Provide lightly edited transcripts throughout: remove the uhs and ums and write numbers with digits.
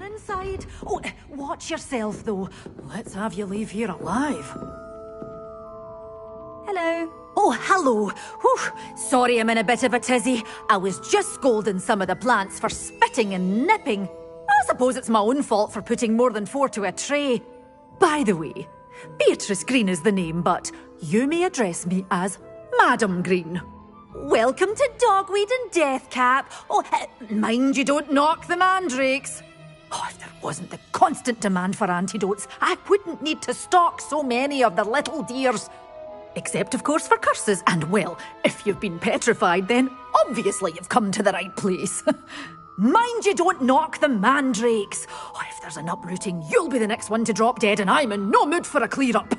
Inside. Oh, watch yourself, though. Let's have you leave here alive. Hello. Oh, hello. Whew. Sorry I'm in a bit of a tizzy. I was just scolding some of the plants for spitting and nipping. I suppose it's my own fault for putting more than 4 to a tray. By the way, Beatrice Green is the name, but you may address me as Madam Green. Welcome to Dogweed and Deathcap. Oh, mind you don't knock the mandrakes. Oh, if there wasn't the constant demand for antidotes, I wouldn't need to stock so many of the little dears. Except, of course, for curses. And, well, if you've been petrified, then obviously you've come to the right place. Mind you don't knock the mandrakes. Oh, if there's an uprooting, you'll be the next one to drop dead, and I'm in no mood for a clear-up.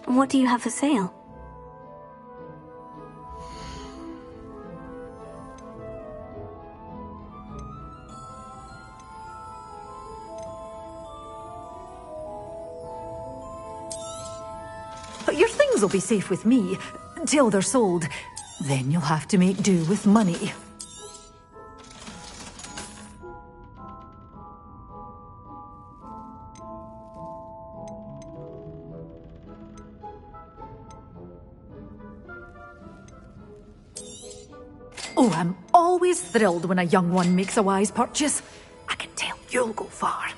What do you have for sale? Your things will be safe with me, till they're sold. Then you'll have to make do with money. Oh, I'm always thrilled when a young one makes a wise purchase. I can tell you'll go far.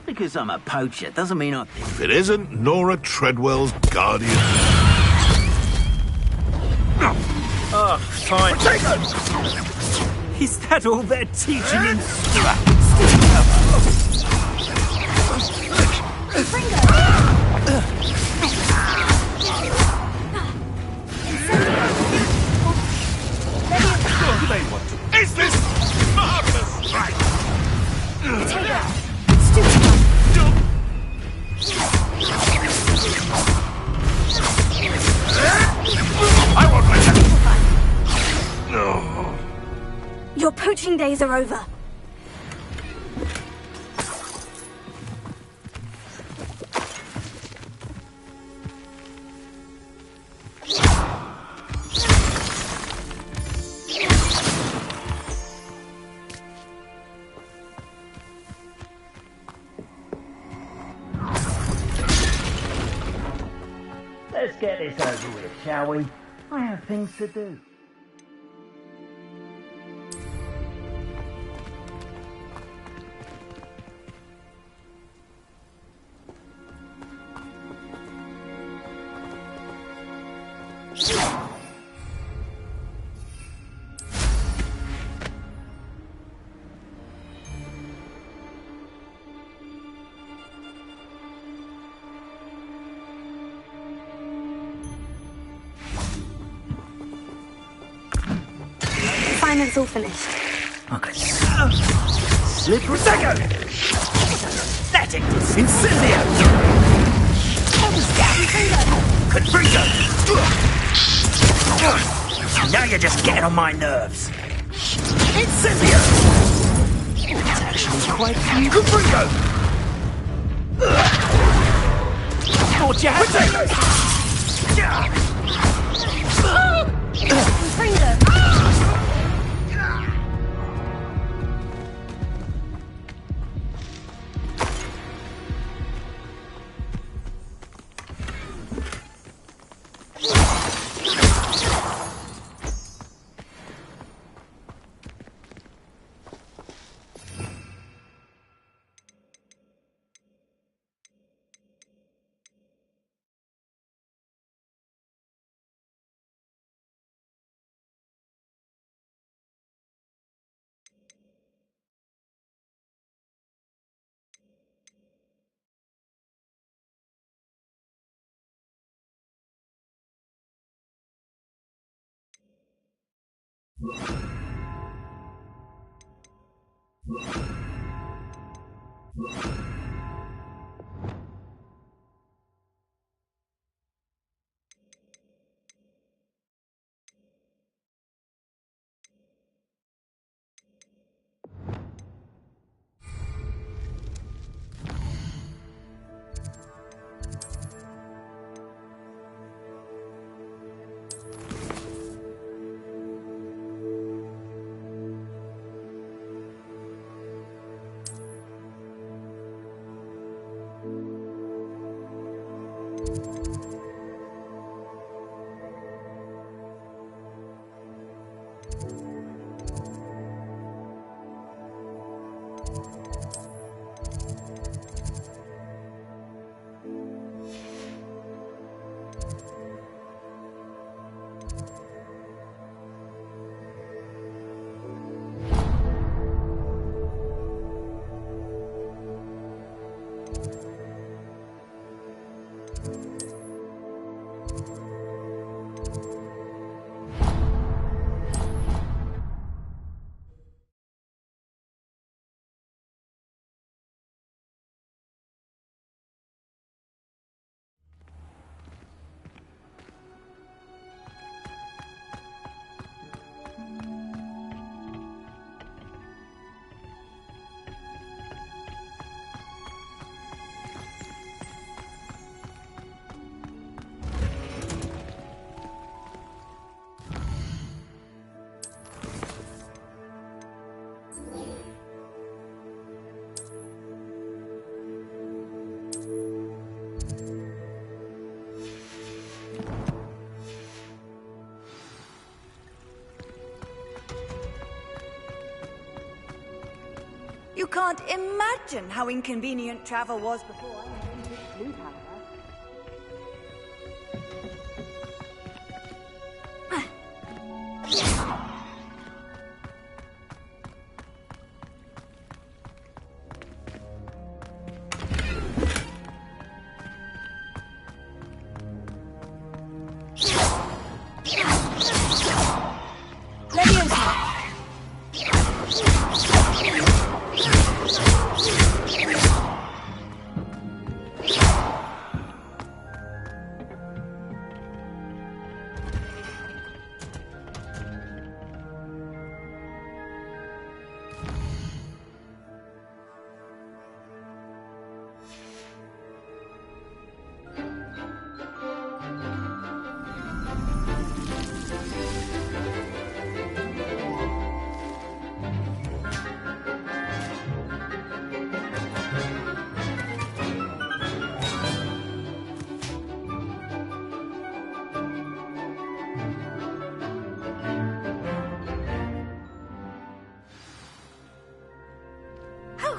Because I'm a poacher doesn't mean I... If it isn't Nora Treadwell's guardian... Oh, fine. Is that all they're teaching in... Is this marvelous? Right. I won't let that. No. Your poaching days are over. Let's get this over with, shall we? I have things to do. Assignment's all finished. Okay. Slippery. Second! Static! Incendio! Confringo! Now you're just getting on my nerves. Incendio! It's actually quite cute. Confringo! Thought you had Confringo! You can't imagine how inconvenient travel was before I invented flute hammer.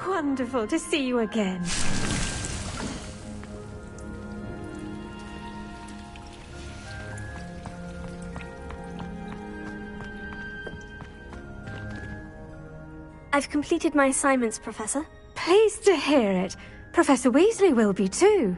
Wonderful to see you again. I've completed my assignments, Professor. Pleased to hear it. Professor Weasley will be too.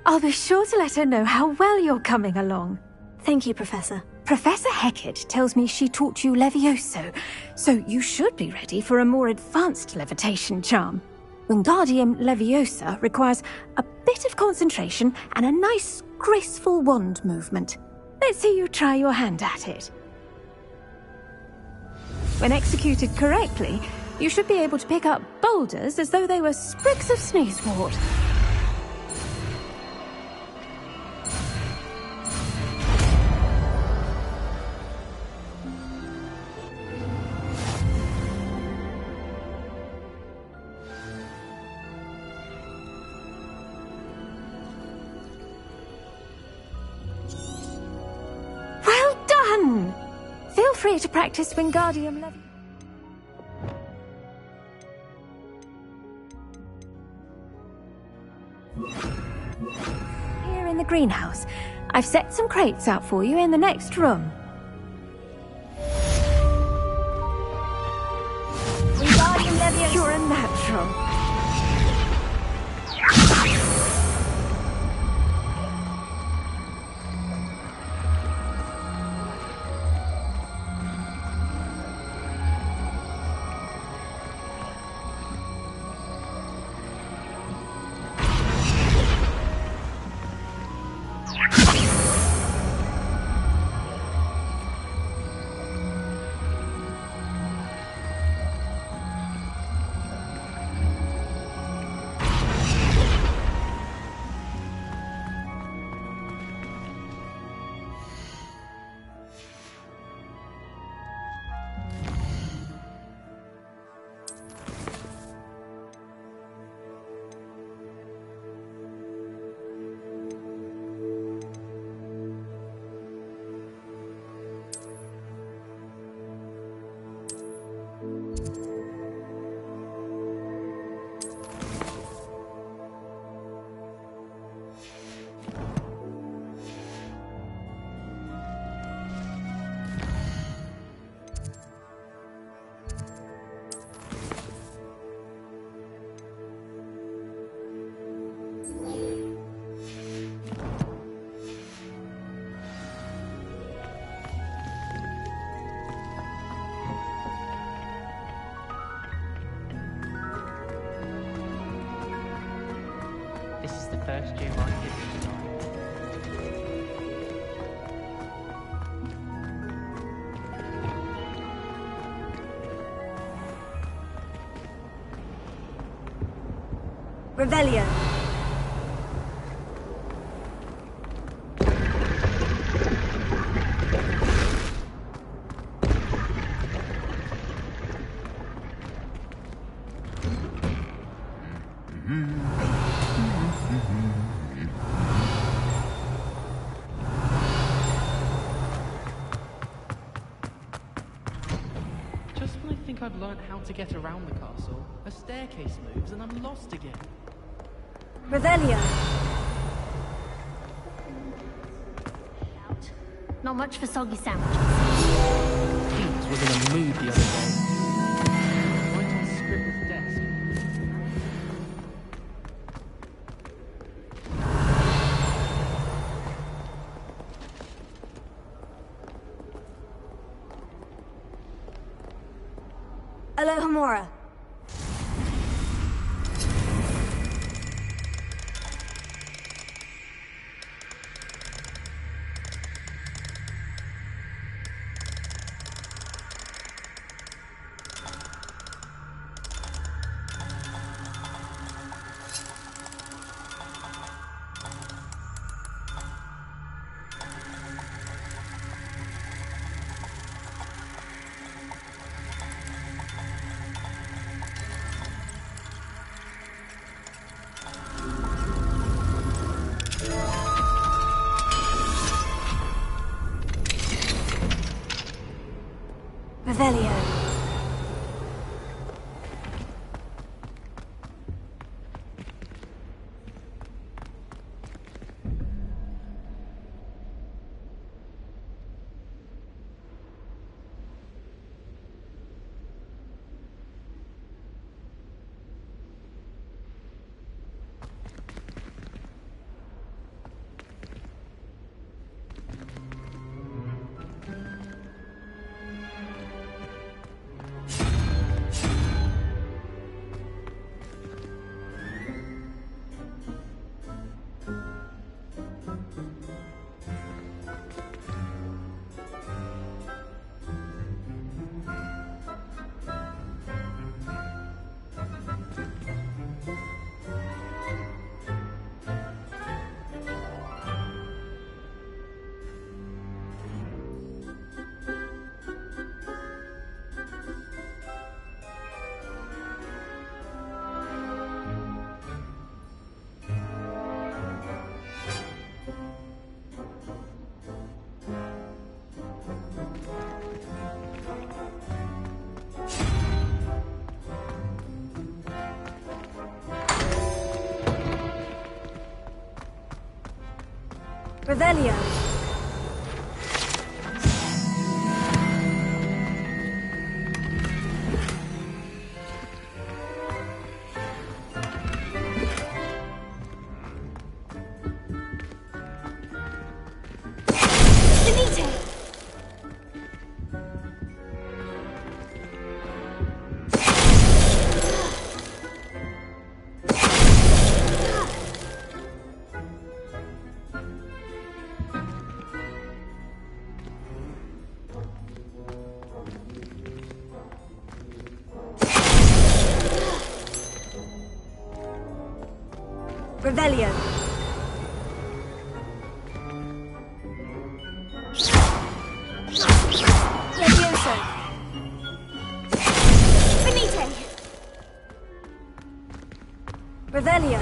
I'll be sure to let her know how well you're coming along. Thank you, Professor. Professor Hecat tells me she taught you Levioso, so you should be ready for a more advanced levitation charm. Wingardium Leviosa requires a bit of concentration and a nice, graceful wand movement. Let's see you try your hand at it. When executed correctly, you should be able to pick up boulders as though they were sprigs of sneezewort. Feel free to practice Wingardium Leviosa. Here in the greenhouse, I've set some crates out for you in the next room. Wingardium Leviosa. You're a natural. first year I did this time. Revelio. Just when I think I've learned how to get around the castle, a staircase moves and I'm lost again. Revelio. Not much for soggy sandwiches. Pete was in a mood the other day. Right on Scribner's desk. Alohomora. Revelio. Revelio. Revelio. Levioso. Finite. Revelio.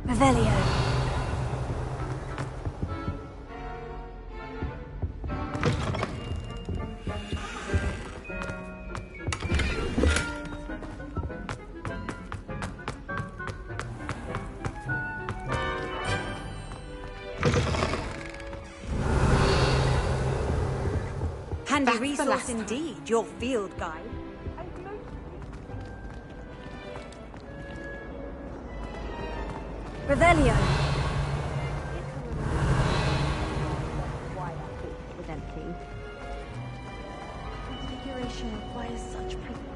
Revelio. handy That's the resource last time. indeed, your field guide. Revelio. With empty. Configuration requires such precision.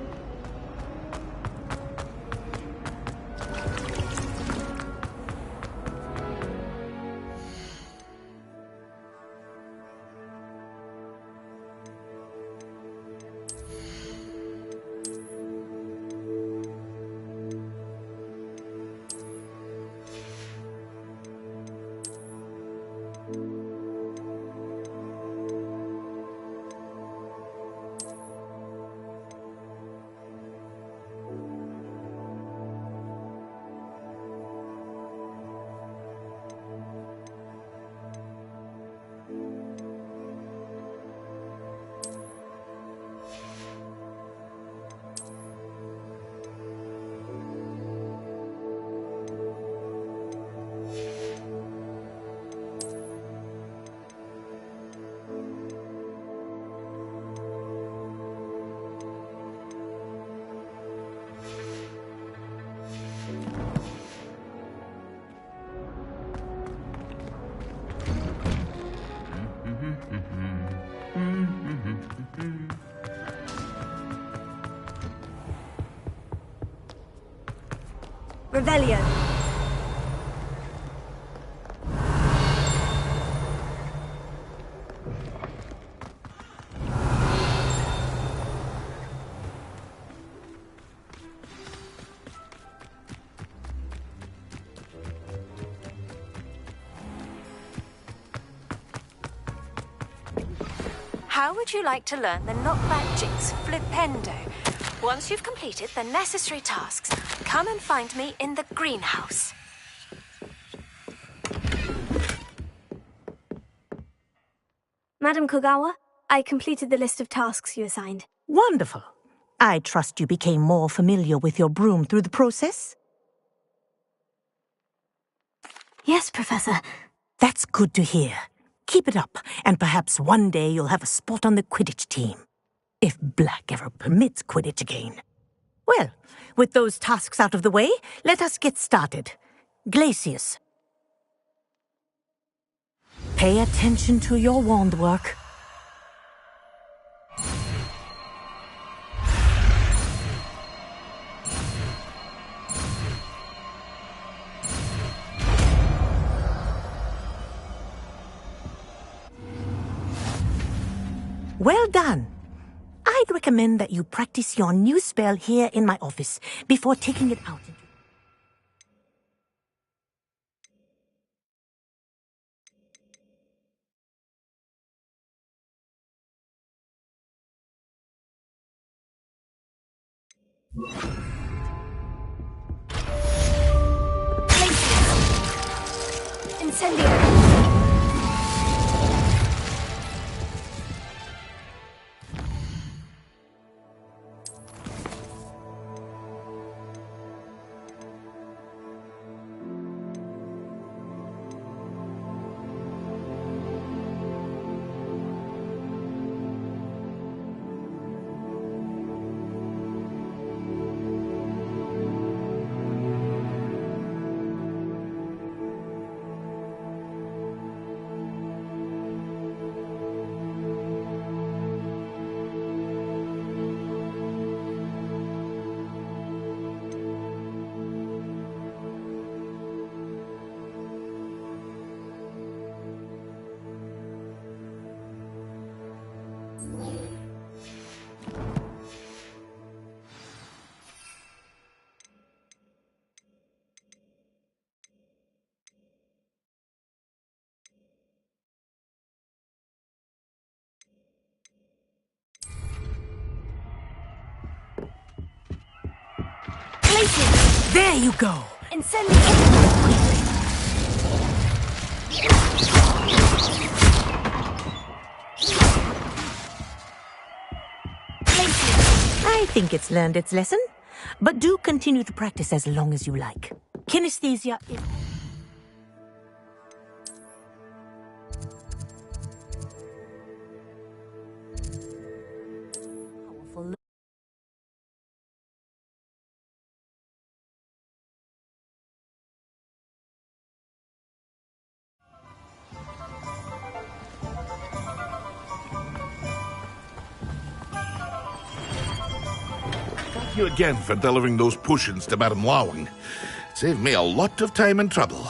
Revelio. How would you like to learn the knockback jigs flipendo? Once you've completed the necessary tasks, come and find me in the greenhouse. Madam Kogawa, I completed the list of tasks you assigned. Wonderful. I trust you became more familiar with your broom through the process? Yes, Professor. That's good to hear. Keep it up, and perhaps one day you'll have a spot on the Quidditch team. If Black ever permits Quidditch again. Well, with those tasks out of the way, let us get started. Glacius. Pay attention to your wand work. Well done. I'd recommend that you practice your new spell here in my office before taking it out. Incendio. There you go! Incendio. I think it's learned its lesson, but do continue to practice as long as you like. Kinesthesia is... Thank you again for delivering those potions to Madame Lawing. It saved me a lot of time and trouble.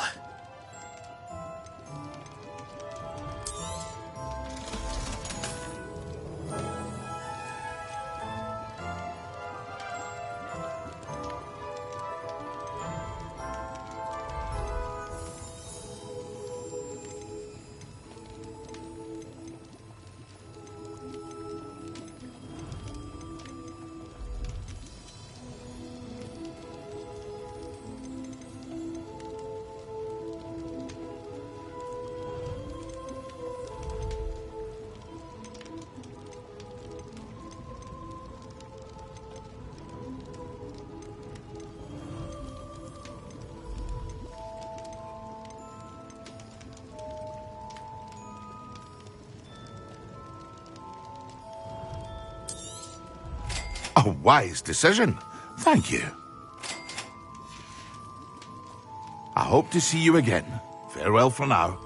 A wise decision. Thank you. I hope to see you again. Farewell for now.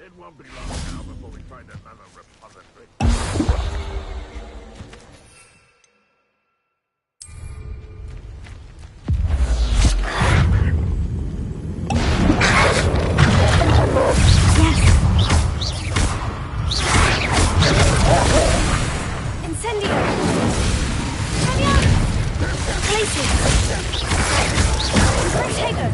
It won't be long now before we find another repository. Incendio! Ping-Hsiang! Places! Rotator!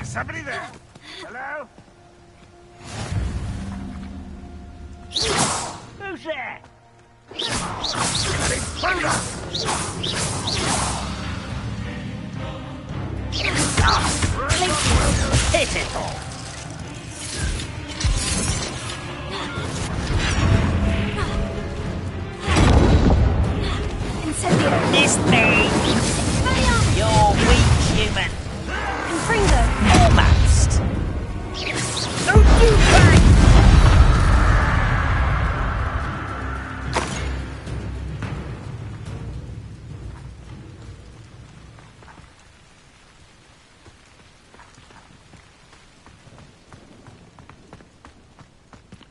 Somebody there? Hello? Who's there? Hit it all! Incendio! Miss me! You're weak, human! Confringo! Almost! Don't do that!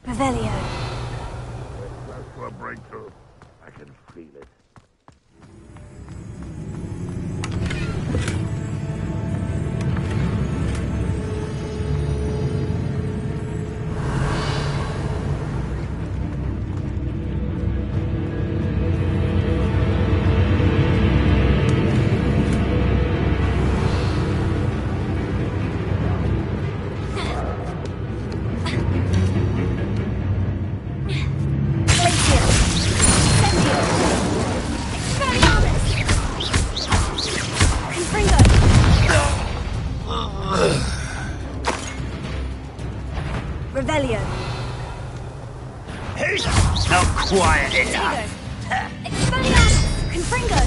Revelio. Close to a breakthrough. I can feel it. Revelio. Who's not quiet enough? Expelliarmus! Confringo!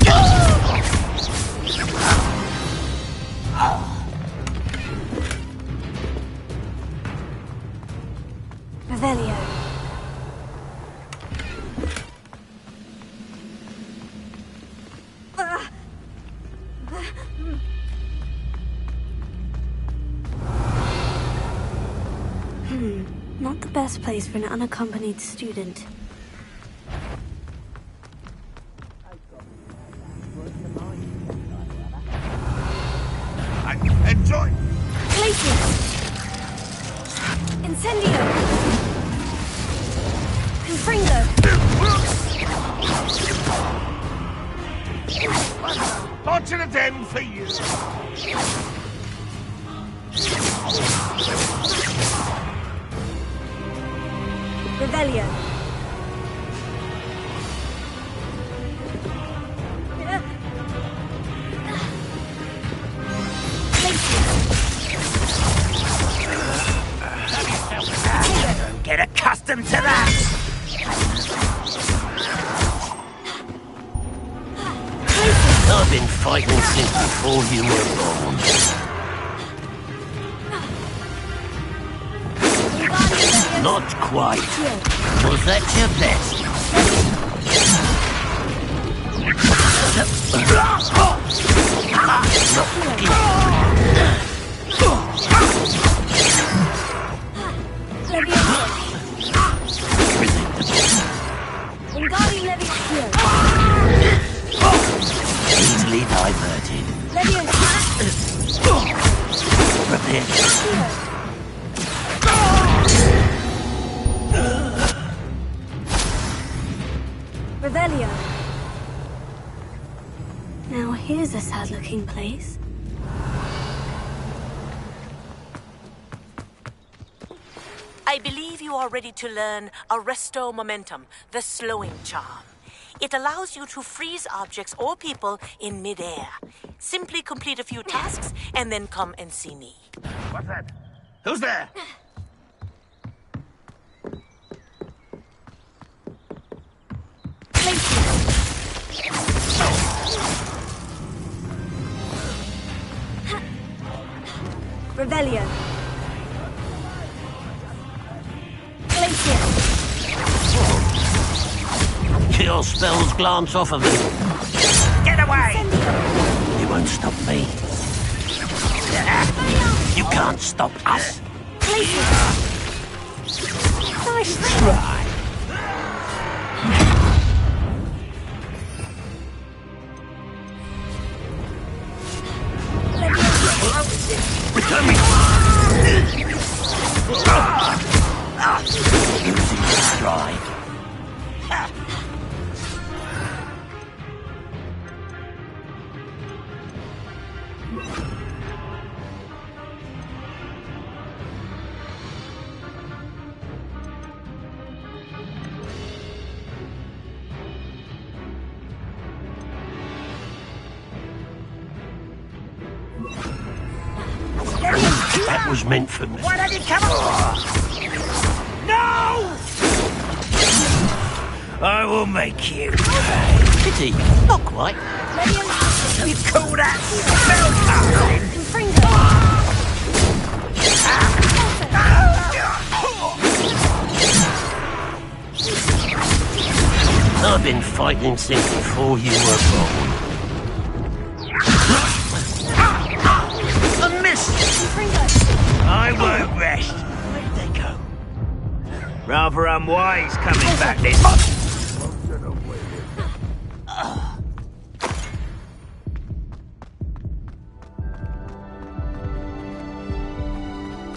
Revelio. Not the best place for an unaccompanied student. Enjoy! Glacius! Incendio! Confringo! Fortunate end for you! Revelio. Don't get accustomed to that! I've been fighting since before you were born. Not quite. Was that your best? Easily diverted. Revelio. Now here's a sad-looking place. I believe you are ready to learn Arresto Momentum, the slowing charm. It allows you to freeze objects or people in midair. Simply complete a few tasks and then come and see me. What's that? Who's there? Revelio. Glacius. Your spells glance off of me. Get away! You won't stop me. You can't stop us. Nice try. Return me. Losing stride. That was meant for me. Why don't you come on? No! I will make you. Pity, not quite. You call that spell casting? I've been fighting since before you were born. A miss! I won't rest. Where'd they go? Rather unwise coming back this...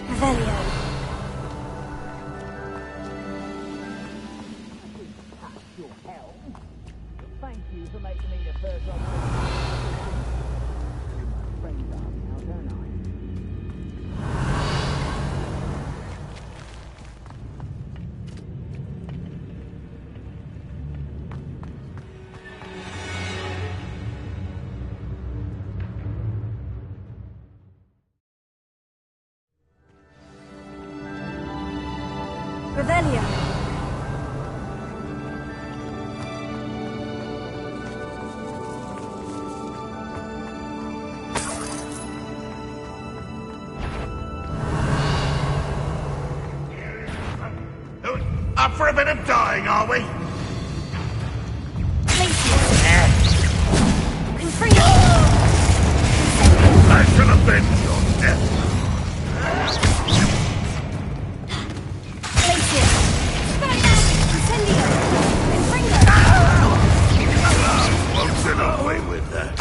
Revelio. Thank you for making me the first one. Revelio. Up for a bit of dying, are we? I shall avenge your death. Won't get away with that.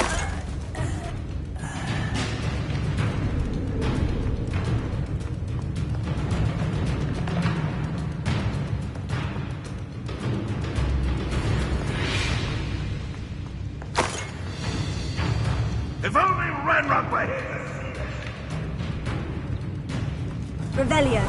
If only Ranrock were here! Revelio.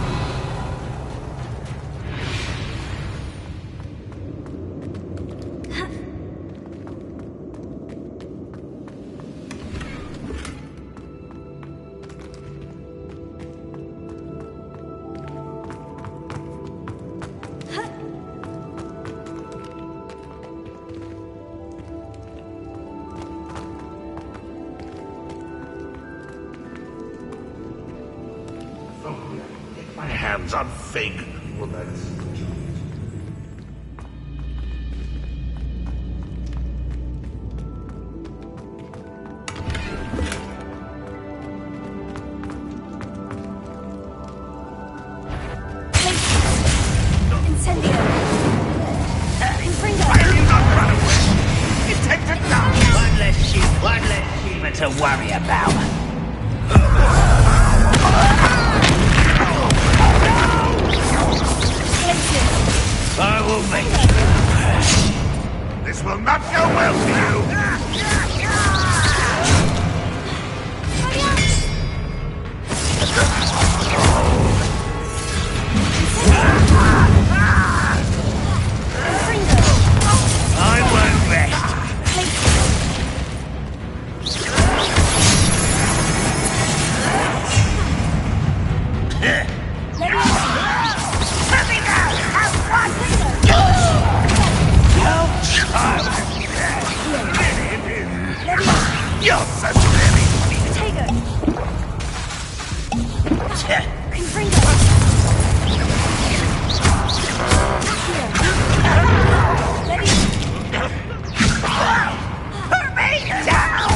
Get my hands on Fig. Well, that's... One less human to worry about. I will make it. This will not go well for you! I won't rest. You're such an idiot! Put me down!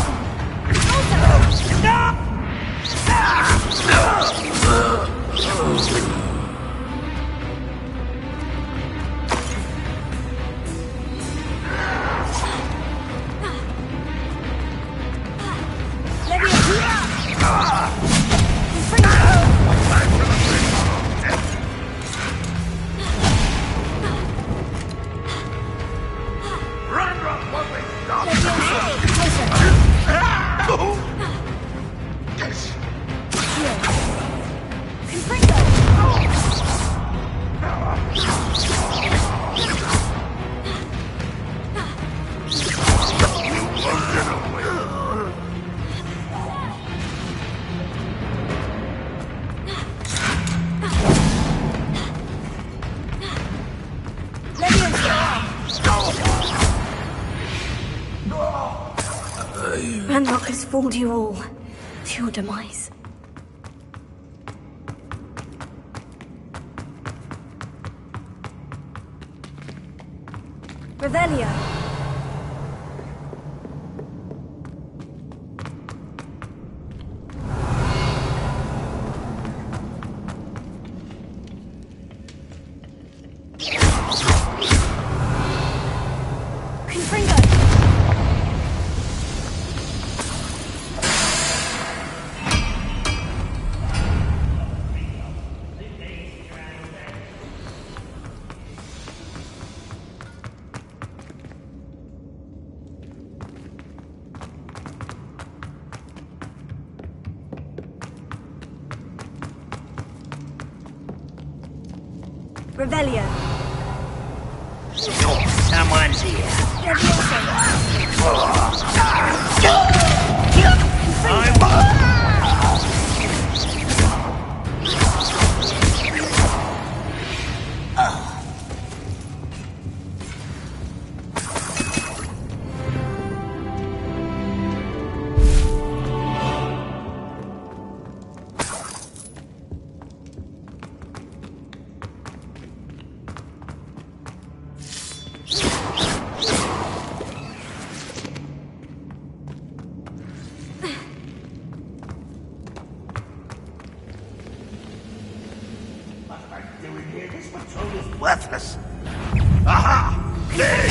Ranrock has fooled you all to your demise. Revelio. Revelio. Someone's here. doing here? This patrol is worthless. Aha! There!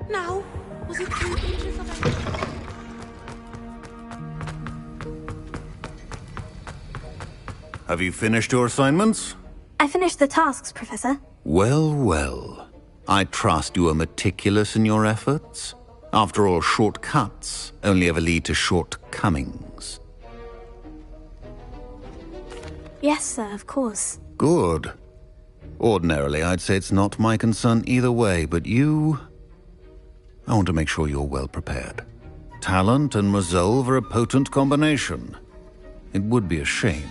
Now, was it 2 inches of a... Have you finished your assignments? I finished the tasks, Professor. Well, well. I trust you are meticulous in your efforts. After all, shortcuts only ever lead to shortcomings. Yes, sir, of course. Good. Ordinarily, I'd say it's not my concern either way, but you... I want to make sure you're well prepared. Talent and resolve are a potent combination. It would be a shame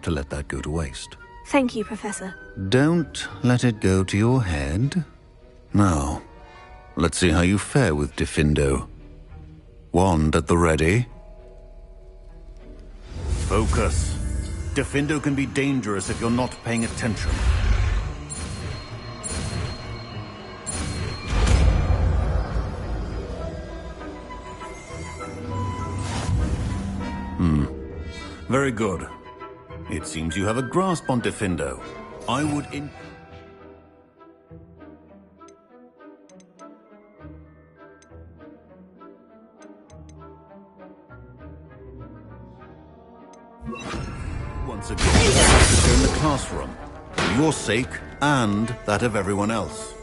to let that go to waste. Thank you, Professor. Don't let it go to your head. Now, let's see how you fare with Diffindo. Wand at the ready. Focus. Diffindo can be dangerous if you're not paying attention. Very good. It seems you have a grasp on Diffindo. I would once again, you're in the classroom. For your sake and that of everyone else.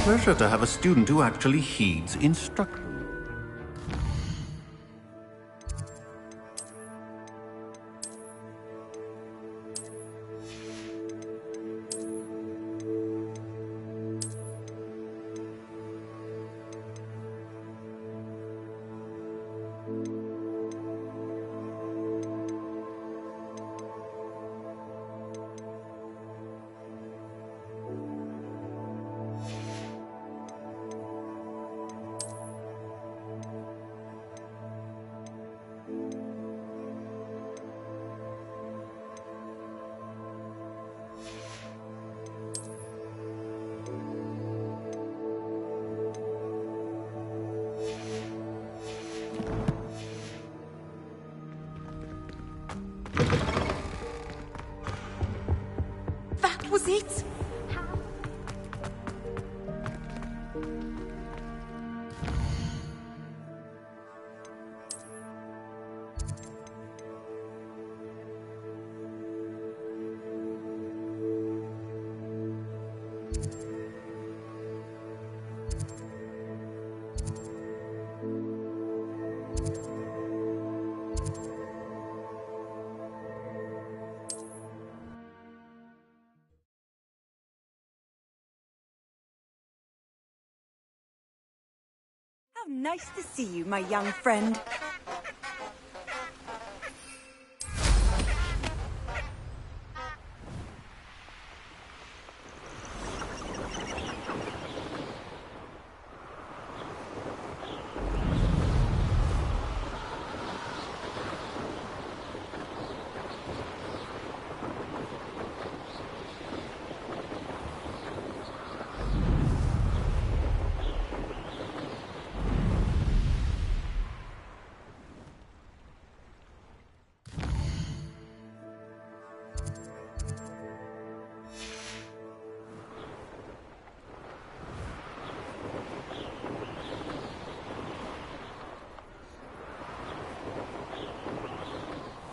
Pleasure to have a student who actually heeds instruction. That was it? Nice to see you, my young friend.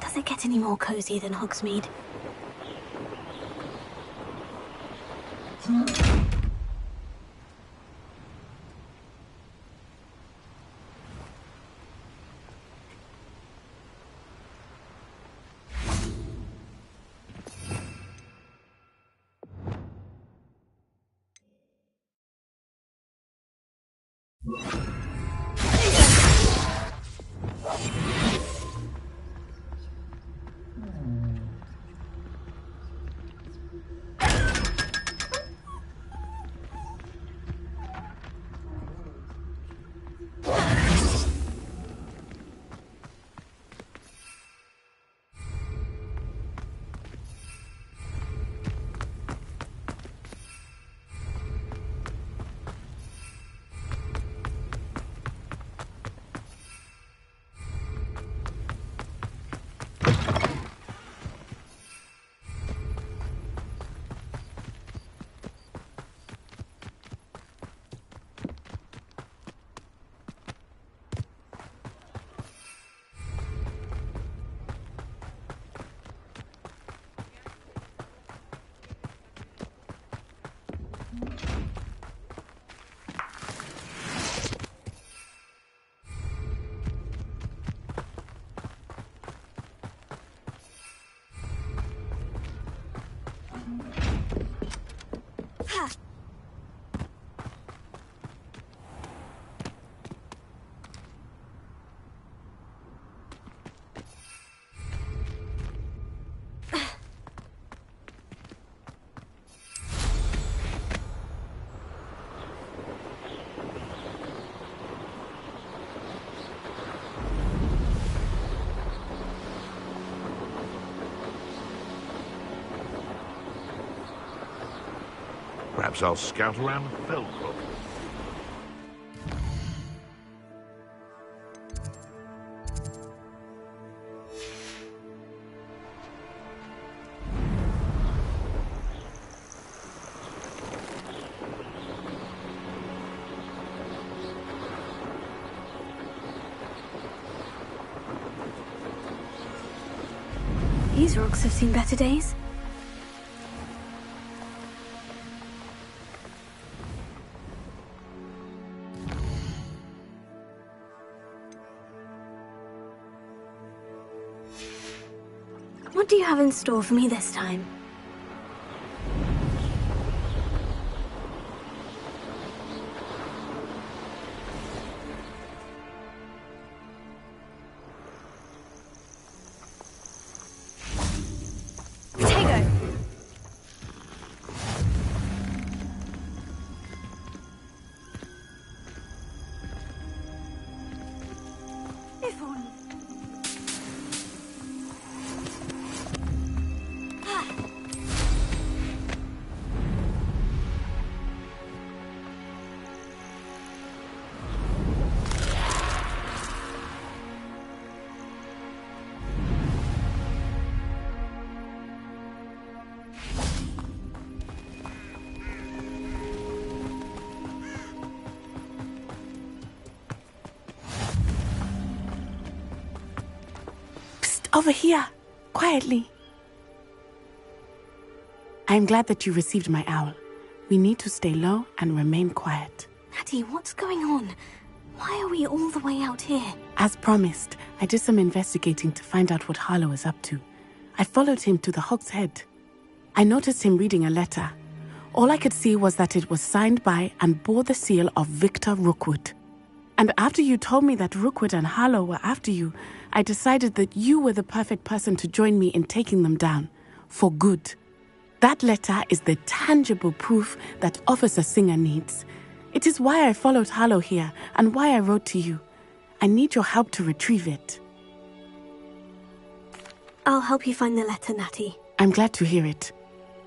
Does it get any more cozy than Hogsmeade? Perhaps I'll scout around Felbrook. These rocks have seen better days. What do you have in store for me this time? Over here, quietly. I'm glad that you received my owl. We need to stay low and remain quiet. Maddie, what's going on? Why are we all the way out here? As promised, I did some investigating to find out what Harlow is up to. I followed him to the Hog's Head. I noticed him reading a letter. All I could see was that it was signed by and bore the seal of Victor Rookwood. And after you told me that Rookwood and Harlow were after you, I decided that you were the perfect person to join me in taking them down. For good. That letter is the tangible proof that Officer Singer needs. It is why I followed Harlow here and why I wrote to you. I need your help to retrieve it. I'll help you find the letter, Natty. I'm glad to hear it.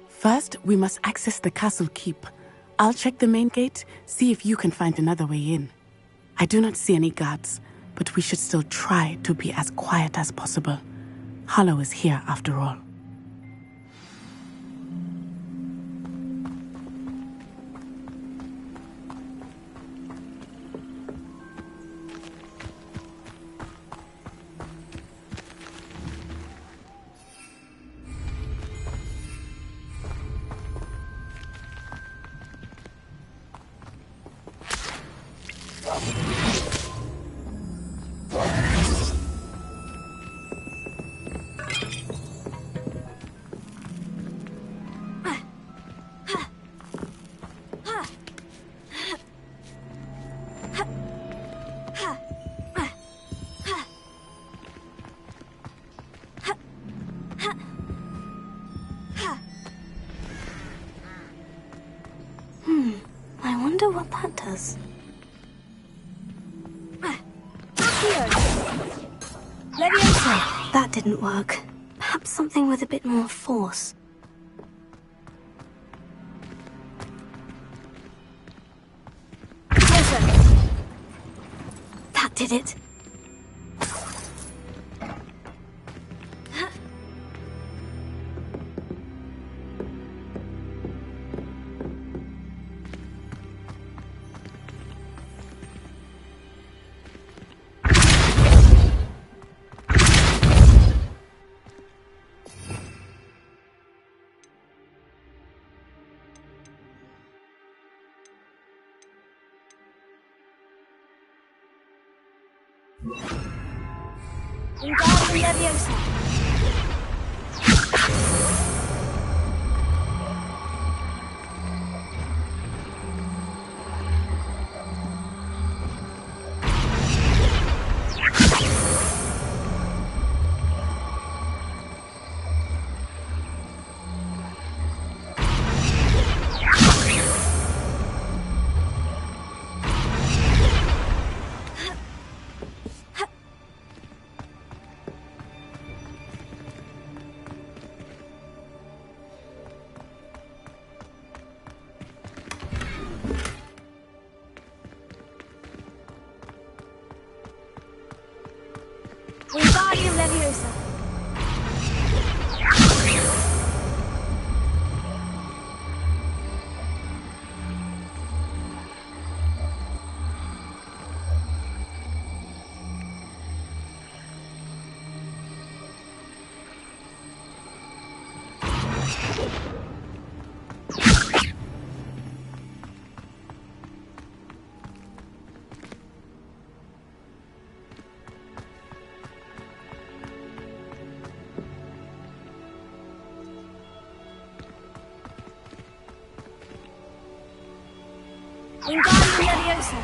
First, we must access the castle keep. I'll check the main gate, see if you can find another way in. I do not see any guards, but we should still try to be as quiet as possible. Harlow is here after all. I wonder what that does. Leviosa! That didn't work. Perhaps something with a bit more force. That did it. Wingardium Leviosa. Wingardium Leviosa. Wingardium Leviosa.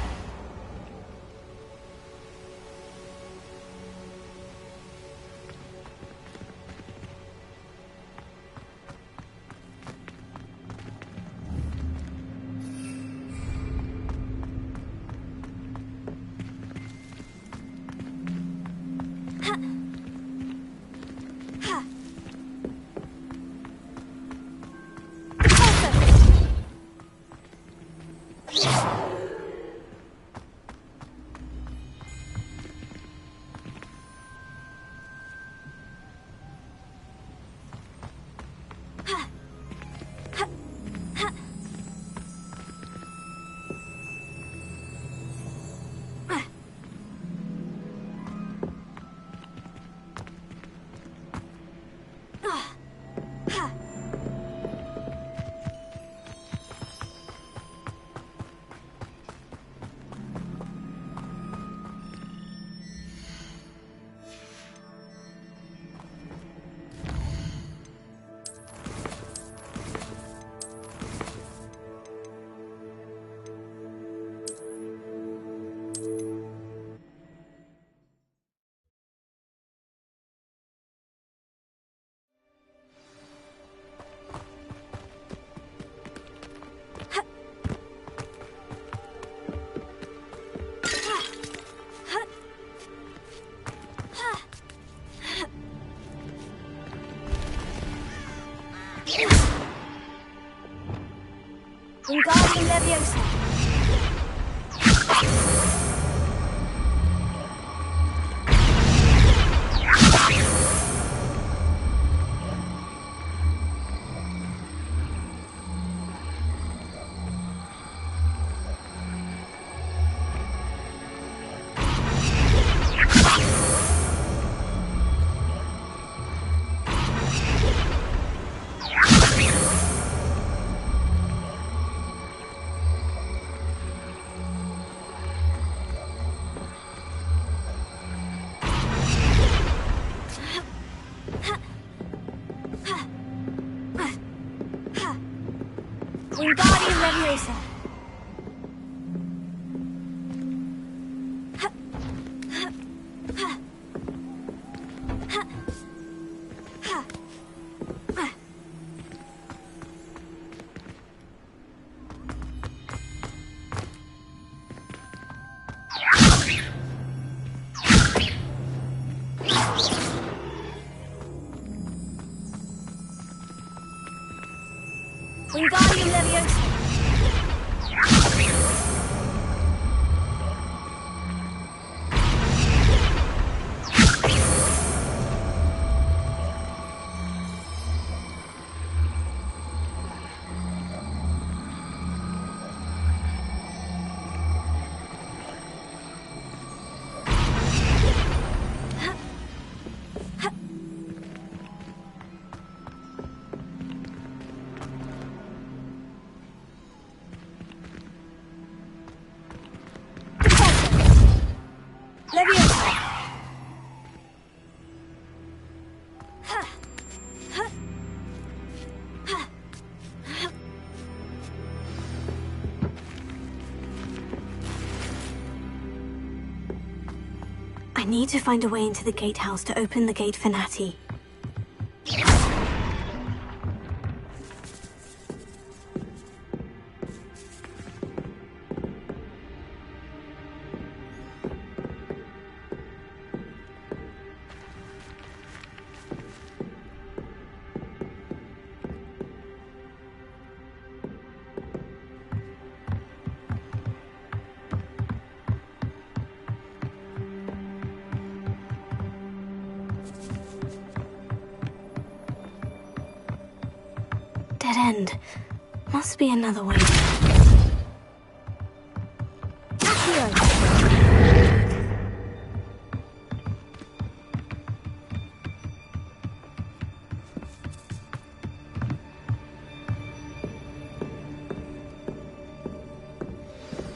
Wingardium Leviosa. Wingardium Leviosa. Wingardium Leviosa. I need to find a way into the gatehouse to open the gate for Natty. Dead end. Must be another way.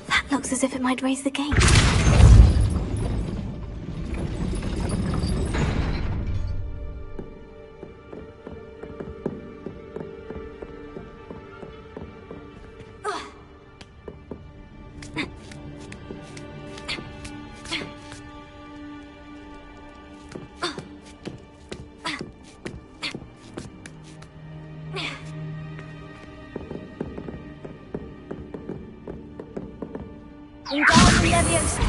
That looks as if it might raise the gate. Wingardium Leviosa.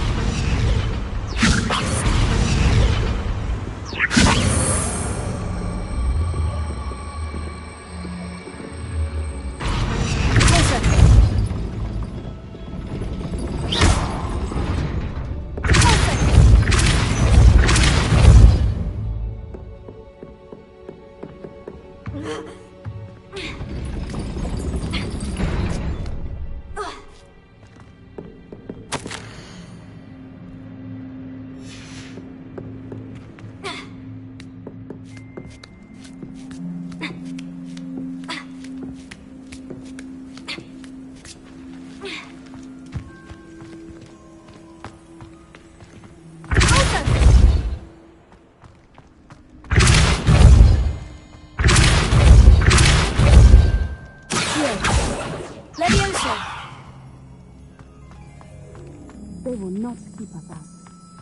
They will not keep us out.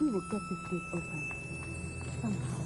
We will get this gate open. Somehow.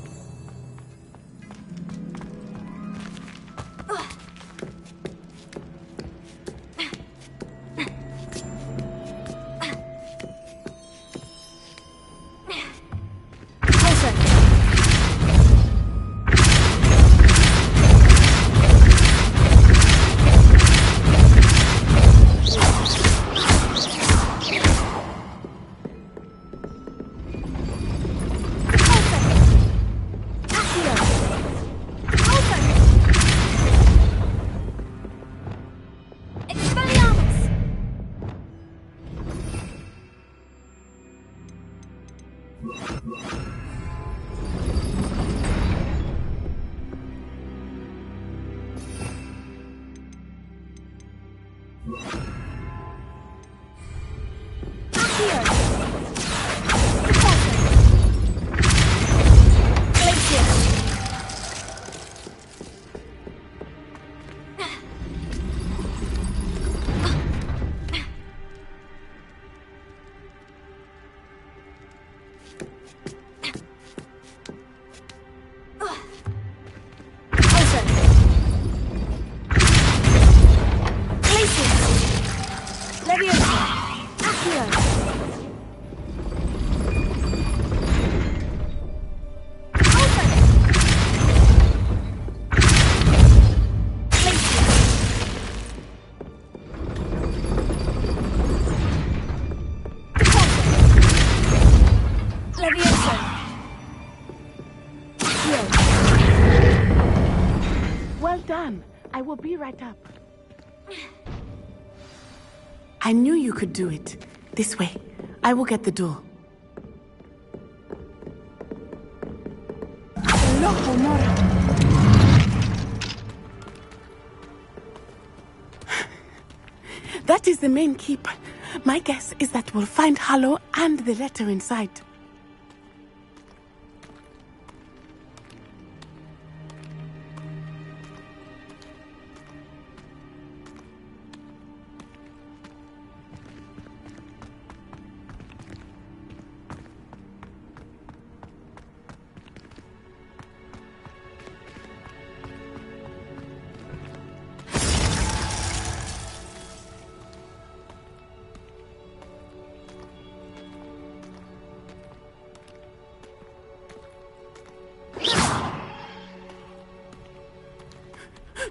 done. I will be right up. I knew you could do it. This way. I will get the door. That is the main keep. My guess is that we'll find Harlow and the letter inside.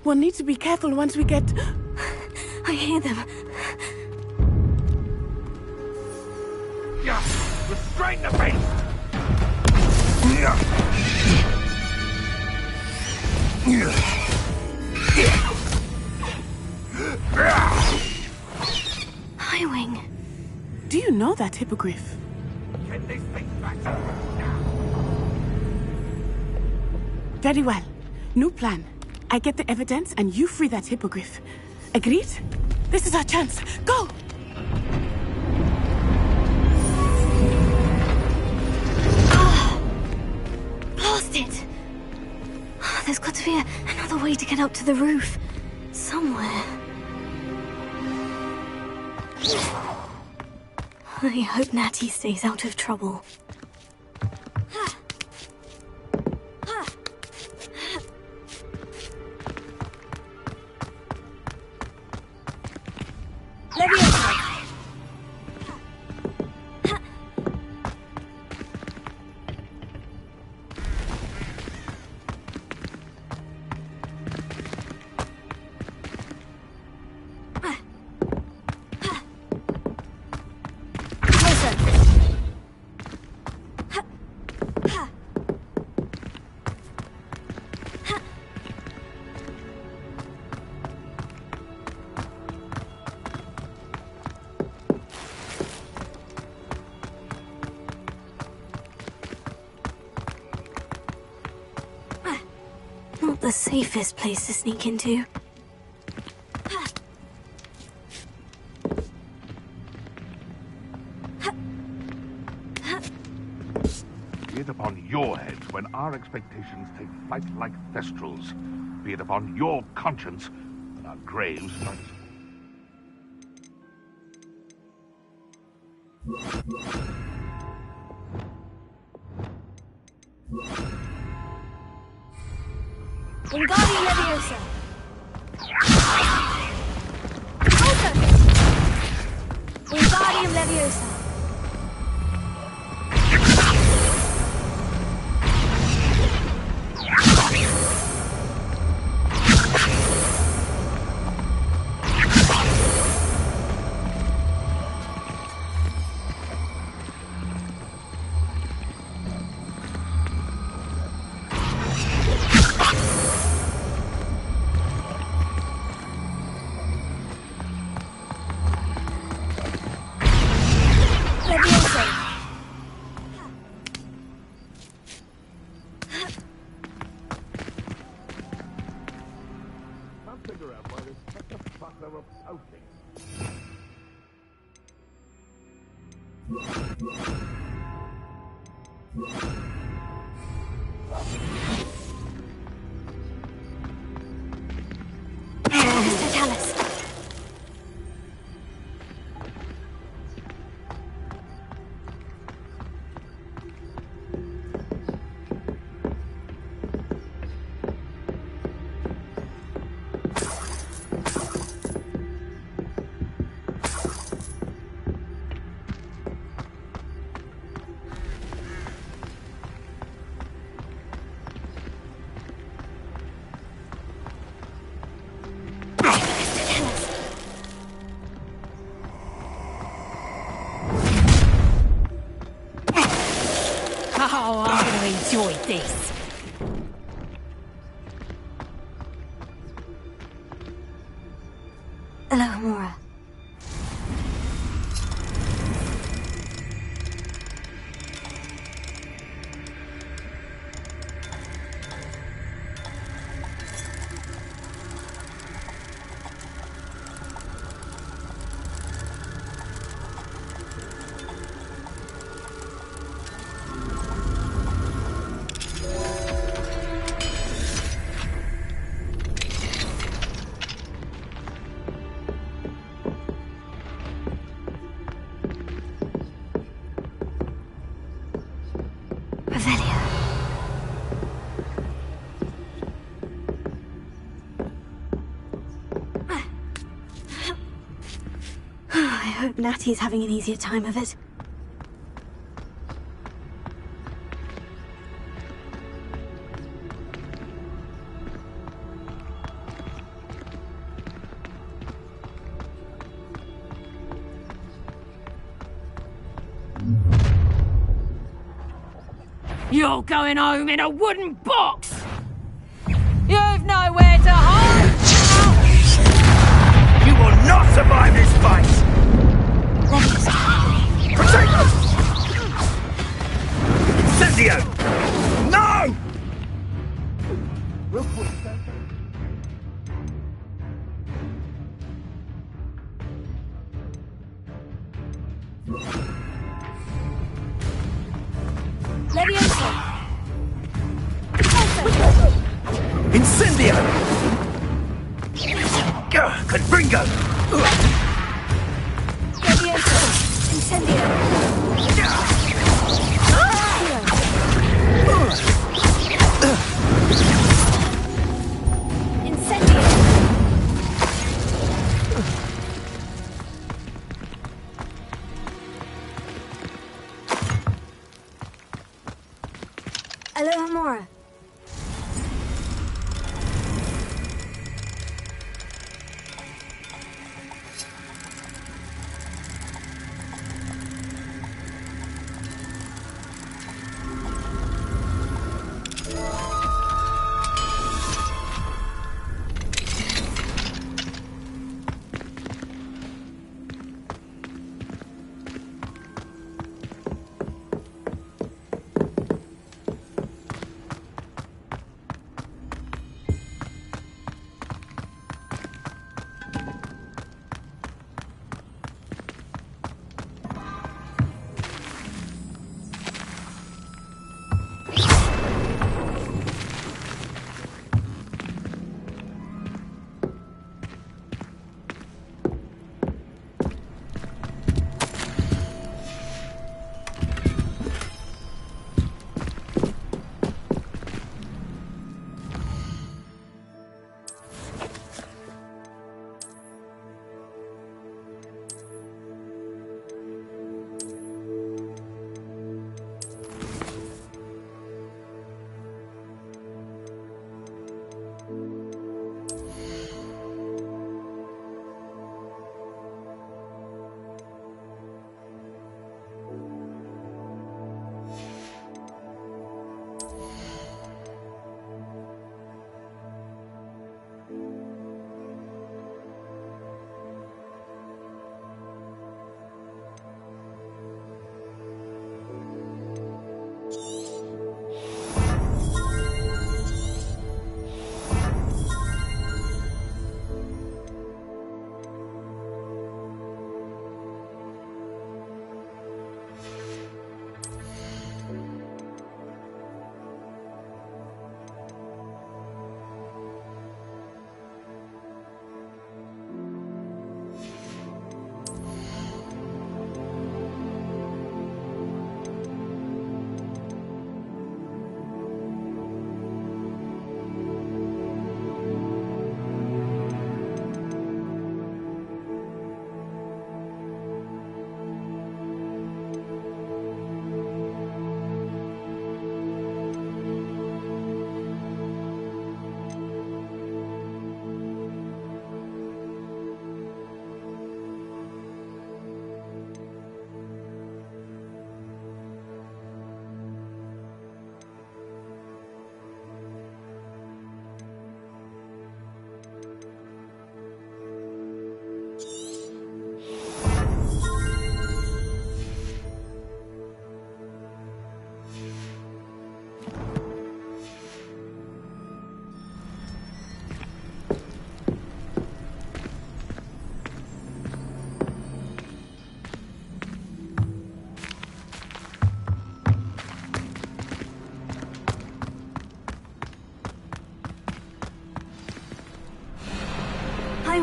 We'll need to be careful once we get... I hear them. Yeah, restrain the beast! Highwing. Do you know that hippogriff? Get this thing back. Very well. New plan. I get the evidence and you free that hippogriff. Agreed? This is our chance. Go! Blast it! There's got to be another way to get up to the roof. Somewhere. I hope Natty stays out of trouble. Not the safest place to sneak into. Be it upon your head when our expectations take flight like thestrals. Be it upon your conscience when our graves rise. Wingardium Leviosa! Wingardium Leviosa! Oh, I'm gonna enjoy this. hope Natty's having an easier time of it. You're going home in a wooden box! You've nowhere to hide! You will not survive this fight! Protect! Incendio! No! Leviosa! Incendio! Confringo! Leviosa! Incendio! Incendio! Alohomora.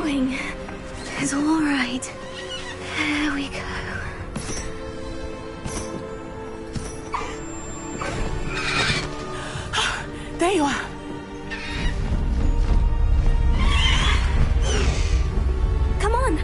Wing. It's all right. There we go. There you are. Come on.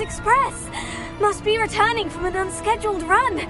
Phoenix Express! Must be returning from an unscheduled run.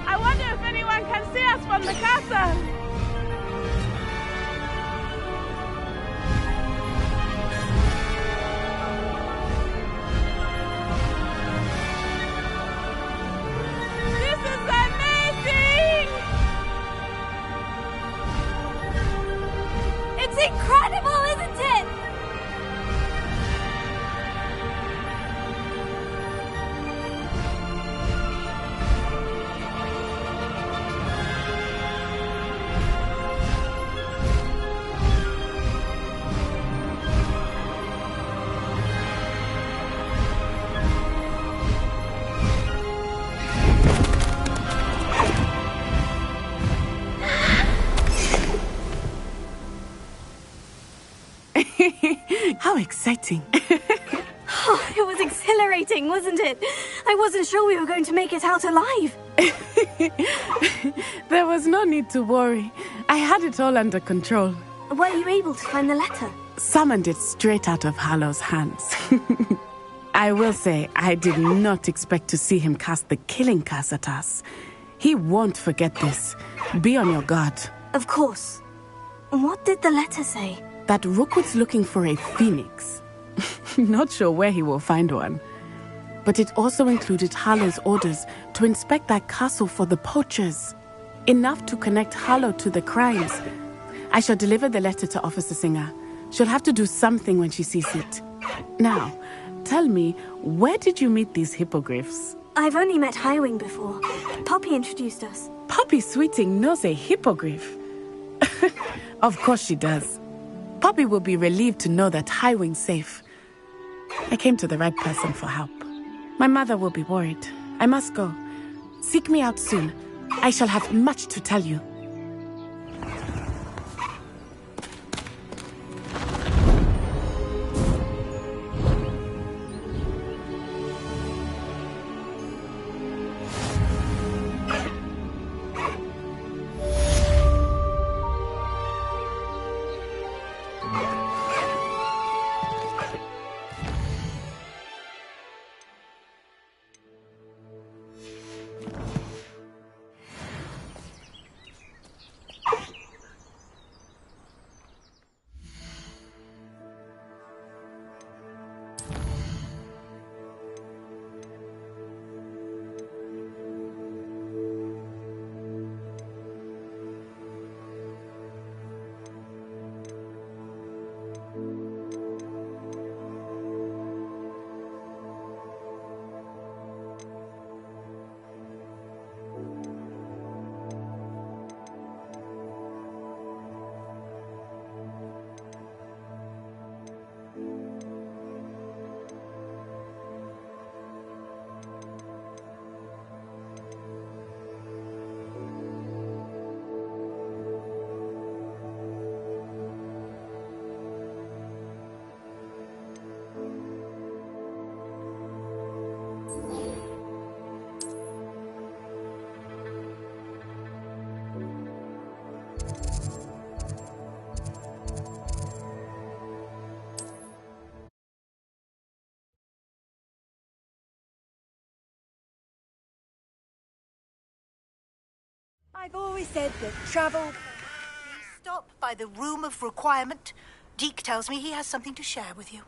I wonder if anyone can see us from the castle. This is amazing! It's incredible, isn't it? How exciting. Oh, it was exhilarating, wasn't it? I wasn't sure we were going to make it out alive. There was no need to worry. I had it all under control. Were you able to find the letter? Summoned it straight out of Hallow's hands. I will say, I did not expect to see him cast the killing curse at us. He won't forget this. Be on your guard. Of course. What did the letter say? That Rookwood's looking for a phoenix. Not sure where he will find one. But it also included Harlow's orders to inspect that castle for the poachers. Enough to connect Harlow to the crimes. I shall deliver the letter to Officer Singer. She'll have to do something when she sees it. Now, tell me, where did you meet these hippogriffs? I've only met Highwing before. Poppy introduced us. Poppy Sweeting knows a hippogriff. Of course she does. Poppy will be relieved to know that Highwing's safe. I came to the right person for help. My mother will be worried. I must go. Seek me out soon. I shall have much to tell you. I've always said that travel... Please stop by the room of requirement. Deke tells me he has something to share with you.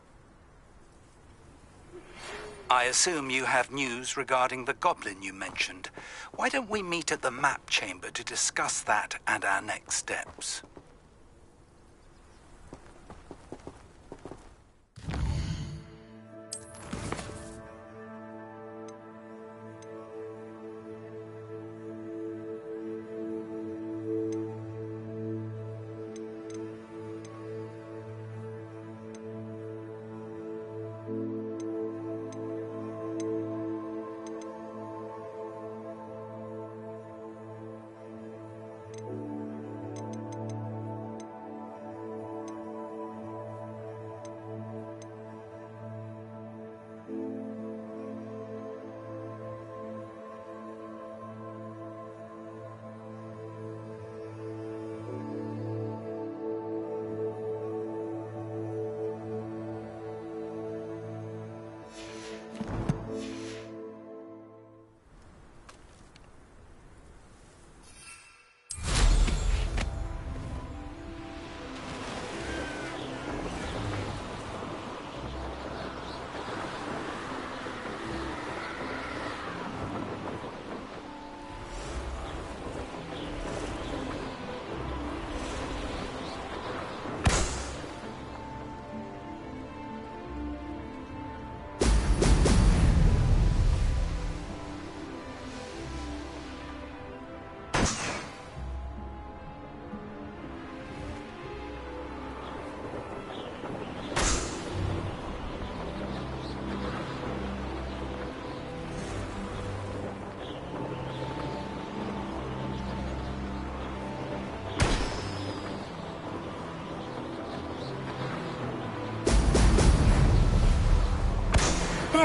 I assume you have news regarding the goblin you mentioned. Why don't we meet at the map chamber to discuss that and our next steps?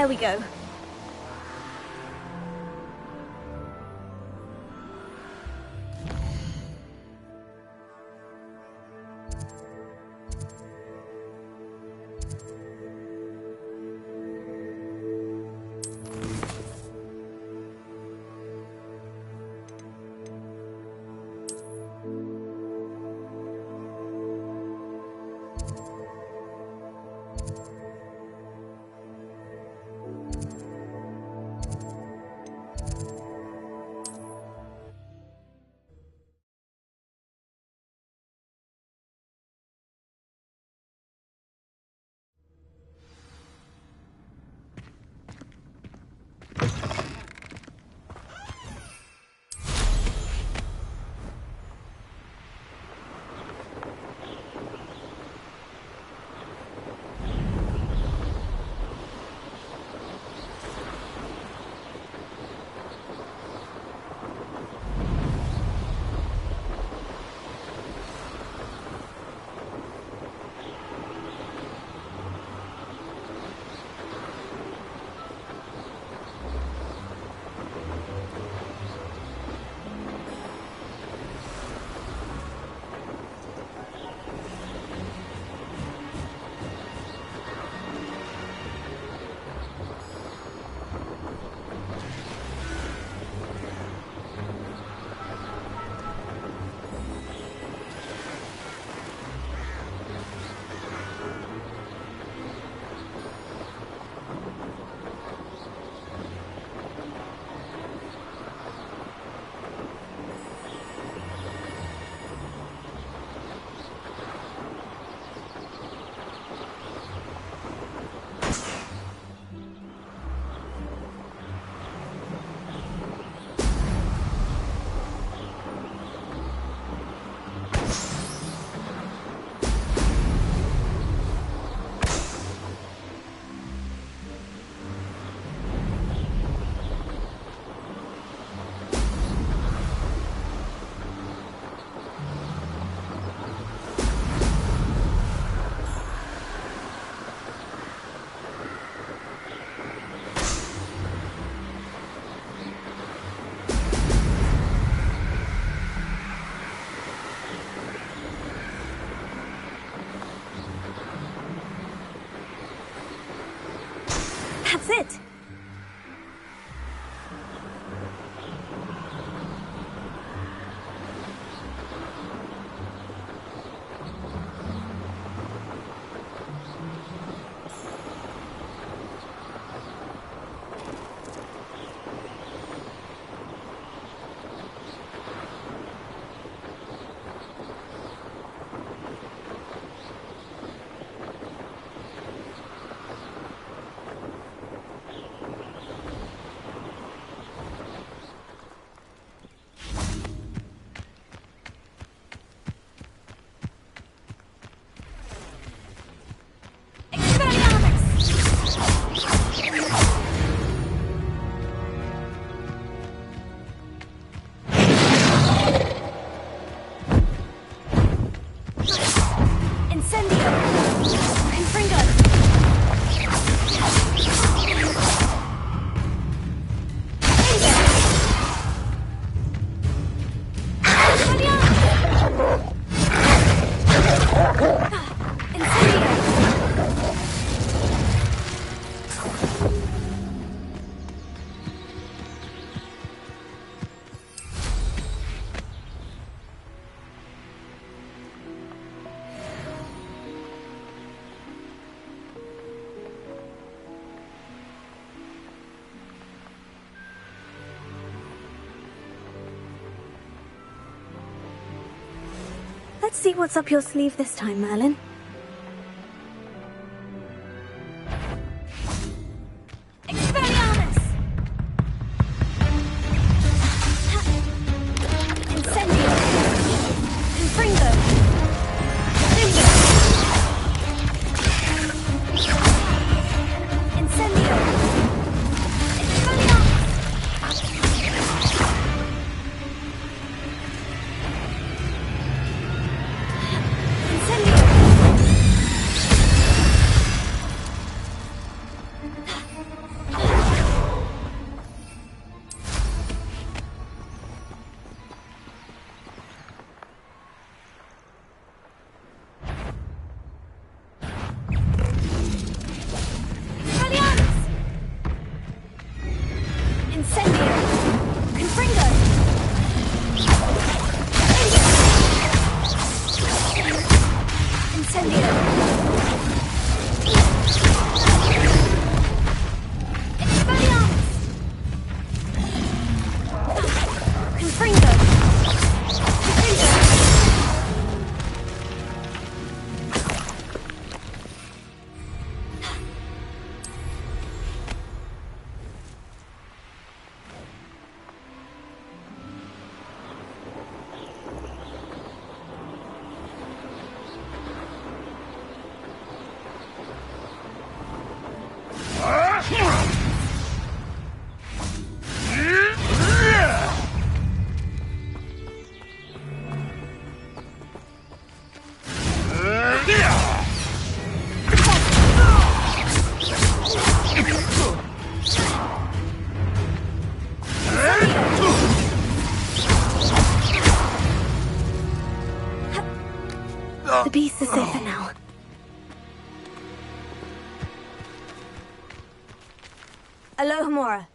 There we go. That's it. Let's see what's up your sleeve this time, Merlin. Incendio! The beasts are safer now. Alohomora.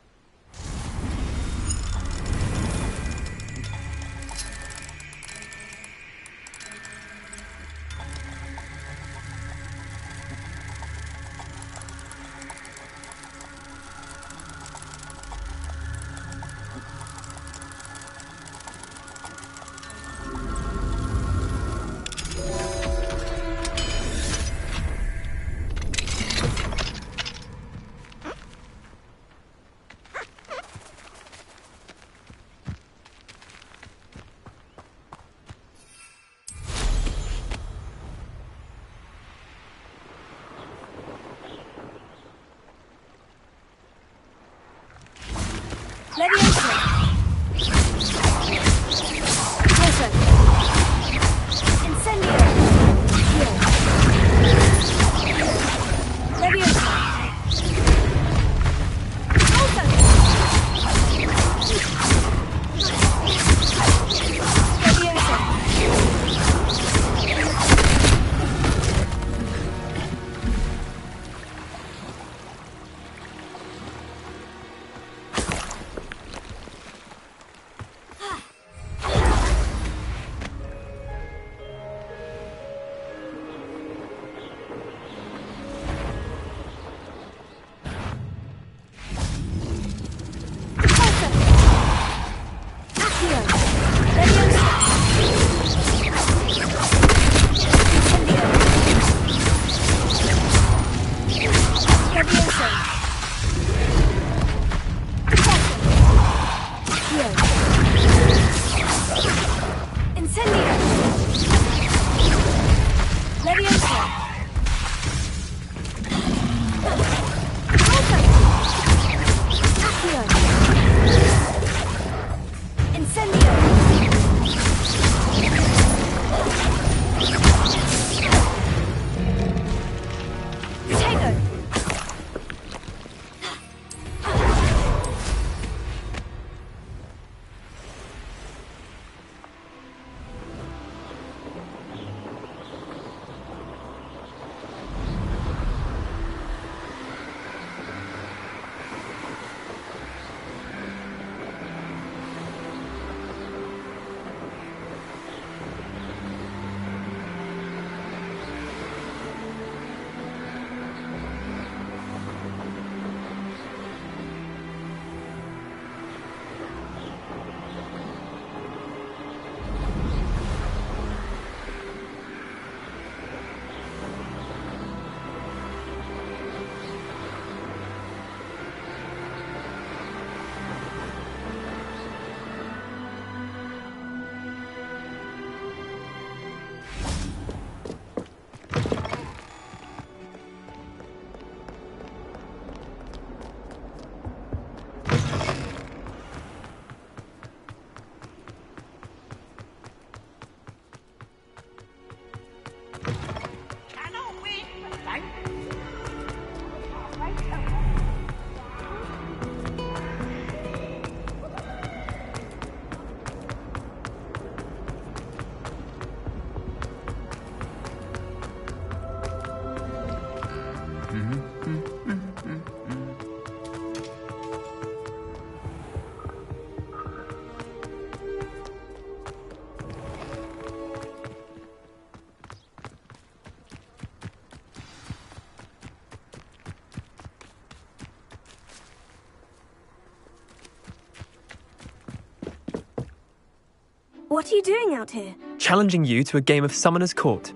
What are you doing out here? Challenging you to a game of Summoner's Court.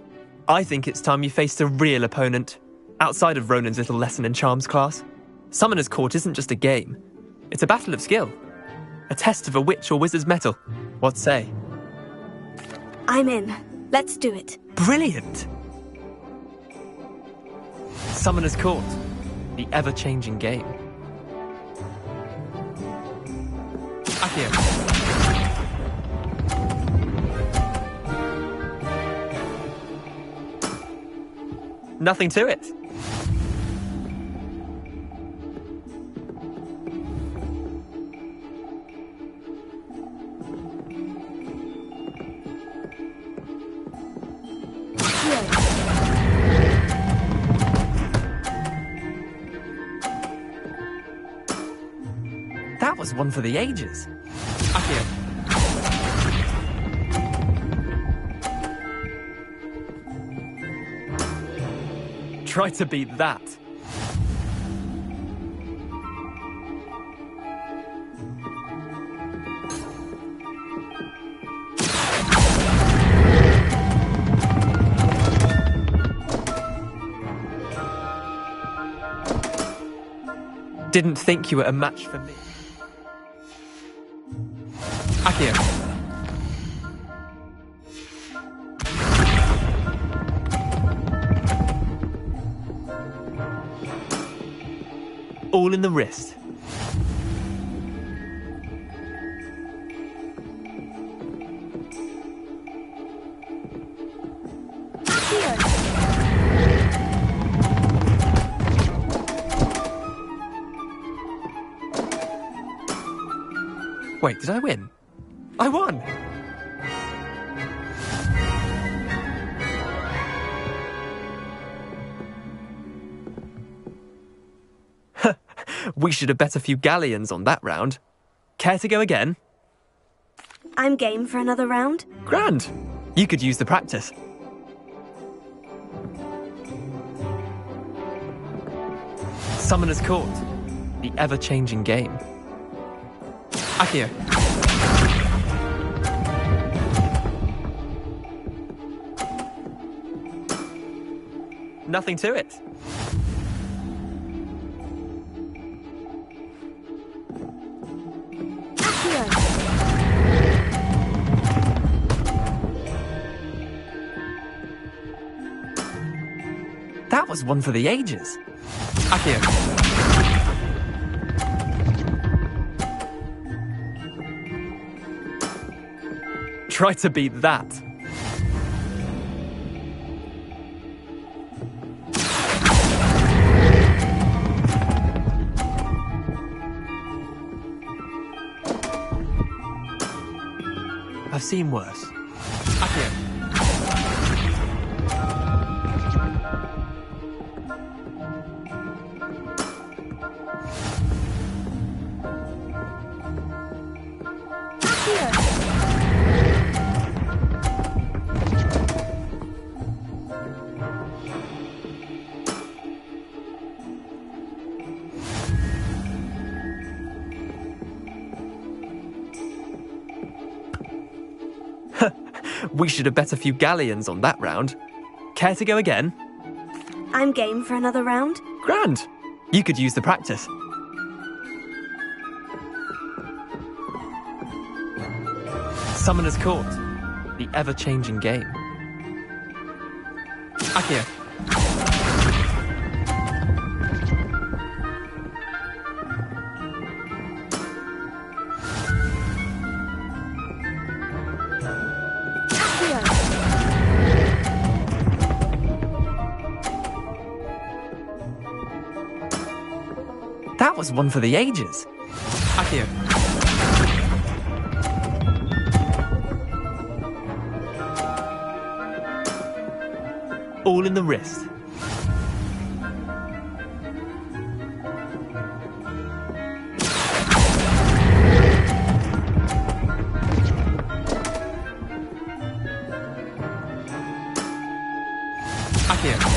I think it's time you faced a real opponent, outside of Ronan's little lesson in charms class. Summoner's Court isn't just a game. It's a battle of skill. A test of a witch or wizard's mettle. What say? I'm in. Let's do it. Brilliant! Summoner's Court. The ever-changing game. Akio. Nothing to it. was one for the ages. Akio. Try to beat that. Didn't think you were a match for me. Akio. All in the wrist. Wait, did I win? I won! We should have bet a few galleons on that round. Care to go again? I'm game for another round. Grand! You could use the practice. Summoner's Court. The ever-changing game. Akio. Nothing to it. That was one for the ages. Akio. Try to beat that. I've seen worse. Akio. We should have bet a few galleons on that round. Care to go again? I'm game for another round. Grand! You could use the practice. Summoner's Court. The ever-changing game. Akio. That was one for the ages. Akio. All in the wrist. Akio.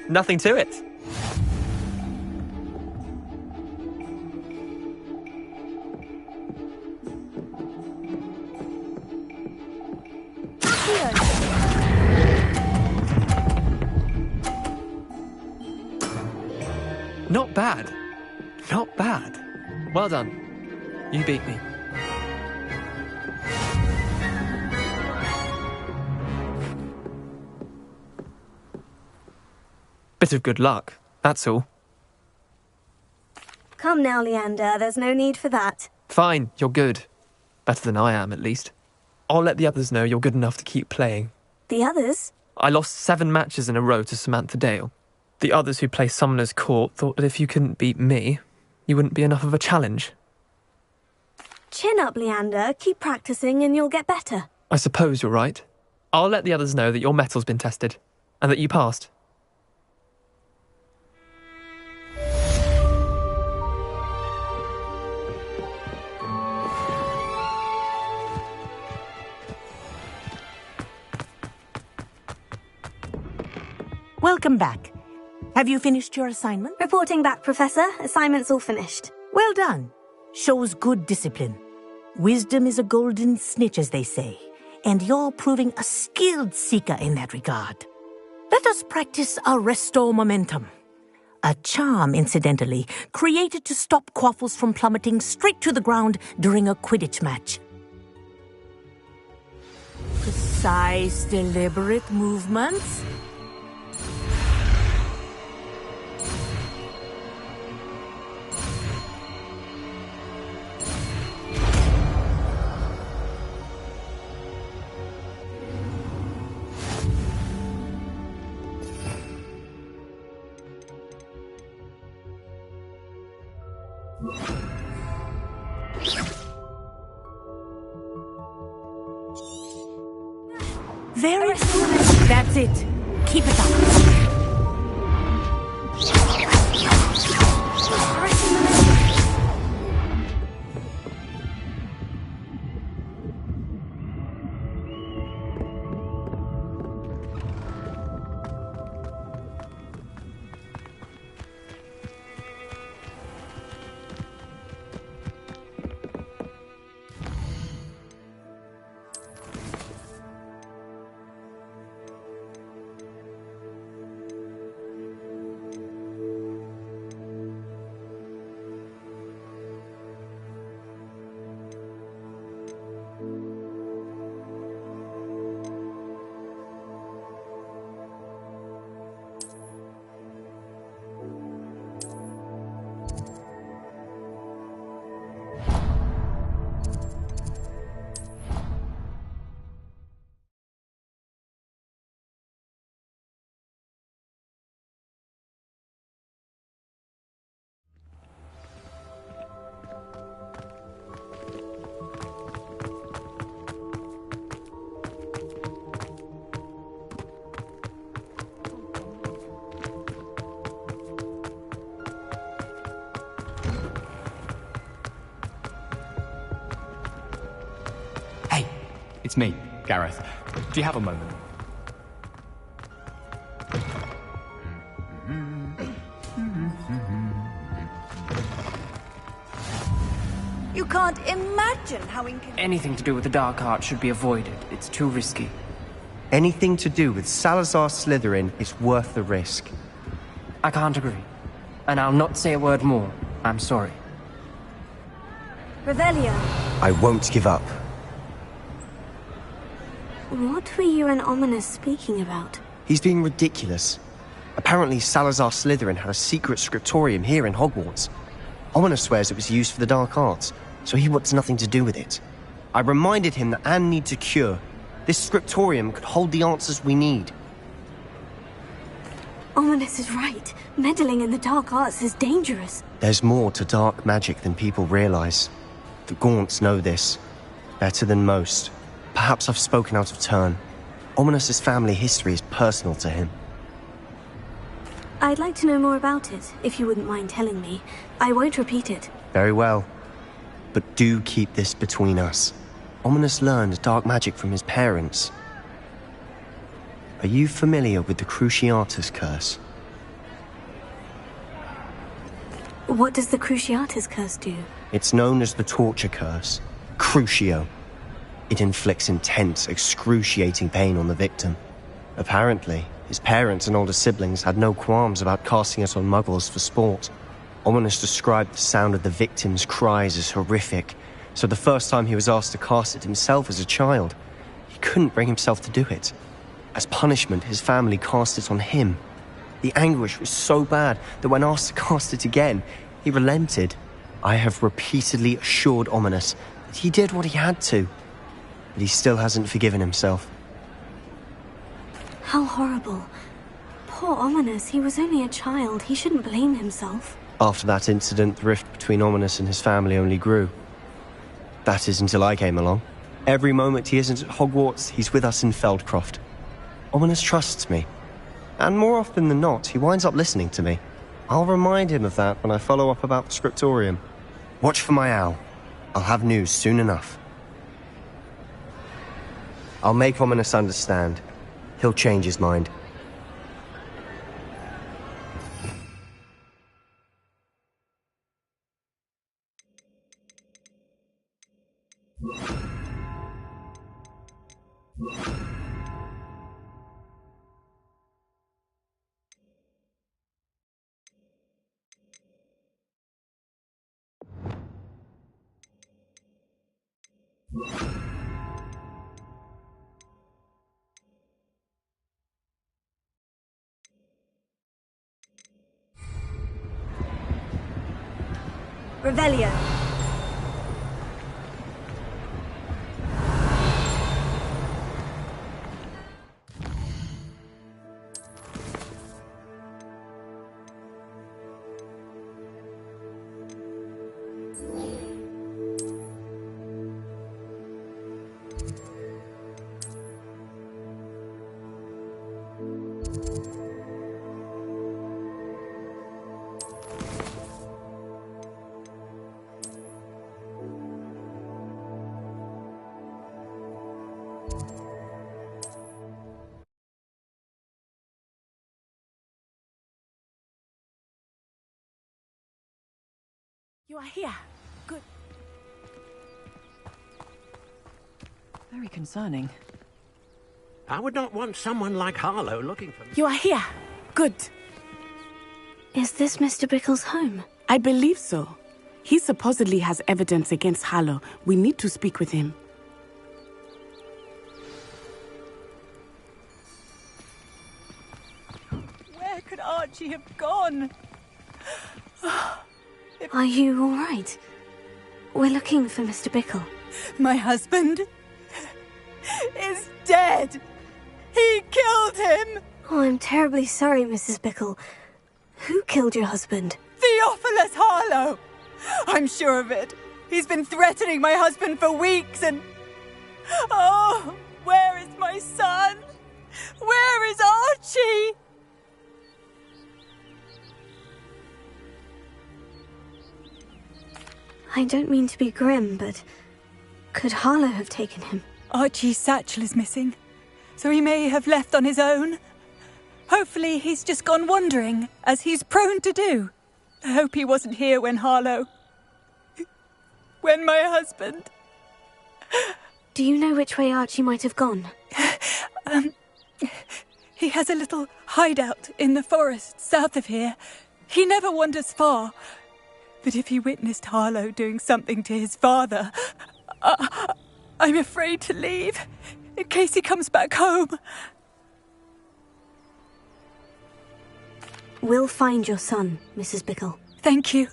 Nothing to it. Not bad. Not bad. Well done. You beat me. Bit of good luck, that's all. Come now, Leander, there's no need for that. Fine, you're good. Better than I am, at least. I'll let the others know you're good enough to keep playing. The others? I lost 7 matches in a row to Samantha Dale. The others who play Summoner's Court thought that if you couldn't beat me, you wouldn't be enough of a challenge. Chin up, Leander. Keep practicing and you'll get better. I suppose you're right. I'll let the others know that your metal's been tested, and that you passed. Welcome back. Have you finished your assignment? Reporting back, Professor. Assignment's all finished. Well done. Shows good discipline. Wisdom is a golden snitch, as they say, and you're proving a skilled seeker in that regard. Let us practice Arresto Momentum. A charm, incidentally, created to stop quaffles from plummeting straight to the ground during a Quidditch match. Precise, deliberate movements. Very good. That's it. Keep it up. It's me, Gareth. Do you have a moment? You can't imagine how Anything to do with the dark art should be avoided. It's too risky. Anything to do with Salazar Slytherin is worth the risk. I can't agree. And I'll not say a word more. I'm sorry. Revelio. I won't give up. What were you and Ominous speaking about? He's being ridiculous. Apparently Salazar Slytherin had a secret scriptorium here in Hogwarts. Ominous swears it was used for the dark arts, so he wants nothing to do with it. I reminded him that Anne needs a cure. This scriptorium could hold the answers we need. Ominous is right. Meddling in the dark arts is dangerous. There's more to dark magic than people realize. The Gaunts know this. Better than most. Perhaps I've spoken out of turn. Ominous's family history is personal to him. I'd like to know more about it, if you wouldn't mind telling me. I won't repeat it. Very well. But do keep this between us. Ominous learned dark magic from his parents. Are you familiar with the Cruciatus Curse? What does the Cruciatus Curse do? It's known as the Torture Curse. Crucio. It inflicts intense, excruciating pain on the victim. Apparently, his parents and older siblings had no qualms about casting it on muggles for sport. Ominous described the sound of the victim's cries as horrific, so the first time he was asked to cast it himself as a child, he couldn't bring himself to do it. As punishment, his family cast it on him. The anguish was so bad that when asked to cast it again, he relented. I have repeatedly assured Ominous that he did what he had to, but he still hasn't forgiven himself. How horrible. Poor Ominous, he was only a child. He shouldn't blame himself. After that incident, the rift between Ominous and his family only grew. That is until I came along. Every moment he isn't at Hogwarts, he's with us in Feldcroft. Ominous trusts me. And more often than not, he winds up listening to me. I'll remind him of that when I follow up about the scriptorium. Watch for my owl. I'll have news soon enough. I'll make Ominous understand. He'll change his mind. Revelio. You are here. Good. Very concerning. I would not want someone like Harlow looking for me. You are here. Good. Is this Mr. Bickle's home? I believe so. He supposedly has evidence against Harlow. We need to speak with him. Where could Archie have gone? Are you all right? We're looking for Mr. Bickle. My husband is dead. He killed him. Oh, I'm terribly sorry, Mrs. Bickle. Who killed your husband? Theophilus Harlow. I'm sure of it. He's been threatening my husband for weeks and... Oh, where is my son? Where is Archie? I don't mean to be grim, but could Harlow have taken him? Archie's satchel is missing, so he may have left on his own. Hopefully he's just gone wandering, as he's prone to do. I hope he wasn't here when when my husband... Do you know which way Archie might have gone? He has a little hideout in the forest south of here. He never wanders far. But if he witnessed Harlow doing something to his father, I'm afraid to leave, in case he comes back home. We'll find your son, Mrs. Bickle. Thank you.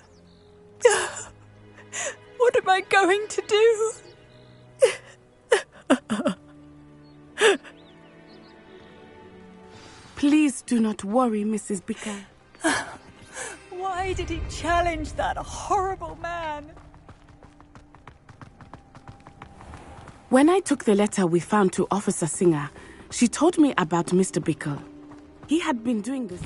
What am I going to do? Please do not worry, Mrs. Bickle. Why did he challenge that horrible man? When I took the letter we found to Officer Singer, she told me about Mr. Bickle. He had been doing this.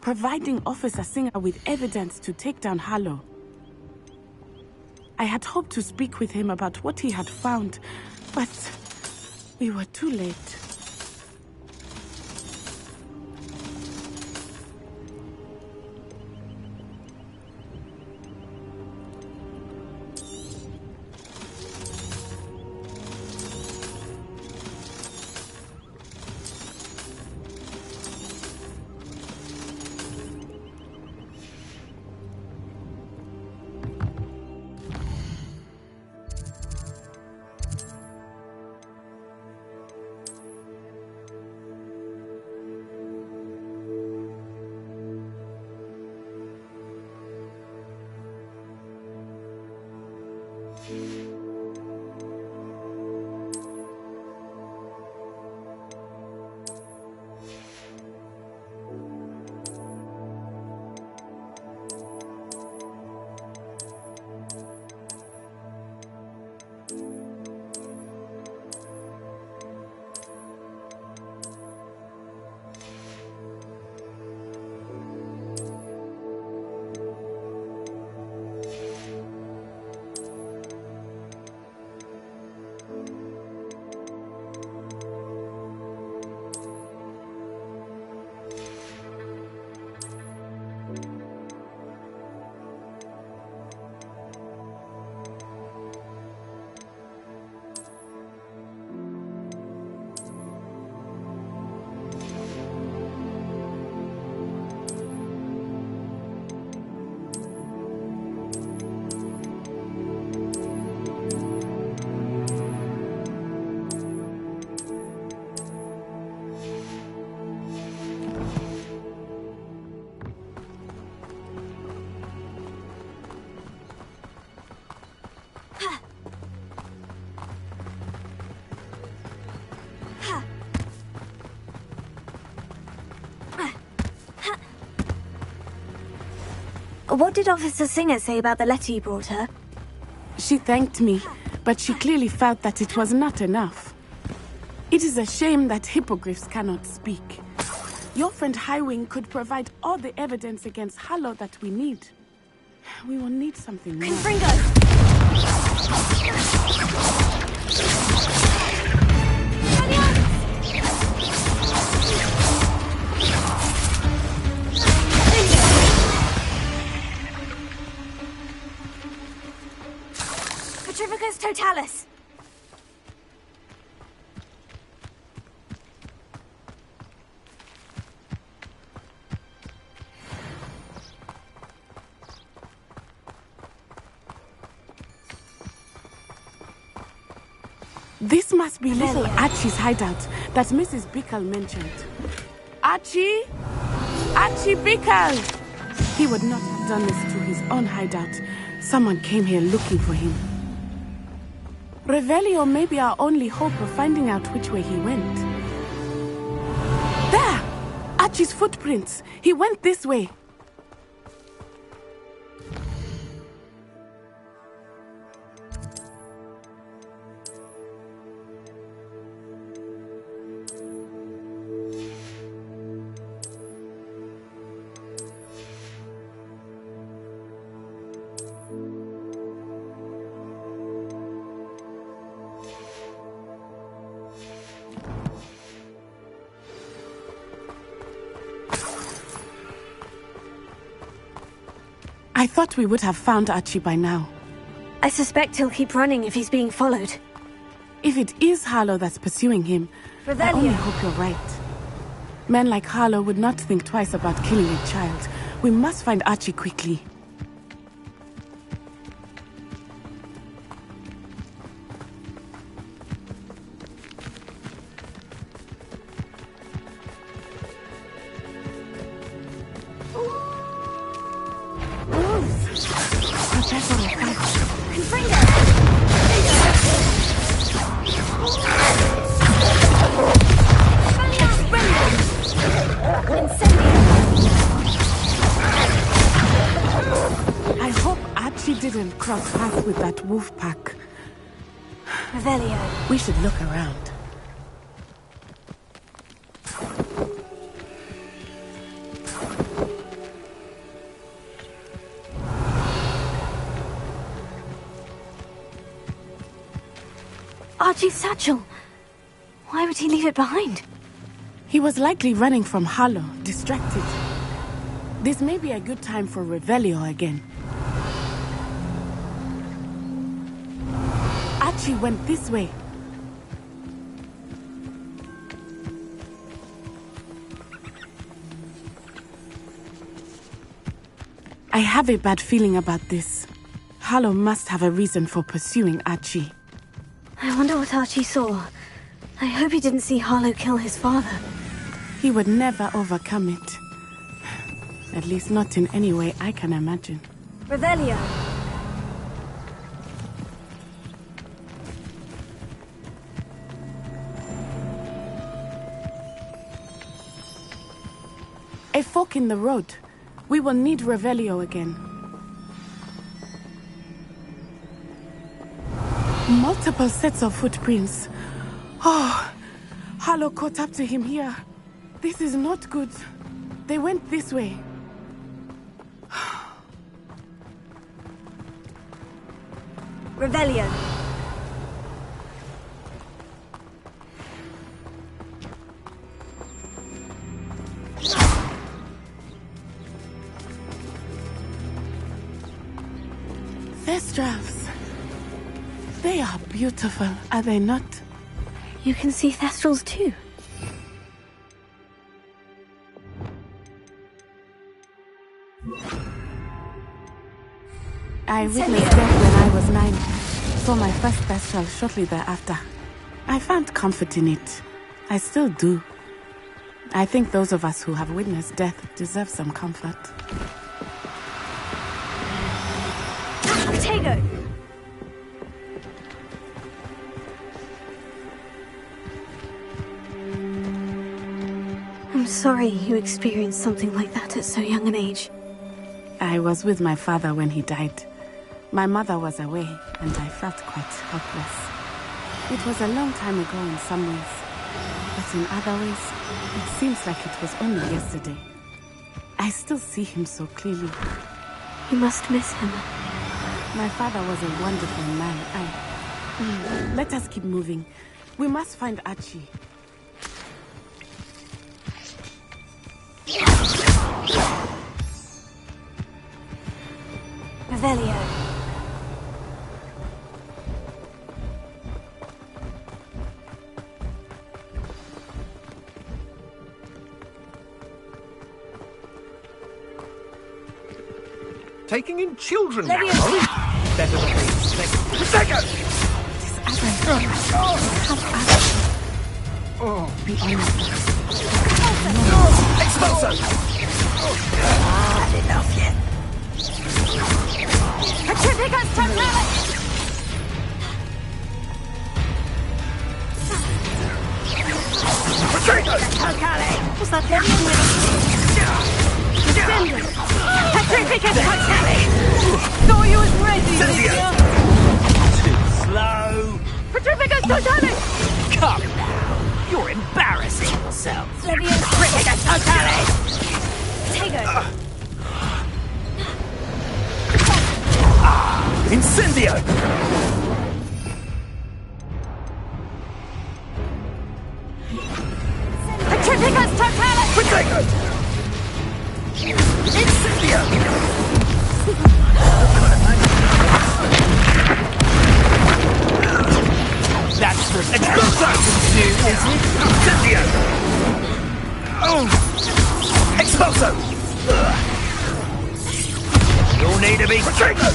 Providing Officer Singer with evidence to take down Harlow. I had hoped to speak with him about what he had found, but we were too late. What did Officer Singer say about the letter you brought her? She thanked me, but she clearly felt that it was not enough. It is a shame that hippogriffs cannot speak. Your friend Highwing could provide all the evidence against Harlow that we need. We will need something more. Confringo! Petrificus totalis! This must be little Archie's hideout that Mrs. Bickle mentioned. Archie? Archie Bickle! He would not have done this to his own hideout. Someone came here looking for him. Revelio may be our only hope of finding out which way he went. There! Archie's footprints. He went this way. I thought we would have found Archie by now. I suspect he'll keep running if he's being followed. If it is Harlow that's pursuing him, I only hope you're right. Men like Harlow would not think twice about killing a child. We must find Archie quickly. I hope Archie didn't cross paths with that wolf pack. Revelio. We should look around. Archie's satchel. Why would he leave it behind? He was likely running from Harlow, distracted. This may be a good time for Revelio again. Archie went this way. I have a bad feeling about this. Harlow must have a reason for pursuing Archie. I wonder what Archie saw. I hope he didn't see Harlow kill his father. He would never overcome it. At least not in any way I can imagine. Revelio. A fork in the road. We will need Revelio again. Multiple sets of footprints. Oh, Harlow caught up to him here. This is not good. They went this way. Revelio. Thestrals. They are beautiful, are they not? You can see Thestrals too. I witnessed death when I was 9. Saw my first Thestral shortly thereafter. I found comfort in it. I still do. I think those of us who have witnessed death deserve some comfort. Tego! I'm sorry you experienced something like that at so young an age. I was with my father when he died. My mother was away, and I felt quite helpless. It was a long time ago in some ways, but in other ways, it seems like it was only yesterday. I still see him so clearly. You must miss him. My father was a wonderful man. Let us keep moving. We must find Archie. Revelio. Taking in children now. Better than Second! Be honest. Expulso! Enough yet. Petrificus totalis! Totale! Was that Petrificus totalis! Thought you was ready, Lydia! Too slow! Petrificus totalis! Come now! You're embarrassing yourself! Petrificus totalis! Tego. Incendio! Petrificus totalis! Potato! Incendio! That's the best I can do, is it? Incendio! Expulso! You'll need to be potato!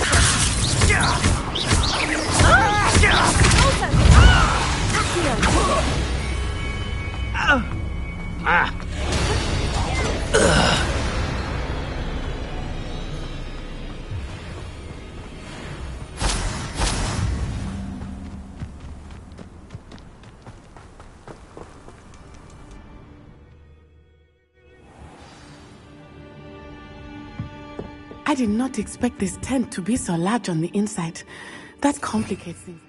I did not expect this tent to be so large on the inside. That complicates things.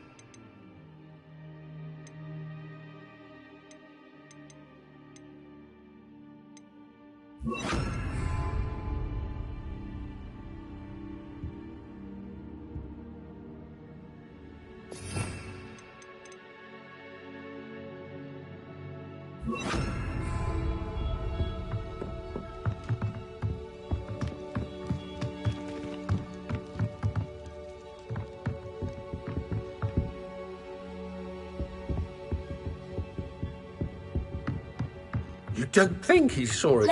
You don't think he saw it?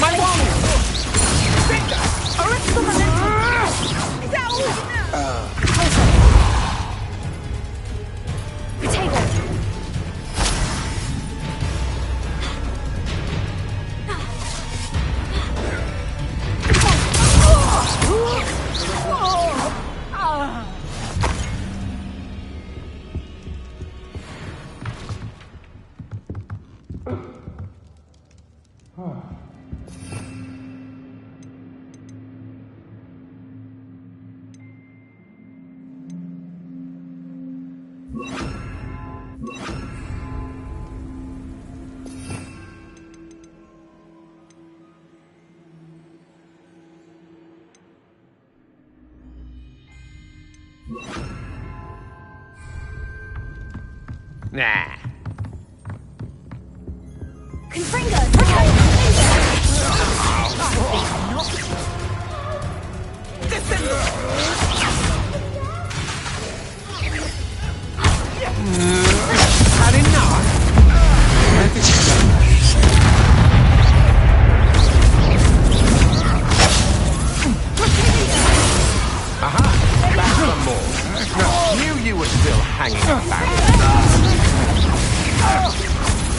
My wand! Potato! Nah. Confringo! Had enough? Aha! That's some more. Knew you were still hanging about.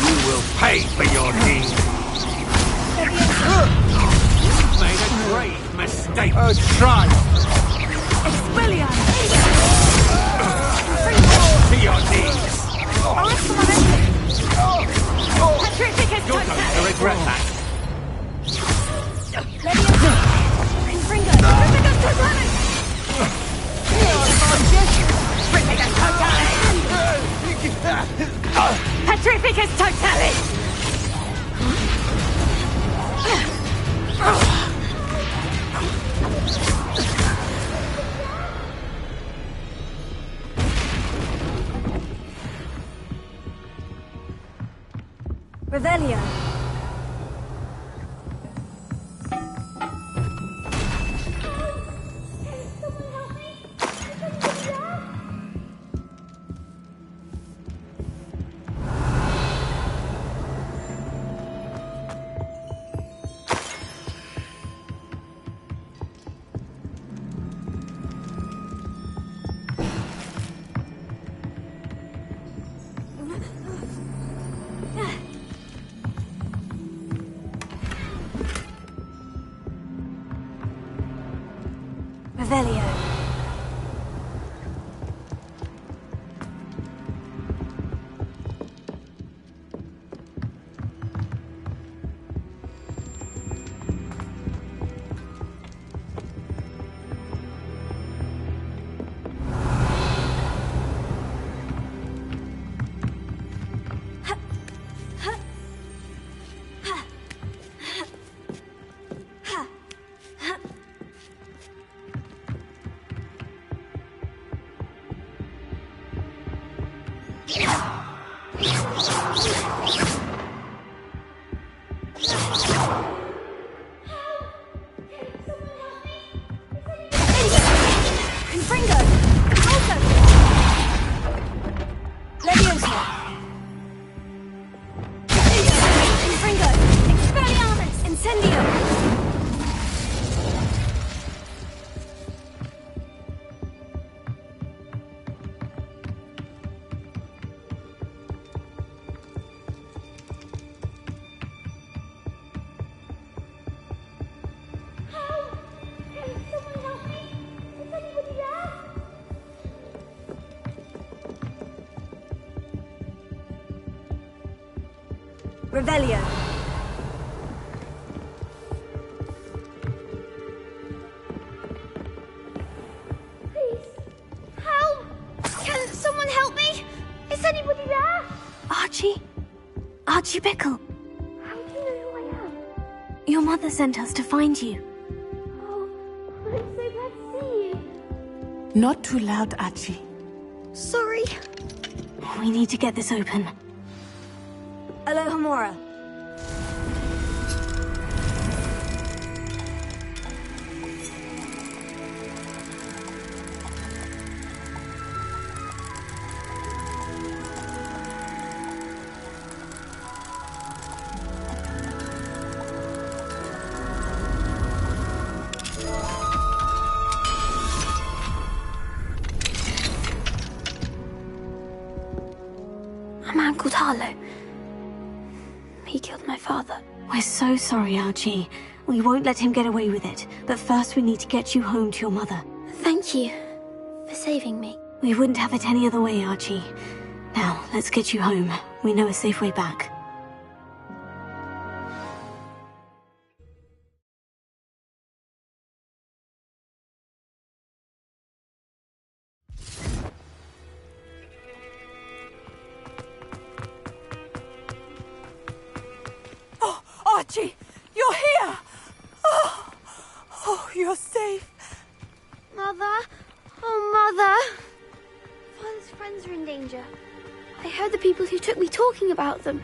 You will pay for your deeds. You've made a grave mistake. Try. Expelliarmus! To your knees. Petrificus You're going to regret that. Petrificus totalis! Revelio. Revelio. Revelio. Please, help! Can someone help me? Is anybody there? Archie? Archie Bickle. How do you know who I am? Your mother sent us to find you. Oh, I'm so glad to see you. Not too loud, Archie. Sorry. We need to get this open. Alohomora. A man called Harlow. He killed my father. We're so sorry, Archie. We won't let him get away with it. But first we need to get you home to your mother. Thank you for saving me. We wouldn't have it any other way, Archie. Now, let's get you home. We know a safe way back. Archie, you're here! Oh, you're safe. Mother? Oh, Mother! Father's friends are in danger. I heard the people who took me talking about them.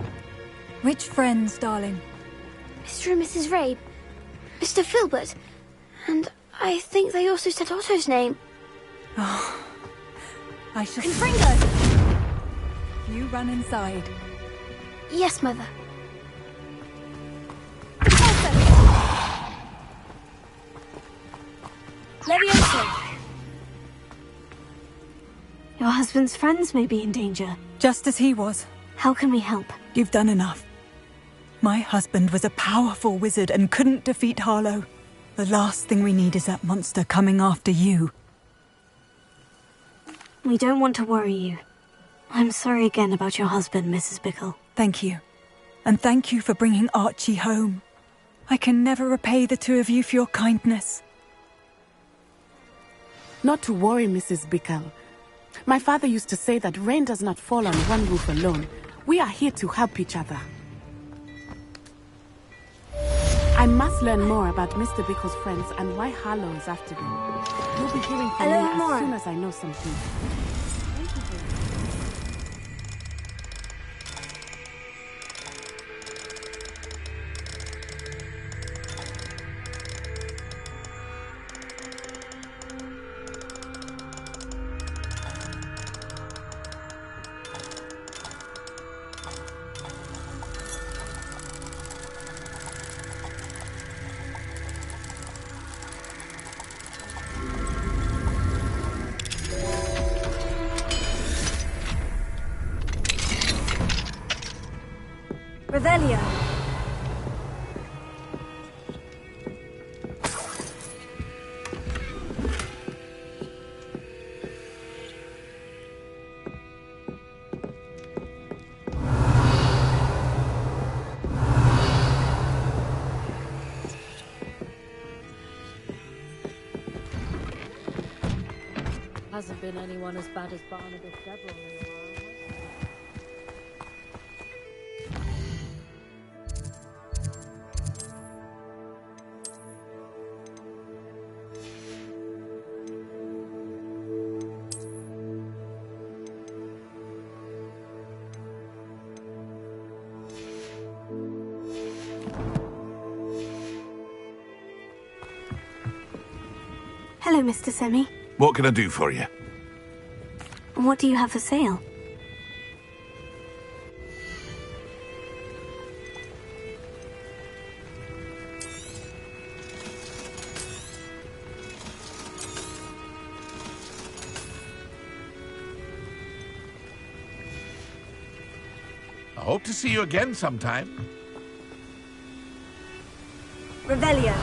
Which friends, darling? Mr. and Mrs. Rabe, Mr. Filbert, and I think they also said Otto's name. Oh, I shall... Confringo! You run inside. Yes, Mother. Levioso! Your husband's friends may be in danger. Just as he was. How can we help? You've done enough. My husband was a powerful wizard and couldn't defeat Harlow. The last thing we need is that monster coming after you. We don't want to worry you. I'm sorry again about your husband, Mrs. Bickle. Thank you. And thank you for bringing Archie home. I can never repay the two of you for your kindness. Not to worry, Mrs. Bickle. My father used to say that rain does not fall on one roof alone. We are here to help each other. I must learn more about Mr. Bickle's friends and why Harlow is after them. You'll be hearing from me as soon as I know something. Revelio. Hasn't been anyone as bad as Barnabas Deverell in a while. Hello, Mr. Semi. What can I do for you? What do you have for sale? I hope to see you again sometime. Revelio.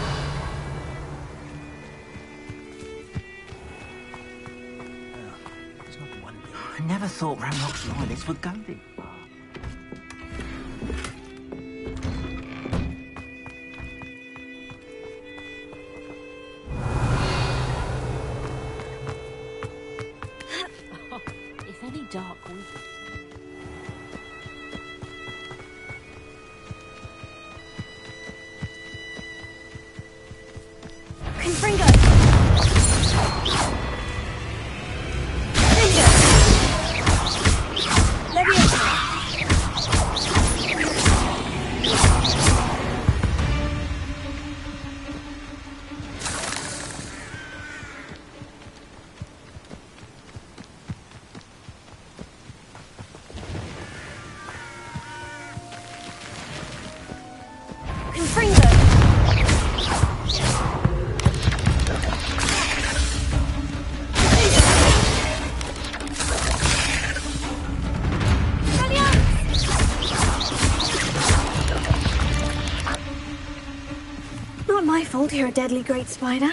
I never thought Ramrock's loyalists would go this far. If any dark wizard... Confringo! Not my fault you're a deadly great spider.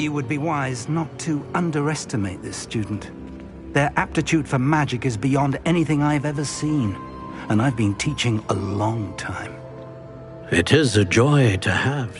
You would be wise not to underestimate this student. Their aptitude for magic is beyond anything I've ever seen, and I've been teaching a long time. It is a joy to have.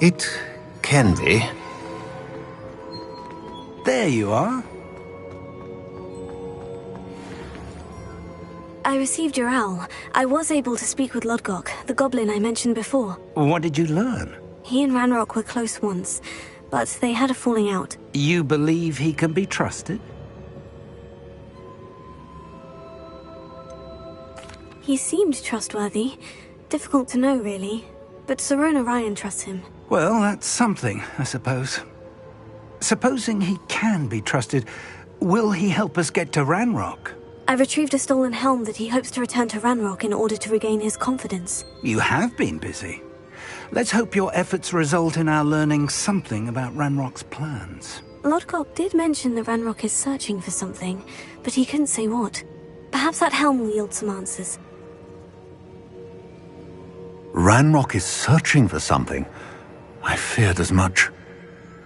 It can be. There you are. I received your owl. I was able to speak with Lodgok, the goblin I mentioned before. What did you learn? He and Ranrock were close once, but they had a falling out. You believe he can be trusted? He seemed trustworthy. Difficult to know, really. But Sirona Ryan trusts him. Well, that's something, I suppose. Supposing he can be trusted, will he help us get to Ranrock? I retrieved a stolen helm that he hopes to return to Ranrock in order to regain his confidence. You have been busy. Let's hope your efforts result in our learning something about Ranrock's plans. Lodgok did mention that Ranrock is searching for something, but he couldn't say what. Perhaps that helm will yield some answers. Ranrock is searching for something. I feared as much.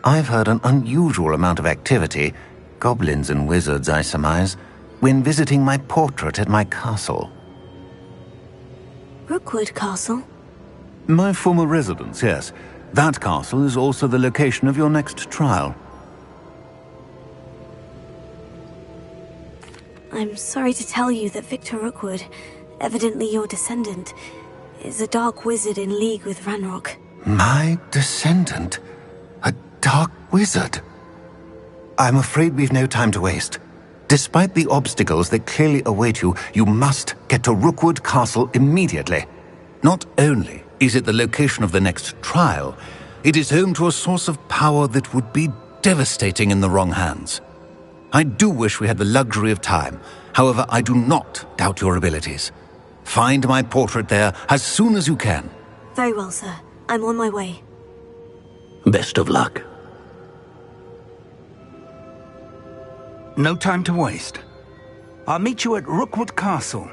I've heard an unusual amount of activity, goblins and wizards, I surmise, when visiting my portrait at my castle. Rookwood Castle? My former residence, yes. That castle is also the location of your next trial. I'm sorry to tell you that Victor Rookwood, evidently your descendant, is a dark wizard in league with Ranrock. My descendant? A dark wizard? I'm afraid we've no time to waste. Despite the obstacles that clearly await you, you must get to Rookwood Castle immediately. Not only is it the location of the next trial, it is home to a source of power that would be devastating in the wrong hands. I do wish we had the luxury of time. However, I do not doubt your abilities. Find my portrait there as soon as you can. Very well, sir. I'm on my way. Best of luck. No time to waste. I'll meet you at Rookwood Castle.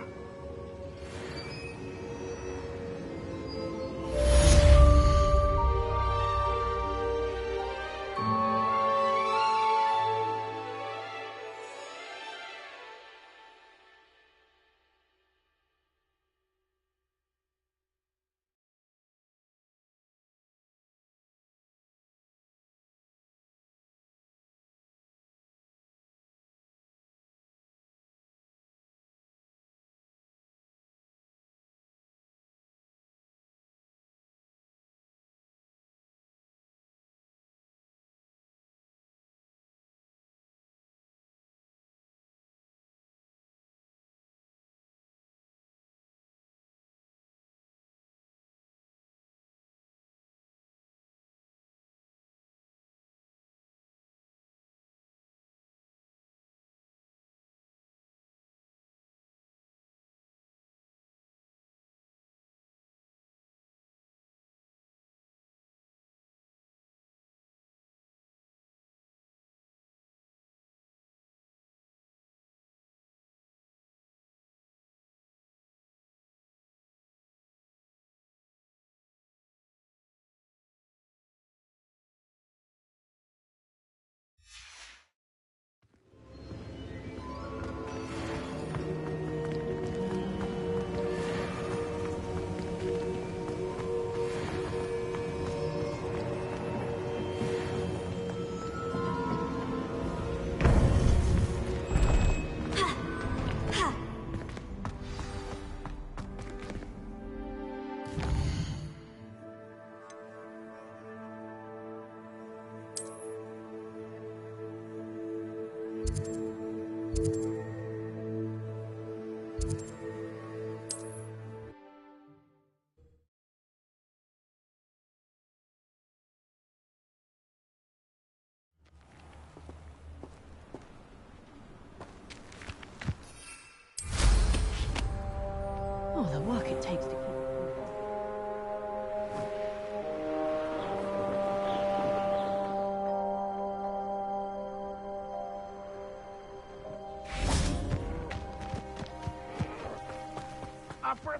Oh, the work it takes to keep...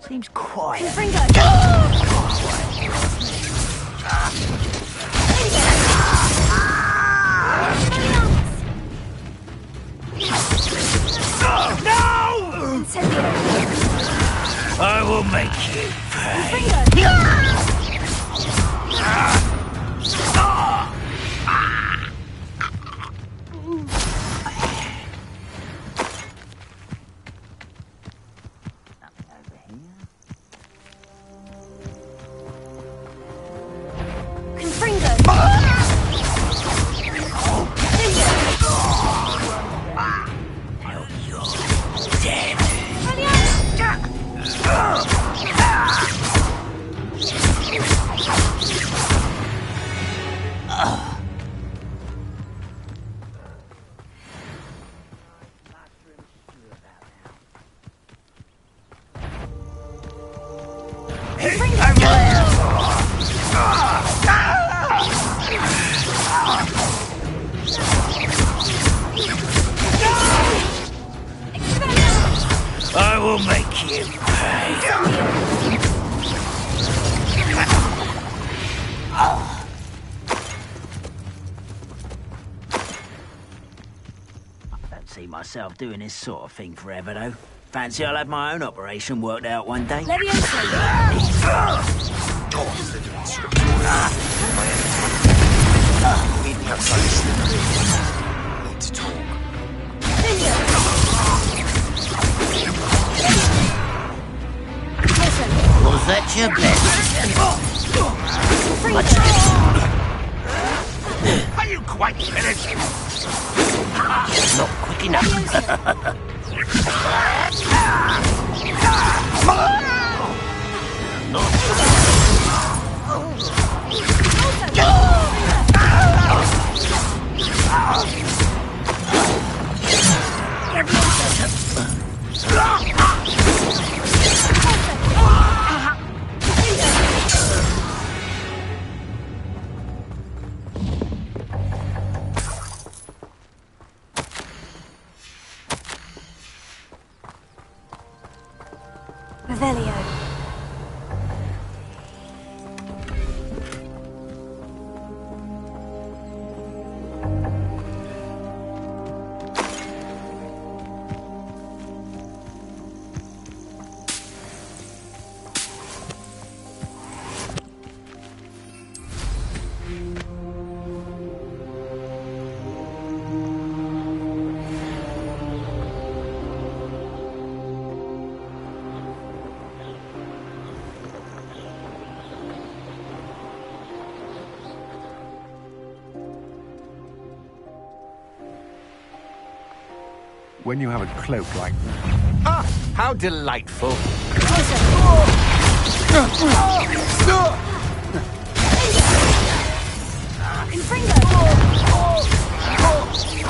Seems quiet. I will make you pay. I will make you pay. I don't see myself doing this sort of thing forever, though. Fancy I'll have my own operation worked out one day. Need to talk. Was that your best? Are you quite finished? Not quick enough. Revelio. When you have a cloak like that. Ah, how delightful.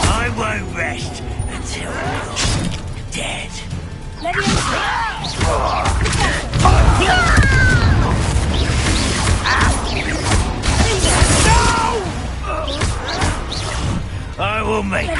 I won't rest until you're dead. I will make you.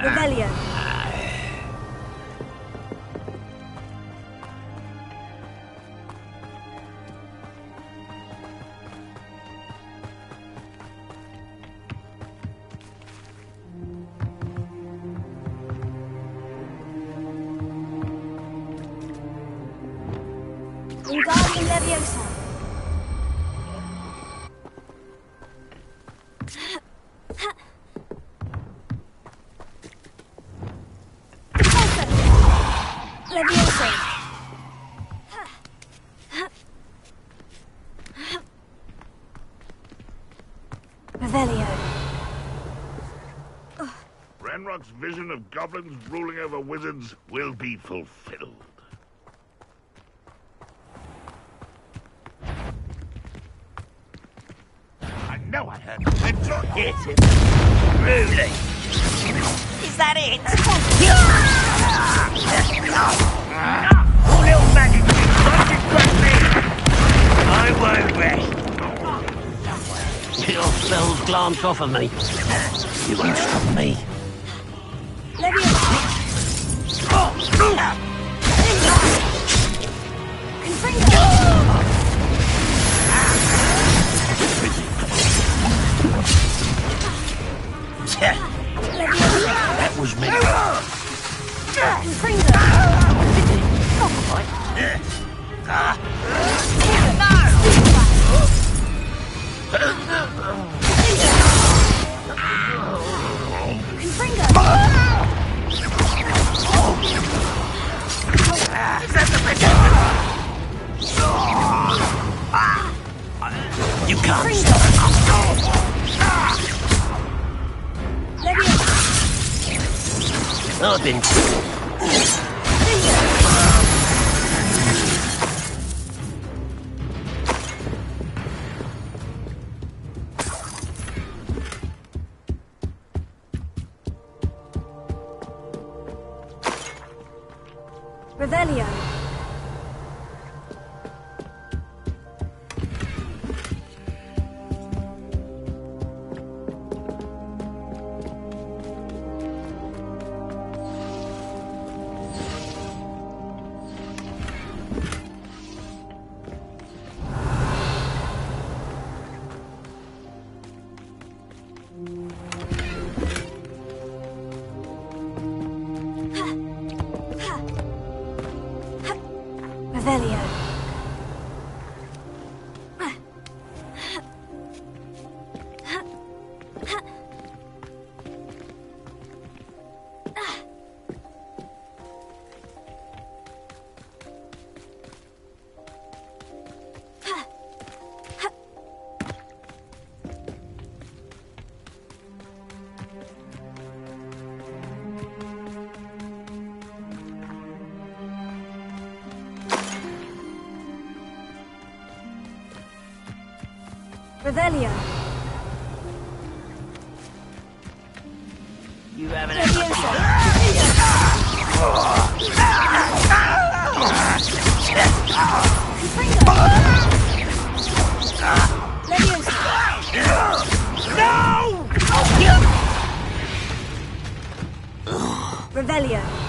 Revelio. Wingardium Leviosa. Leviosa. Revelio. Ranrock's vision of goblins ruling over wizards will be fulfilled. I know I heard the petrol hit it. Really? Is that it? Little maggot, don't distract me! I won't rest. Your spells glance off of me. You won't stop me. Leviosa. That was me. You can't stop Nothing. Revelio. Revelio. Revelio. You haven't Revelio.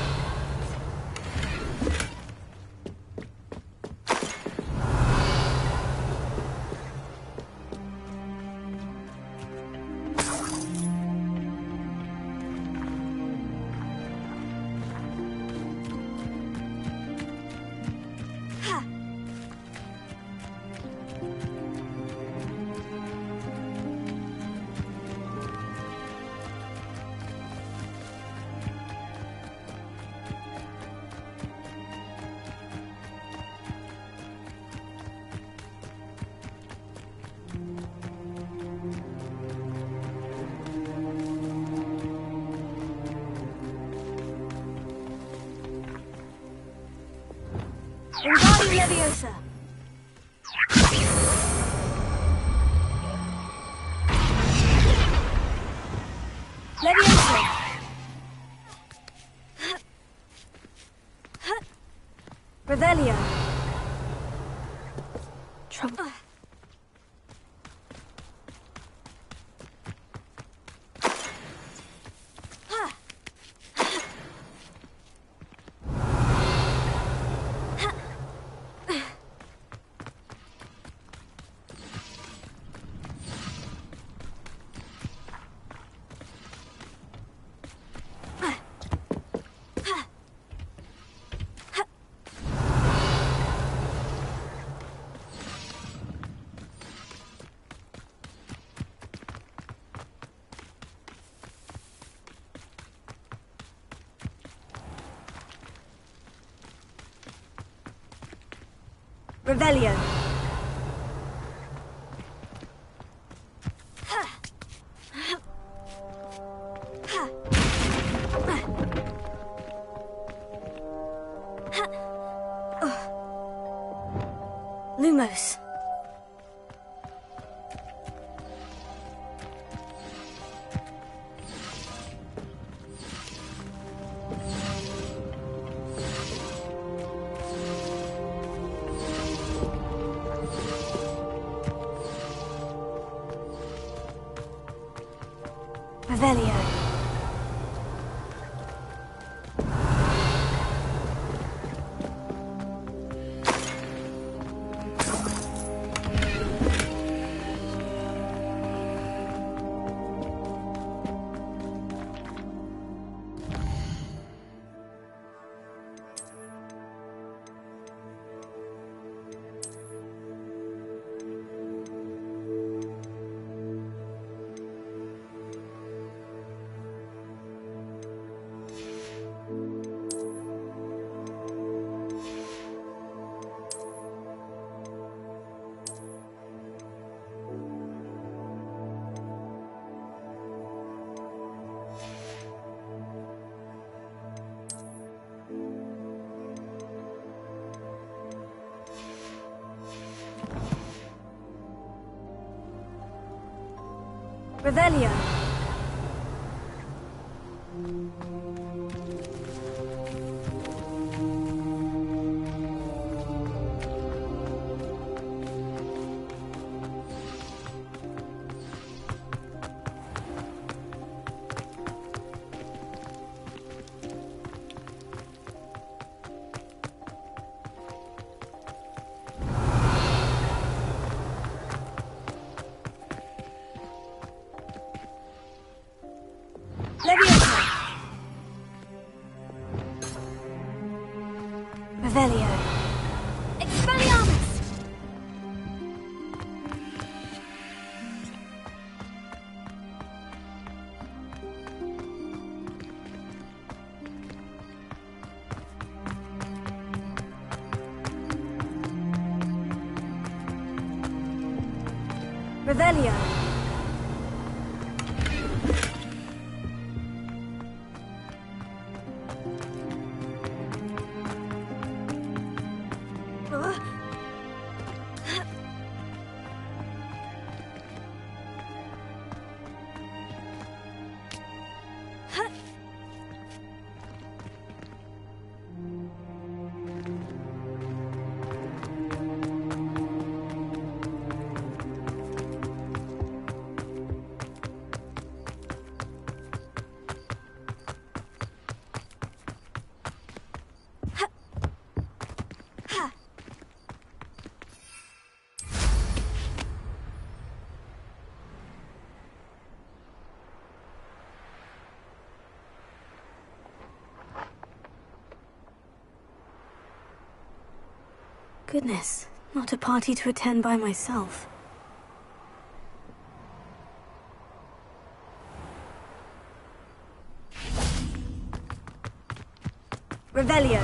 Wingardium Leviosa. Leviosa. Revelio. Trouble. Revelio. Lumos. Revelio. Revelio. Revelio. Expelliarmus! Revelio. Goodness, not a party to attend by myself. Revelio.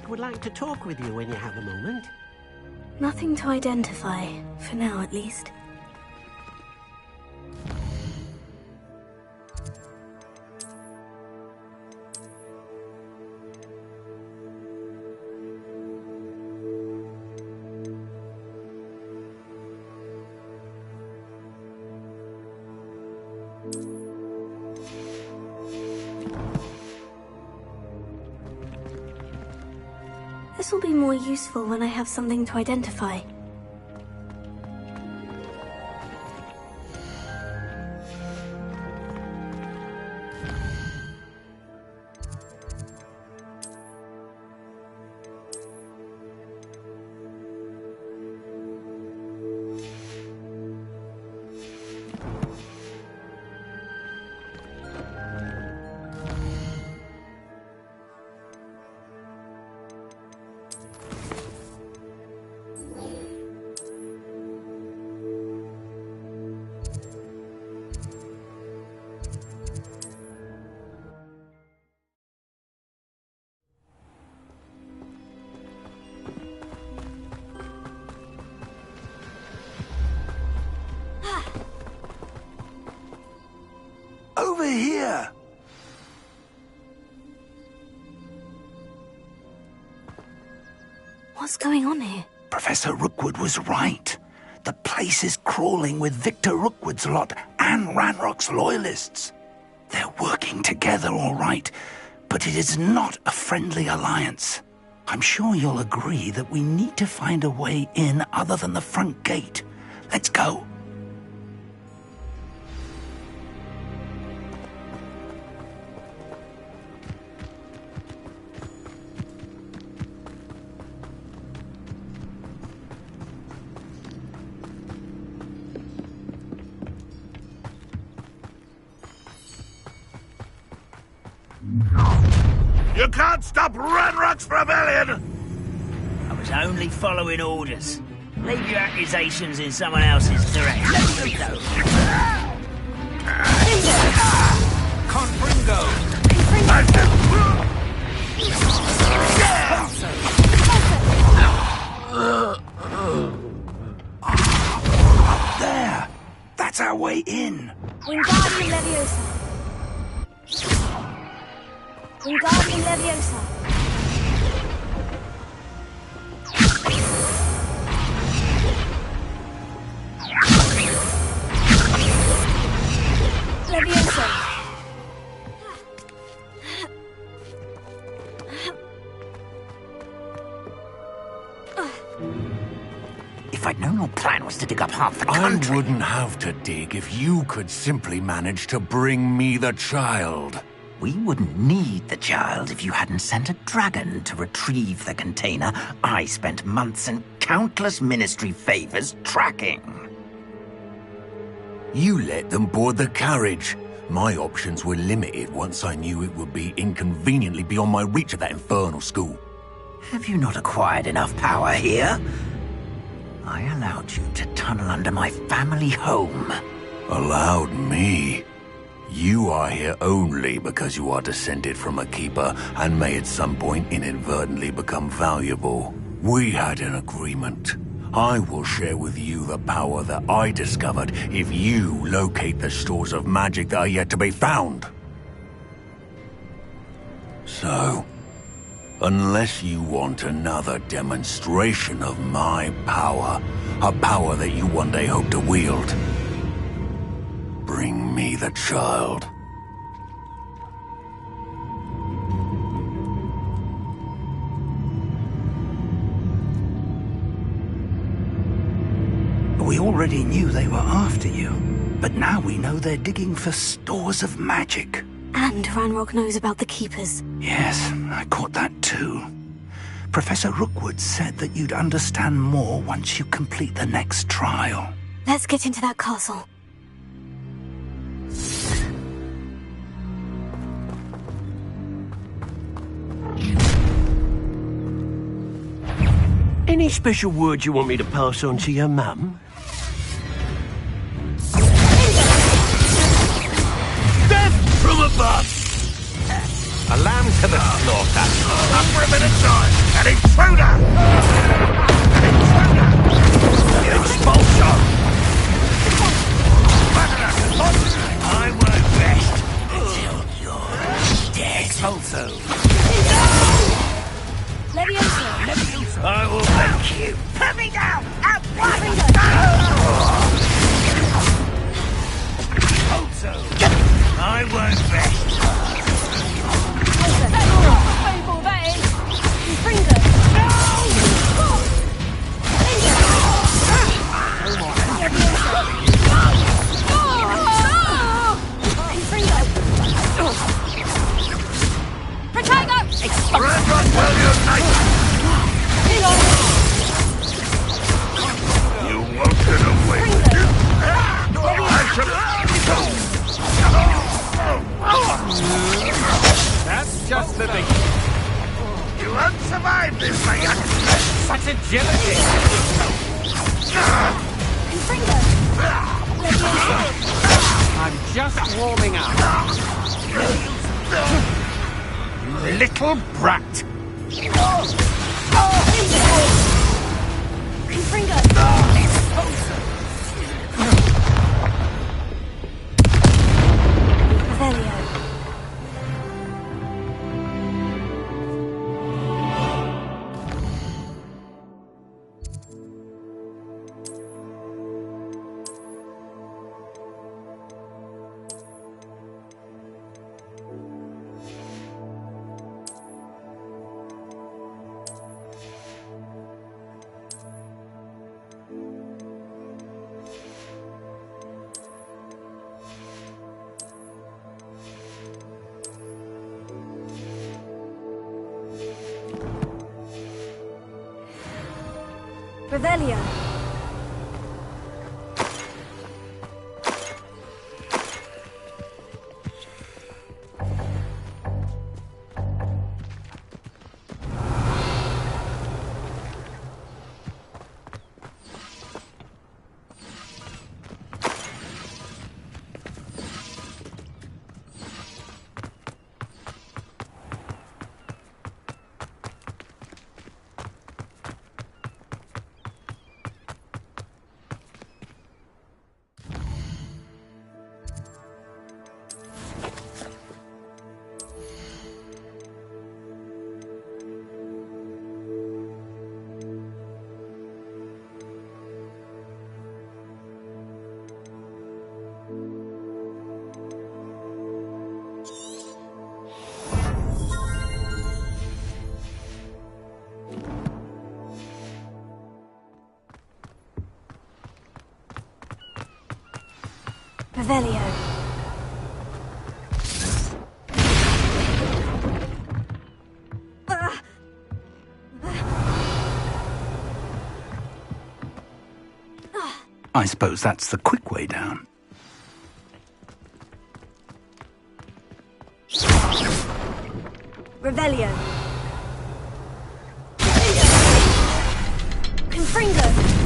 Would like to talk with you when you have a moment. Nothing to identify, for now at least. This will be more useful when I have something to identify. What's going on here? Professor Rookwood was right. The place is crawling with Victor Rookwood's lot and Ranrock's loyalists. They're working together all right, but it is not a friendly alliance. I'm sure you'll agree that we need to find a way in other than the front gate. Let's go. You can't stop Ranrock's rebellion! I was only following orders. Leave your accusations in someone else's direction. Confringo! There! That's our way in! Wingardium Leviosa. Wingardium Leviosa. Leviosa. If I'd known your plan was to dig up half the country... I wouldn't have to dig if you could simply manage to bring me the child. We wouldn't need the child if you hadn't sent a dragon to retrieve the container I spent months and countless ministry favors tracking. You let them board the carriage. My options were limited once I knew it would be inconveniently beyond my reach at that infernal school. Have you not acquired enough power here? I allowed you to tunnel under my family home. Allowed me? You are here only because you are descended from a keeper and may at some point inadvertently become valuable. We had an agreement. I will share with you the power that I discovered if you locate the stores of magic that are yet to be found. So, unless you want another demonstration of my power, a power that you one day hope to wield, bring me the child. We already knew they were after you, but now we know they're digging for stores of magic. And Ranrock knows about the Keepers. Yes, I caught that too. Professor Rookwood said that you'd understand more once you complete the next trial. Let's get into that castle. Any special word you want me to pass on to your mum? Death from above! A lamb to the slaughter. Up for a minute time! An intruder! An expulsion! I won't rest until you're dead. Expulso! Leviosa! I will make you. Put me down! At once! I won't rest. Painful, that is! Confringo! You won't get away with it! That's just the beginning. You won't survive this, my young. Such agility! I'm just warming up. You little brat! Revelio. Revelio. I suppose that's the quick way down. Revelio. Confringo.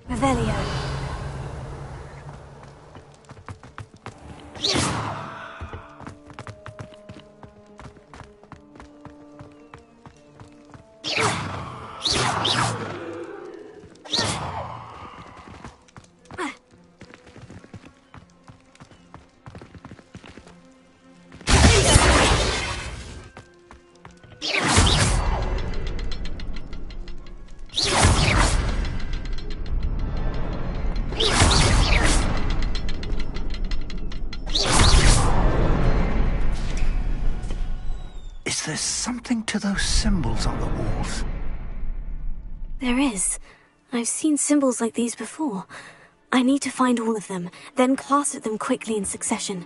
Revelio. There's something to those symbols on the walls. There is. I've seen symbols like these before. I need to find all of them, then cast at them quickly in succession.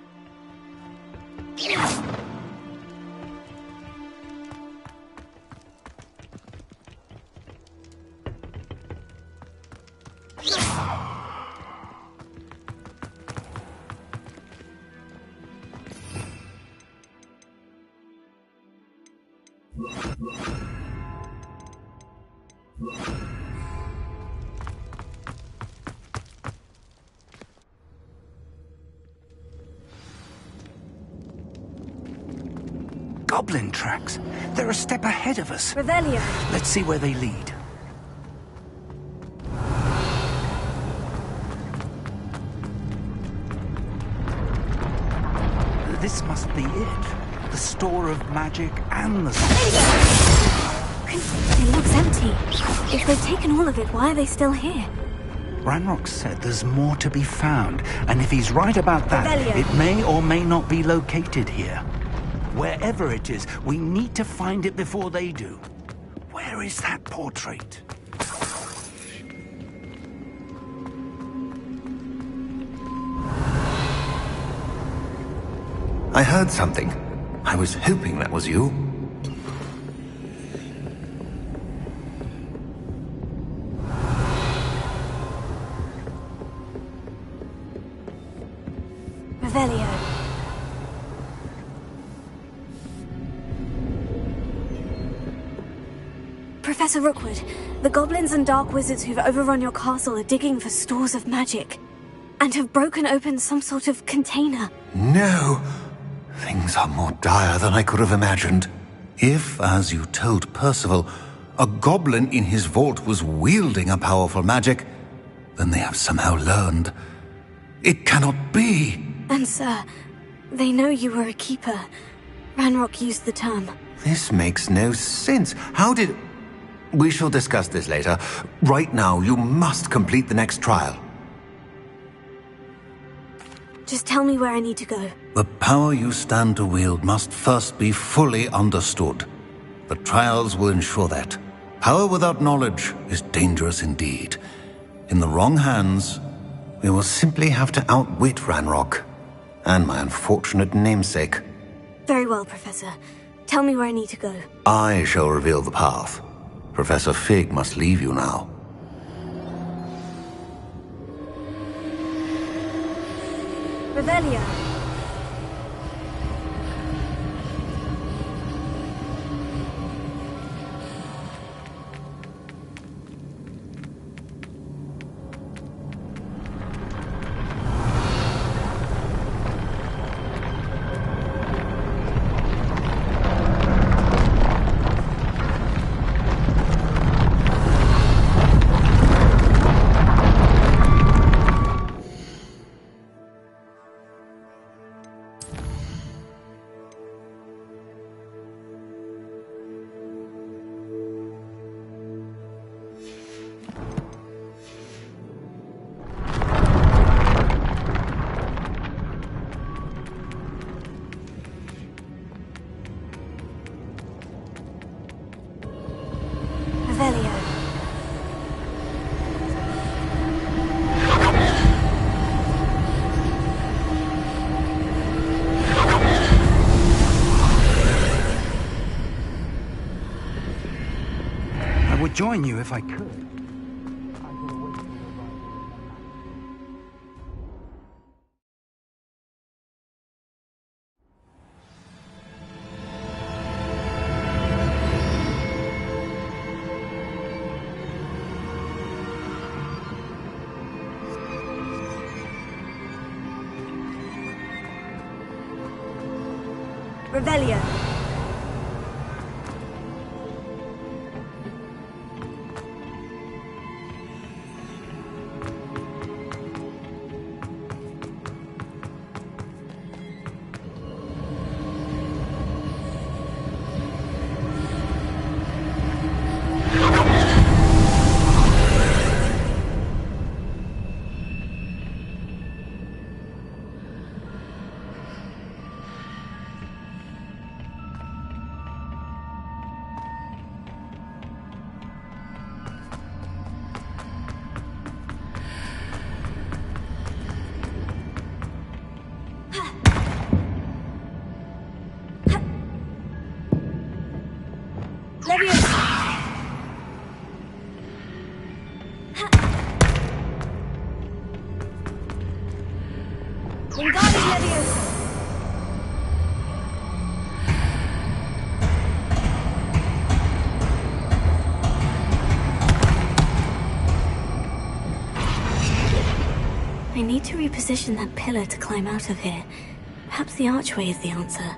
Goblin tracks. They're a step ahead of us. Revelio. Let's see where they lead. This must be it. The store of magic and the... It looks empty. If they've taken all of it, why are they still here? Ranrock said there's more to be found, and if he's right about that, Revelio. it may or may not be located here. Wherever it is, we need to find it before they do. Where is that portrait? I heard something. I was hoping that was you. Revelio. Professor Rookwood, the goblins and dark wizards who've overrun your castle are digging for stores of magic, and have broken open some sort of container. No! Things are more dire than I could have imagined. If, as you told Percival, a goblin in his vault was wielding a powerful magic, then they have somehow learned. It cannot be! And sir, they know you were a keeper. Ranrock used the term. This makes no sense. How did... We shall discuss this later. Right now, you must complete the next trial. Just tell me where I need to go. The power you stand to wield must first be fully understood. The trials will ensure that. Power without knowledge is dangerous indeed. In the wrong hands, we will simply have to outwit Ranrock and my unfortunate namesake. Very well, Professor. Tell me where I need to go. I shall reveal the path. Professor Fig must leave you now. Revelio. I would join you if I could. Revelio. I need to reposition that pillar to climb out of here. Perhaps the archway is the answer.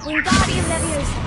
Wingardium Leviosa.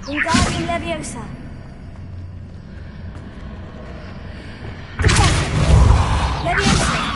Wingardium Leviosa. Leviosa.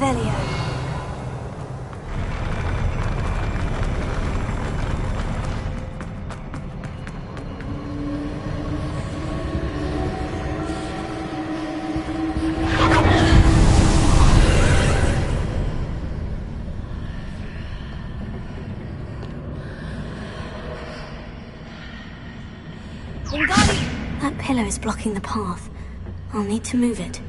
Revelio. That pillar is blocking the path. I'll need to move it.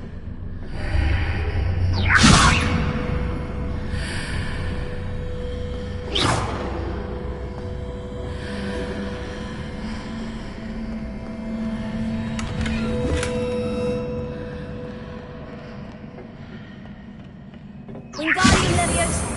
Wingardium Leviosa.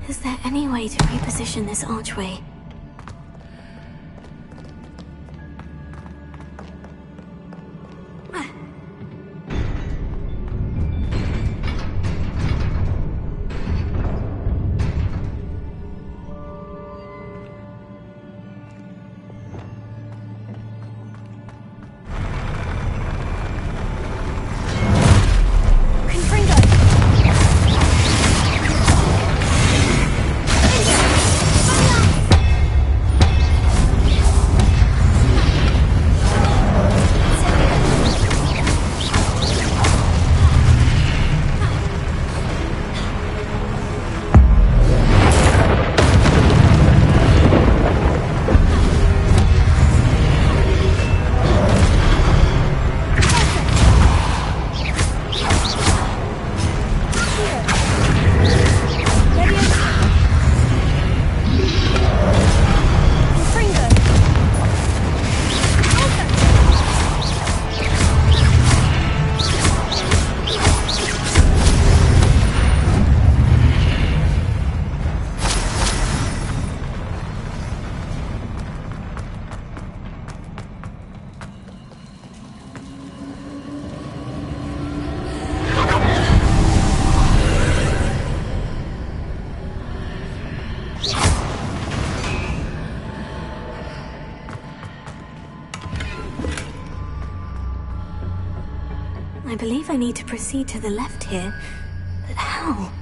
Is there any way to reposition this archway? I believe I need to proceed to the left here, but how?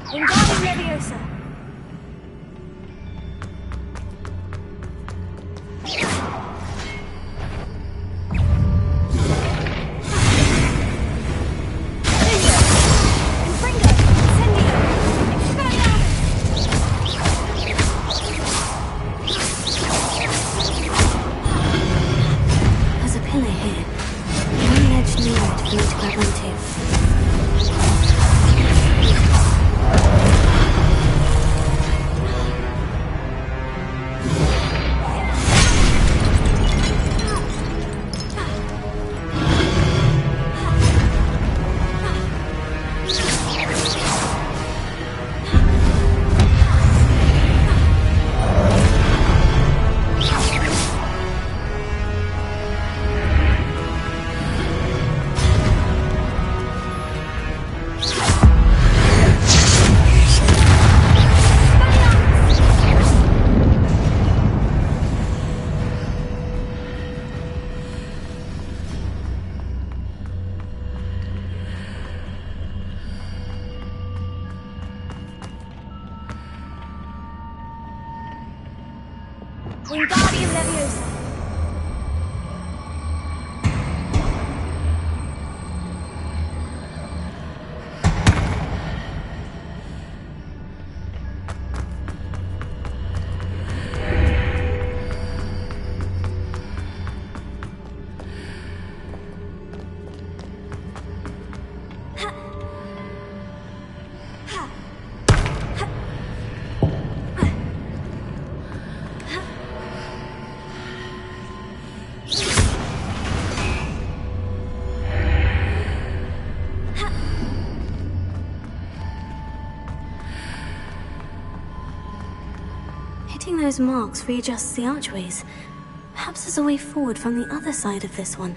Wingardium Leviosa. There's a pillar here. One ledge near it for me to grab onto. Wingardium Leviosa. Hitting those marks readjusts the archways. Perhaps there's a way forward from the other side of this one.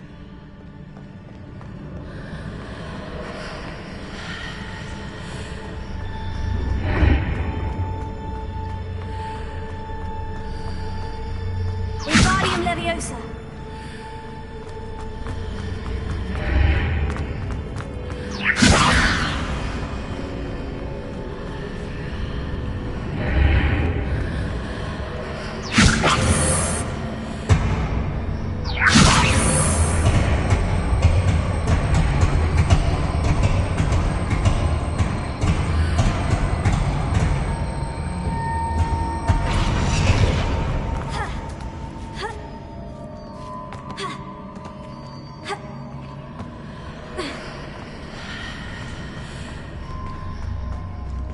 Wingardium Leviosa.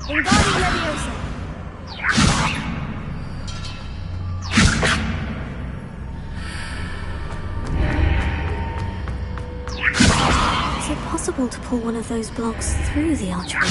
Wingardium Leviosa. Is it possible to pull one of those blocks through the archway?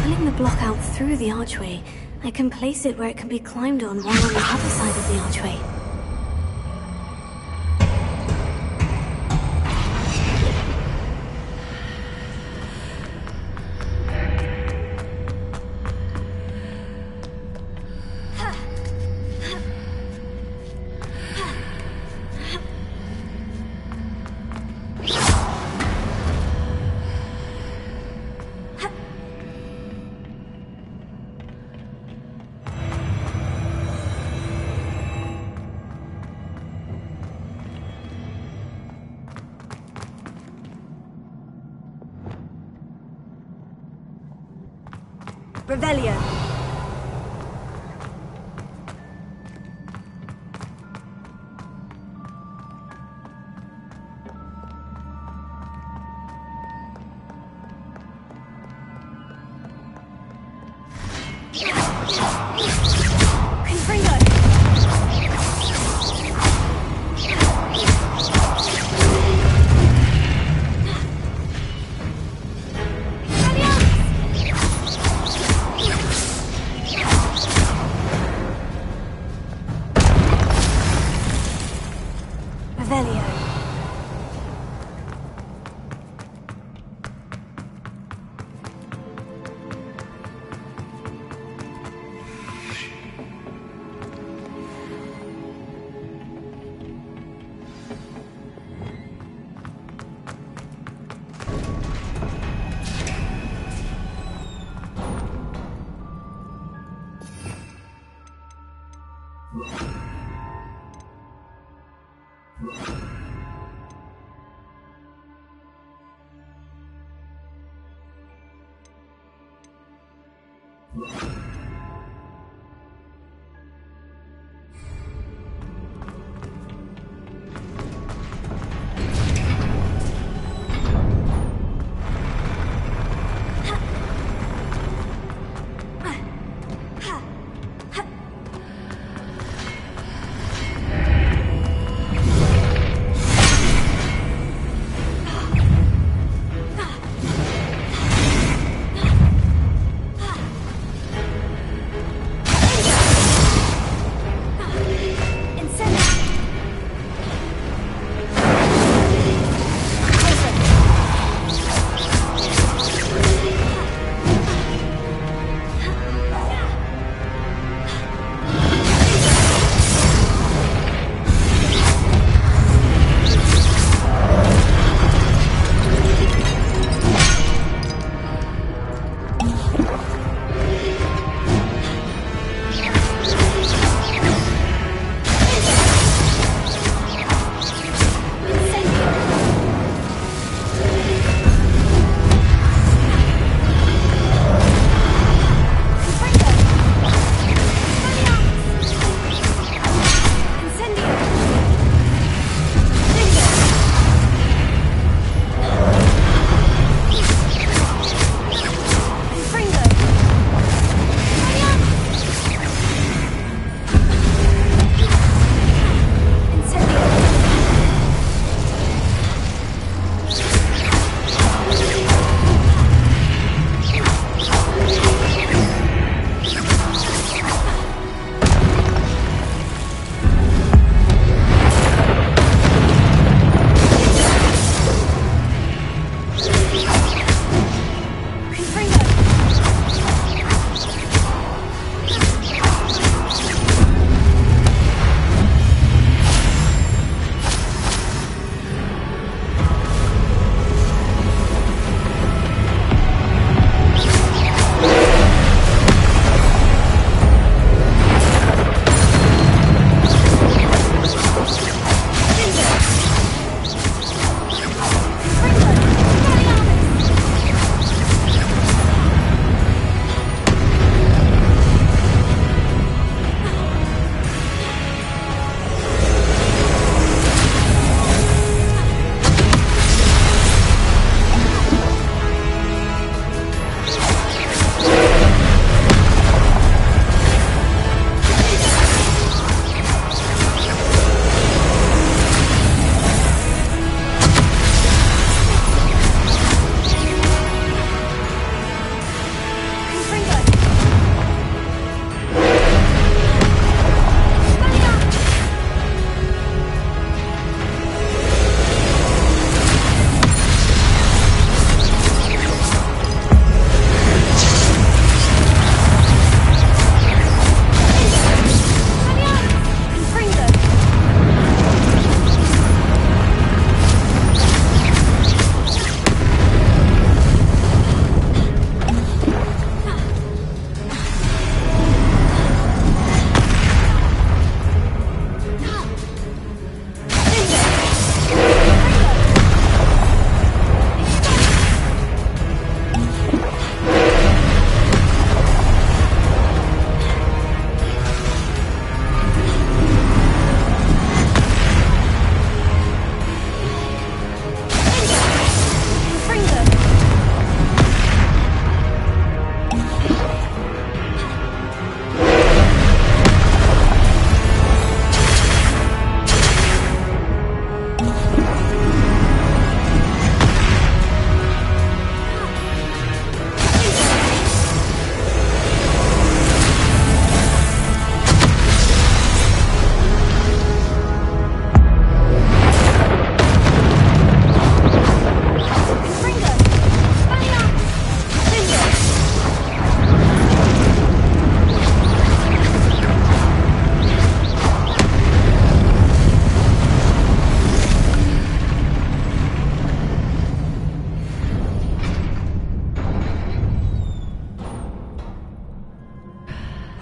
Pulling the block out through the archway, I can place it where it can be climbed on while on the other side of the archway. Revelio.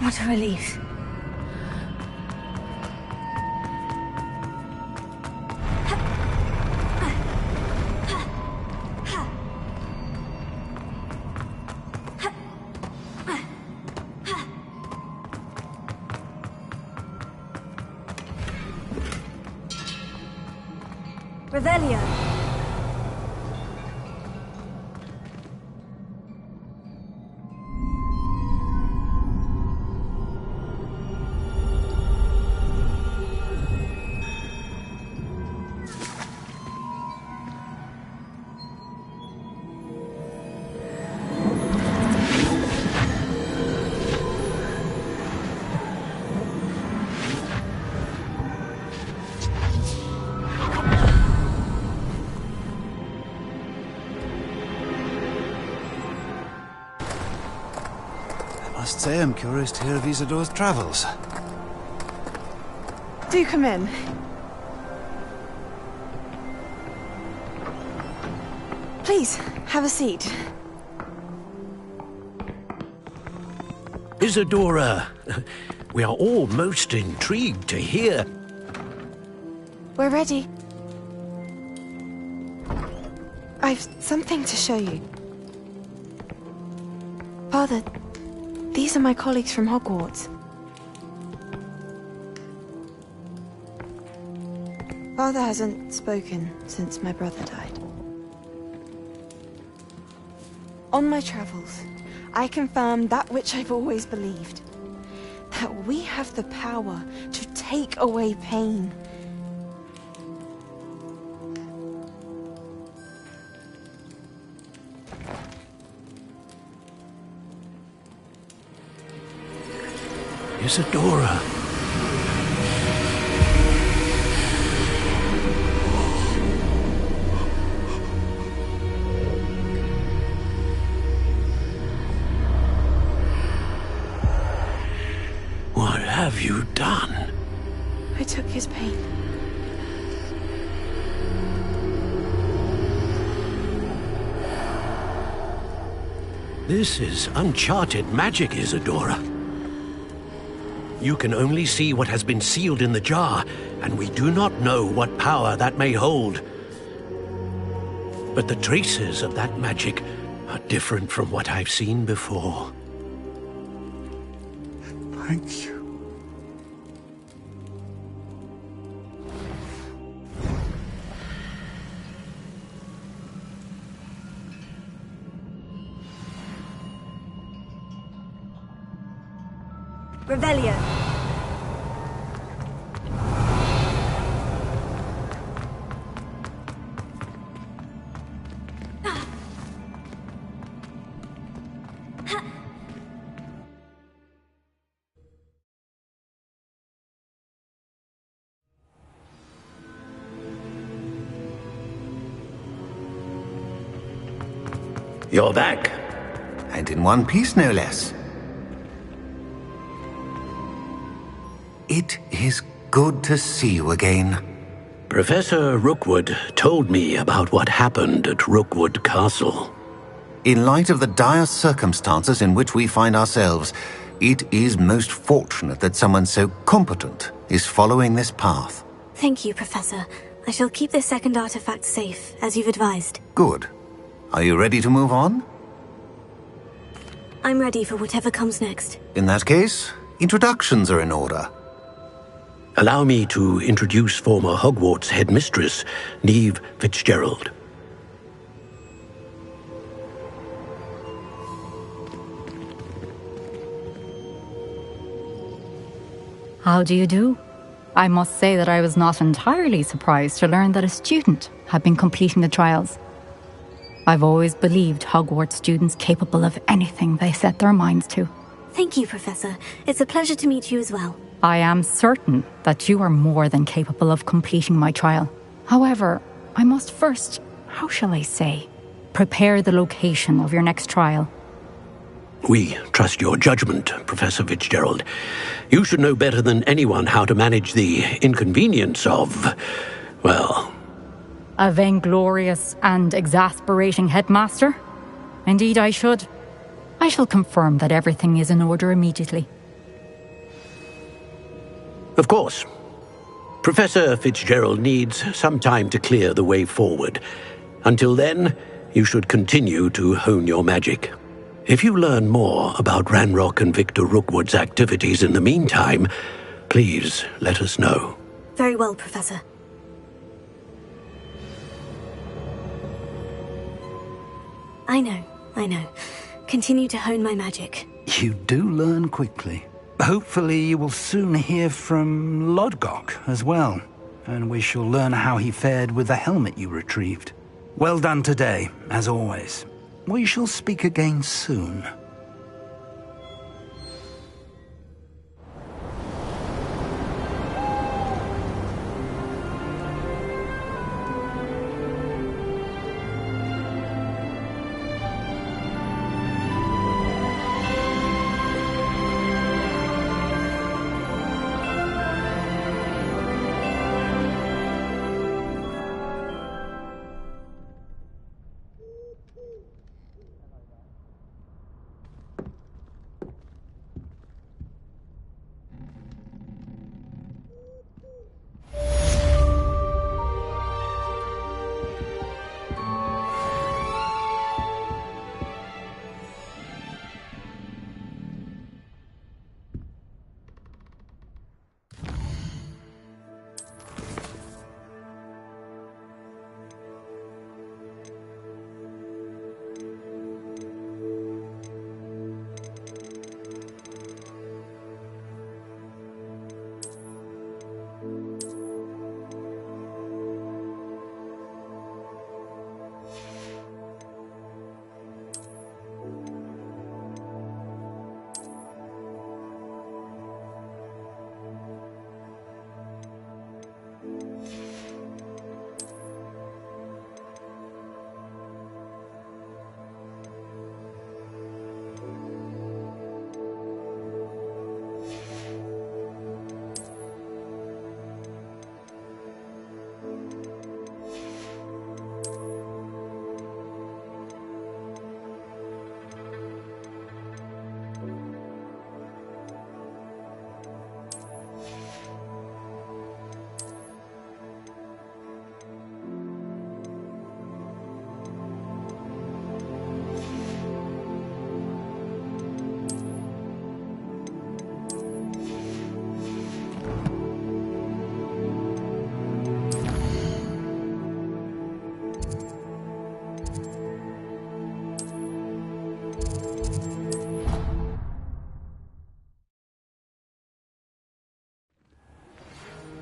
What a relief. Revelio. I must say I'm curious to hear of Isidore's travels. Do come in. Please, have a seat. Isidora, we are all most intrigued to hear. We're ready. I've something to show you. Father, these are my colleagues from Hogwarts. Father hasn't spoken since my brother died. On my travels, I confirmed that which I've always believed. That we have the power to take away pain. Isidora. What have you done? I took his pain. This is uncharted magic, Isidora. You can only see what has been sealed in the jar, and we do not know what power that may hold. But the traces of that magic are different from what I've seen before. Thank you. Revelio. You're back. And in one piece, no less. It is good to see you again. Professor Rookwood told me about what happened at Rookwood Castle. In light of the dire circumstances in which we find ourselves, it is most fortunate that someone so competent is following this path. Thank you, Professor. I shall keep this second artifact safe, as you've advised. Good. Are you ready to move on? I'm ready for whatever comes next. In that case, introductions are in order. Allow me to introduce former Hogwarts headmistress, Neve Fitzgerald. How do you do? I must say that I was not entirely surprised to learn that a student had been completing the trials. I've always believed Hogwarts students capable of anything they set their minds to. Thank you, Professor. It's a pleasure to meet you as well. I am certain that you are more than capable of completing my trial. However, I must first, how shall I say, prepare the location of your next trial. We trust your judgment, Professor Fitzgerald. You should know better than anyone how to manage the inconvenience of, well... A vainglorious and exasperating headmaster? Indeed I should. I shall confirm that everything is in order immediately. Of course. Professor Fitzgerald needs some time to clear the way forward. Until then, you should continue to hone your magic. If you learn more about Ranrock and Victor Rookwood's activities in the meantime, please let us know. Very well, Professor. I know. Continue to hone my magic. You do learn quickly. Hopefully you will soon hear from Lodgok as well, and we shall learn how he fared with the helmet you retrieved. Well done today, as always. We shall speak again soon.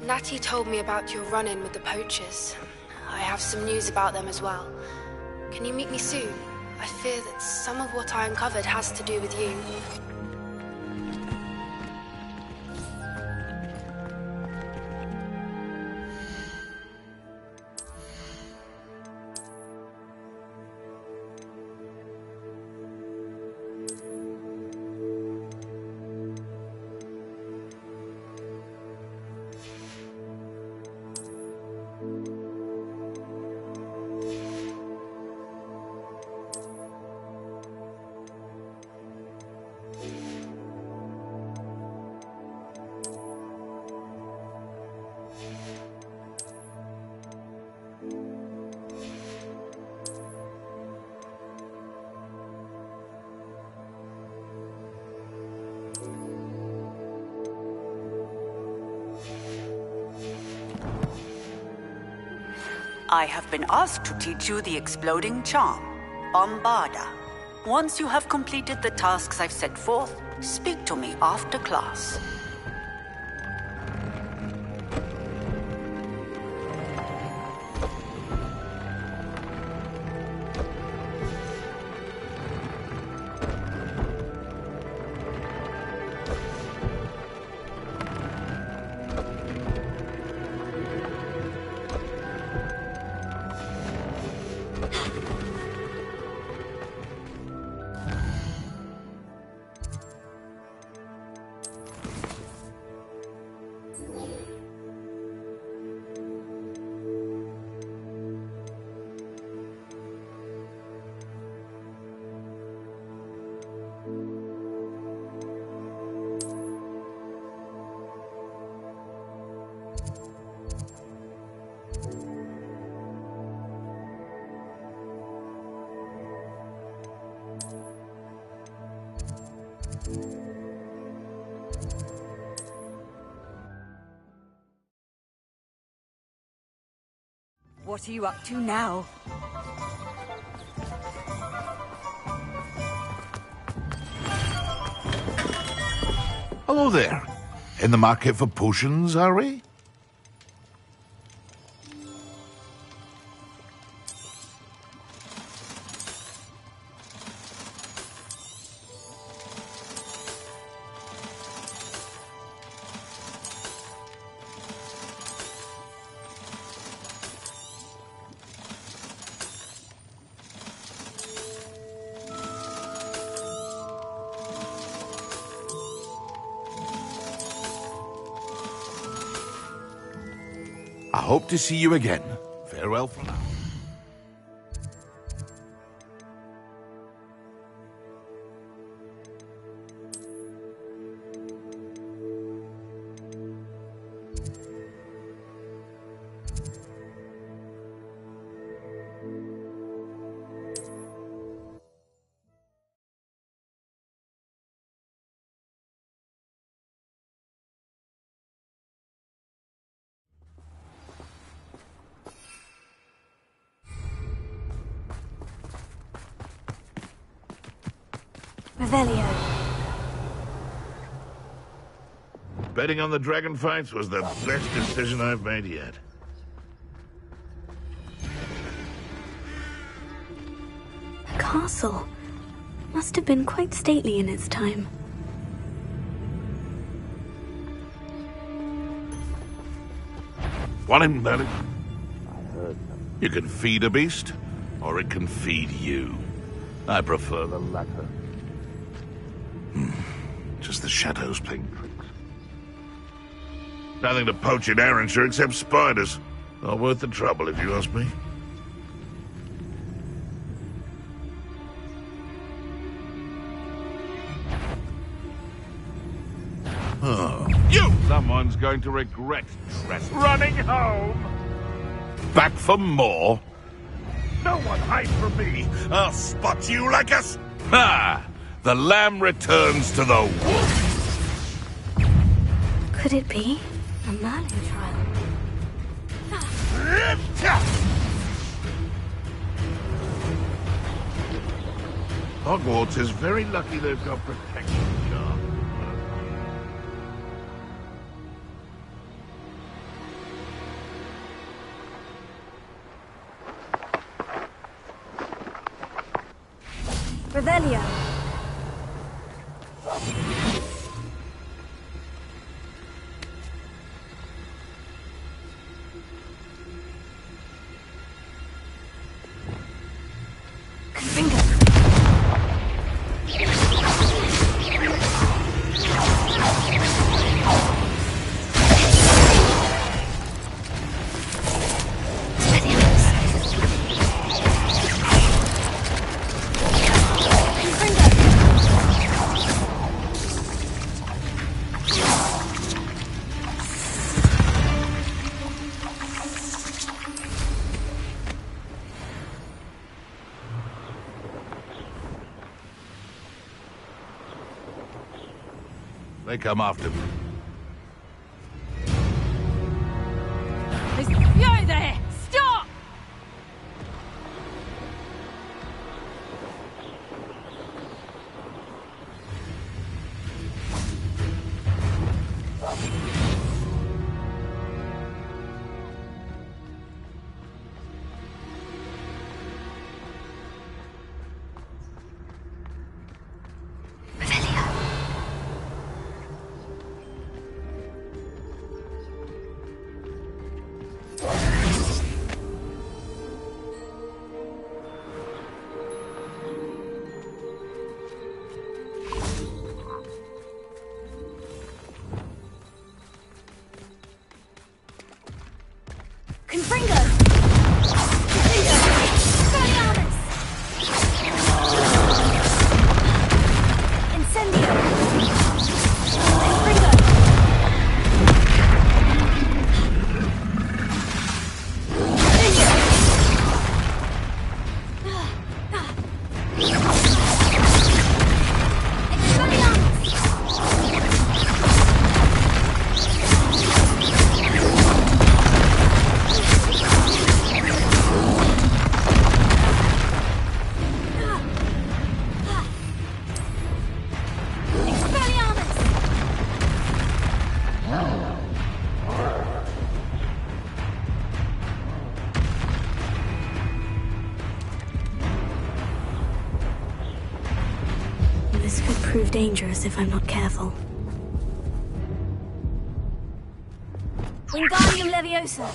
Natty told me about your run-in with the poachers. I have some news about them as well. Can you meet me soon? I fear that some of what I uncovered has to do with you. I have been asked to teach you the exploding charm, Bombarda. Once you have completed the tasks I've set forth, speak to me after class. What are you up to now? Hello there. In the market for potions, are we? I hope to see you again. Farewell for now. Revelio. Betting on the dragon fights was the best decision I've made yet. The castle must have been quite stately in its time. Want him, Merlin? You can feed a beast, or it can feed you. I prefer the latter. Just the shadows playing tricks. Nothing to poach in Arrynshire except spiders. Not worth the trouble, if you ask me. Oh. You! Someone's going to regret running home! Back for more? No one hide from me! I'll spot you like a... Ha! The lamb returns to the wolf. Could it be a Merlin trial? Hogwarts is very lucky they've got protection charm. Revelio. They come after me. You there! Stop! This could prove dangerous if I'm not careful. Wingardium Leviosa!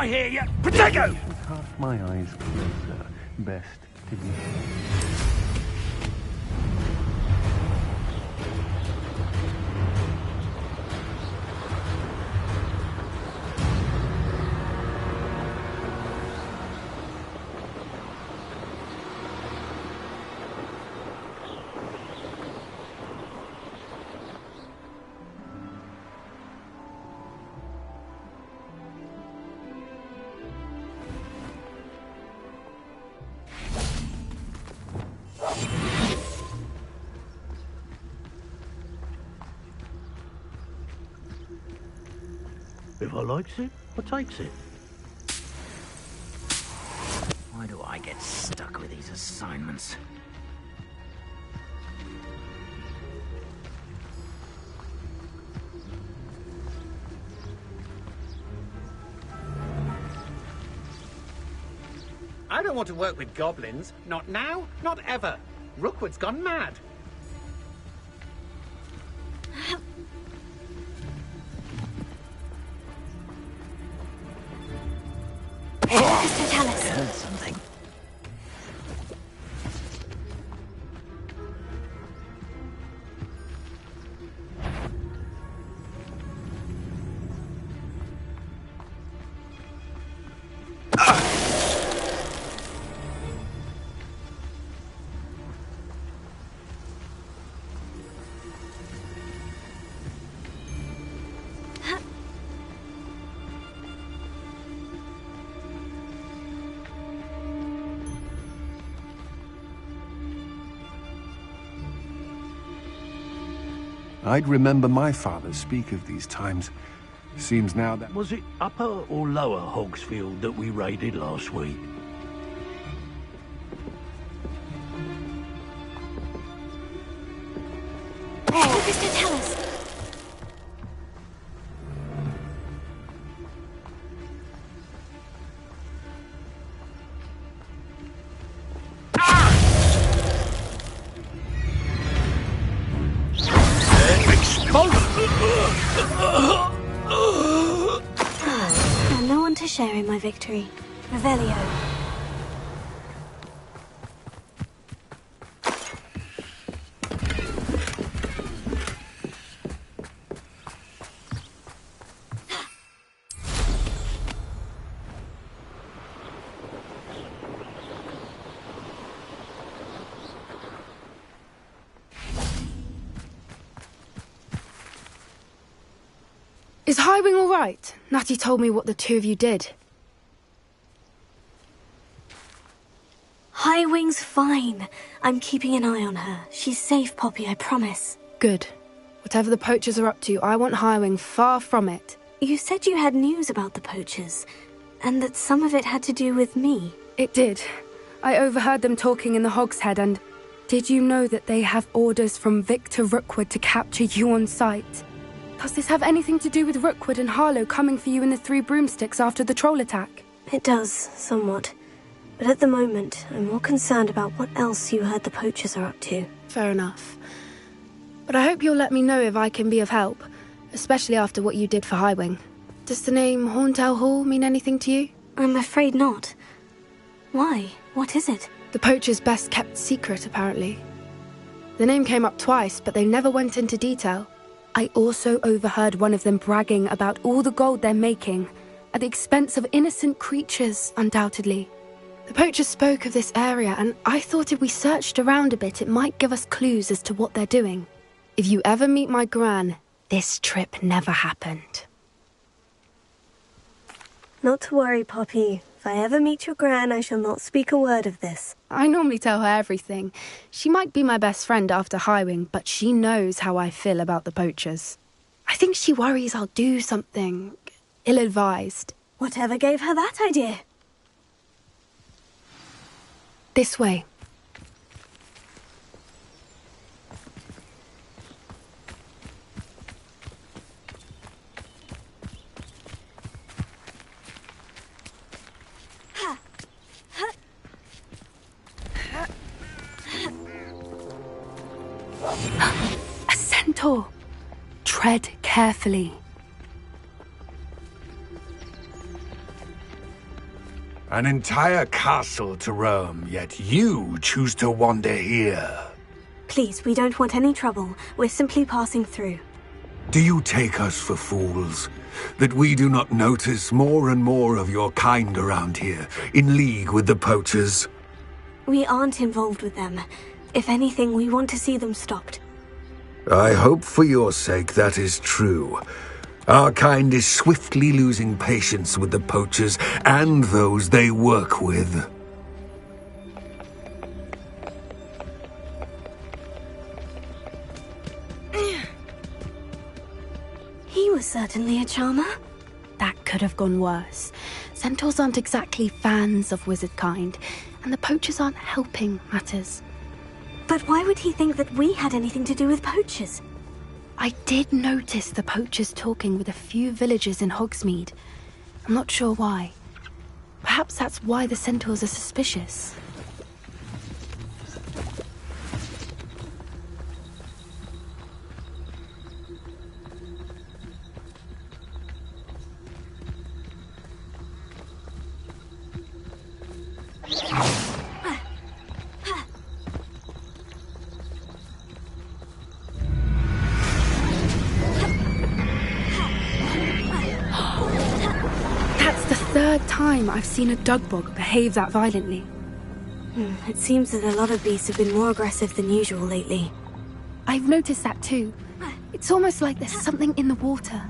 I hear you. Protego! Half my eyes closer. Best to be. If I likes it, I takes it. Why do I get stuck with these assignments? I don't want to work with goblins. Not now, not ever. Rookwood's gone mad. Tell us. I heard something. I'd remember my father speak of these times. Seems now that... Was it Upper or Lower Hogsfield that we raided last week? Mr. Tell us. And no one to share in my victory. Revelio. Is Highwing all right? Natty told me what the two of you did. Highwing's fine. I'm keeping an eye on her. She's safe, Poppy, I promise. Good. Whatever the poachers are up to, I want Highwing far from it. You said you had news about the poachers, and that some of it had to do with me. It did. I overheard them talking in the Hogshead, and did you know that they have orders from Victor Rookwood to capture you on sight? Does this have anything to do with Rookwood and Harlow coming for you in the Three Broomsticks after the troll attack? It does, somewhat. But at the moment, I'm more concerned about what else you heard the poachers are up to. Fair enough. But I hope you'll let me know if I can be of help, especially after what you did for Highwing. Does the name Horndale Hall mean anything to you? I'm afraid not. Why? What is it? The poachers' best kept secret, apparently. The name came up twice, but they never went into detail. I also overheard one of them bragging about all the gold they're making, at the expense of innocent creatures, undoubtedly. The poachers spoke of this area, and I thought if we searched around a bit, it might give us clues as to what they're doing. If you ever meet my gran, this trip never happened. Not to worry, Poppy. If I ever meet your gran, I shall not speak a word of this. I normally tell her everything. She might be my best friend after Highwing, but she knows how I feel about the poachers. I think she worries I'll do something ill-advised. Whatever gave her that idea? This way. A centaur. Tread carefully. An entire castle to roam, yet you choose to wander here. Please, we don't want any trouble. We're simply passing through. Do you take us for fools? That we do not notice more and more of your kind around here, in league with the poachers? We aren't involved with them. If anything, we want to see them stopped. I hope for your sake that is true. Our kind is swiftly losing patience with the poachers and those they work with. He was certainly a charmer. That could have gone worse. Centaurs aren't exactly fans of wizard kind, and the poachers aren't helping matters. But why would he think that we had anything to do with poachers? I did notice the poachers talking with a few villagers in Hogsmeade. I'm not sure why. Perhaps that's why the centaurs are suspicious. Third time I've seen a dugbog behave that violently. It seems that a lot of beasts have been more aggressive than usual lately. I've noticed that too. It's almost like there's something in the water.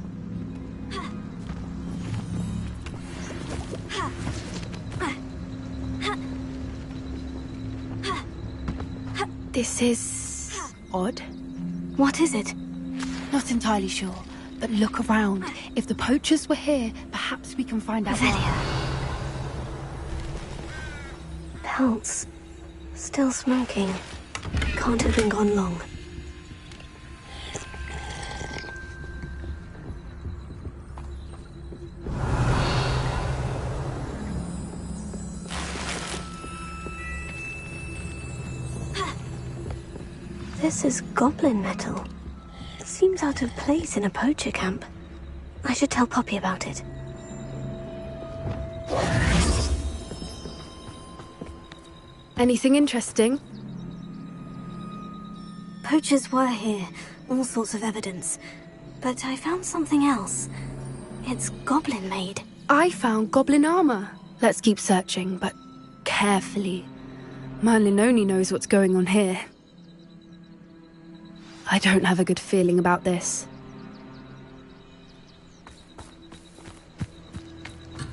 This is odd. What is it? Not entirely sure. But look around. If the poachers were here, perhaps we can find out why. Pelts. Still smoking. Can't have been gone long. This is goblin metal. Seems out of place in a poacher camp. I should tell Poppy about it. Anything interesting? Poachers were here. All sorts of evidence. But I found something else. It's goblin-made. I found goblin armor. Let's keep searching, but carefully. Merlin only knows what's going on here. I don't have a good feeling about this.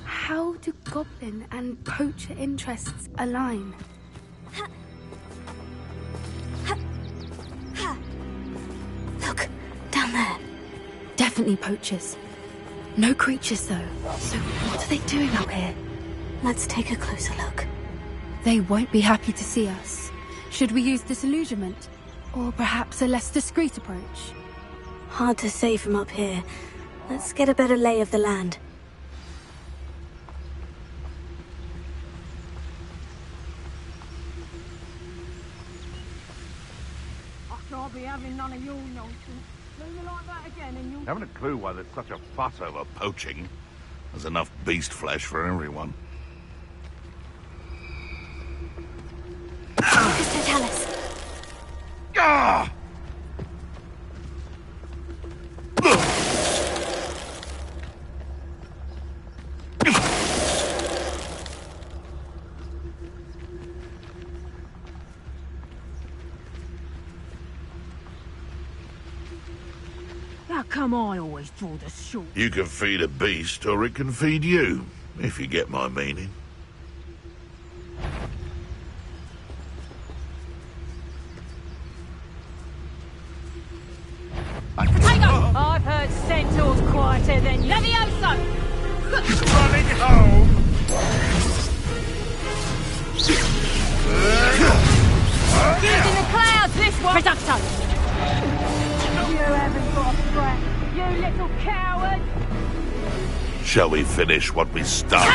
How do goblin and poacher interests align? Look, down there. Definitely poachers. No creatures though. So what are they doing out here? Let's take a closer look. They won't be happy to see us. Should we use disillusionment? Or perhaps a less discreet approach? Hard to say from up here. Let's get a better lay of the land. I can't be having none of your nonsense. Do you like that again and you... Haven't a clue why there's such a fuss over poaching. There's enough beast flesh for everyone. Mr. Tallis. Ah! How come I always draw the short? You can feed a beast, or it can feed you, if you get my meaning. I've heard centaurs quieter than you. Levioso! Running home! Using the clouds this one! Reducto! You haven't got a breath, you little coward! Shall we finish what we started?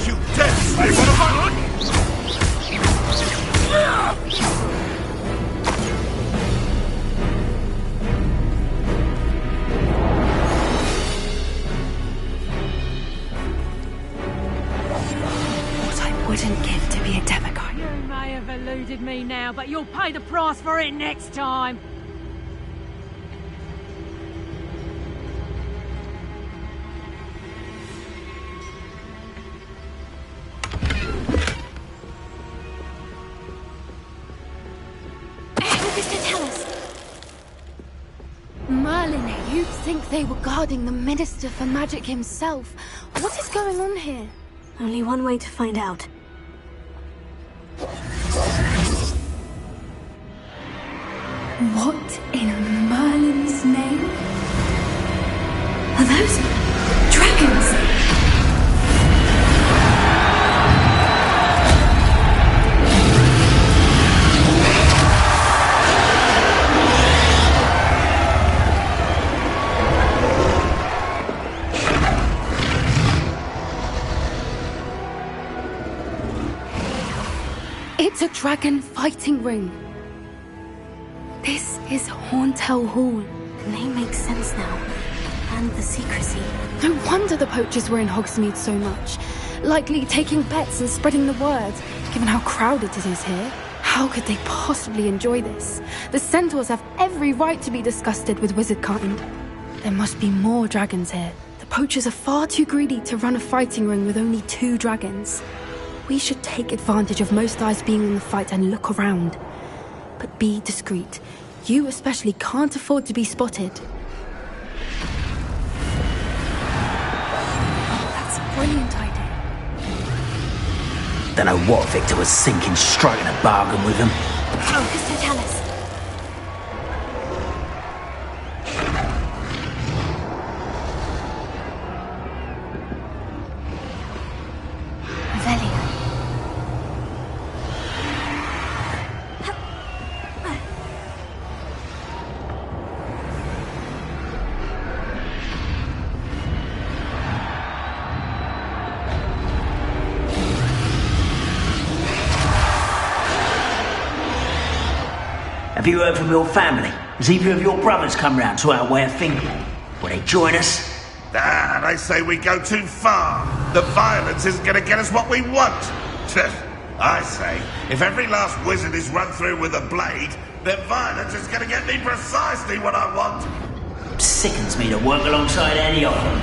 You dead slave on a violent! Wouldn't give to be a demigod. You may have eluded me now, but you'll pay the price for it next time. Mr. Tallis. Merlin, you'd think they were guarding the Minister for Magic himself. What is going on here? Only one way to find out. What in Merlin's name? Are those dragons? It's a dragon fighting ring. This is Horntail Hall. The name makes sense now. And the secrecy. No wonder the poachers were in Hogsmeade so much. Likely taking bets and spreading the word, given how crowded it is here. How could they possibly enjoy this? The centaurs have every right to be disgusted with wizardkind. There must be more dragons here. The poachers are far too greedy to run a fighting ring with only 2 dragons. We should take advantage of most eyes being on the fight and look around. But be discreet. You especially can't afford to be spotted. Oh, that's a brilliant idea. Don't know what Victor was thinking, striking a bargain with him. Focus to tell us. Have you heard from your family? Has either of your brothers come round to our way of thinking? Will they join us? Ah, they say we go too far. The violence isn't going to get us what we want. I say, if every last wizard is run through with a blade, then violence is going to get me precisely what I want. It sickens me to work alongside any of them.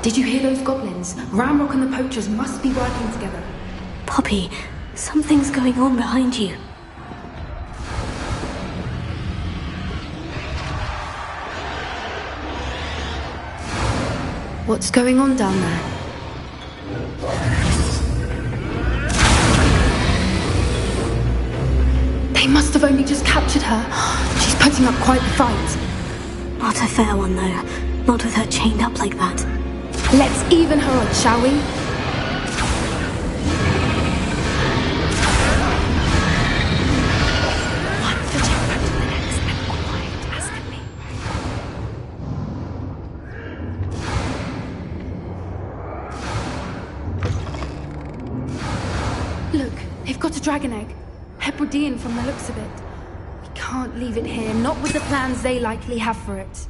Did you hear those goblins? Ramrock and the poachers must be working together. Poppy, something's going on behind you. What's going on down there? They must have only just captured her. She's putting up quite the fight. Not a fair one, though. Not with her chained up like that. Let's even her odds, shall we? One for Jack to the next and quiet as can be. Look, they've got a dragon egg. Hebridean from the looks of it. We can't leave it here, not with the plans they likely have for it.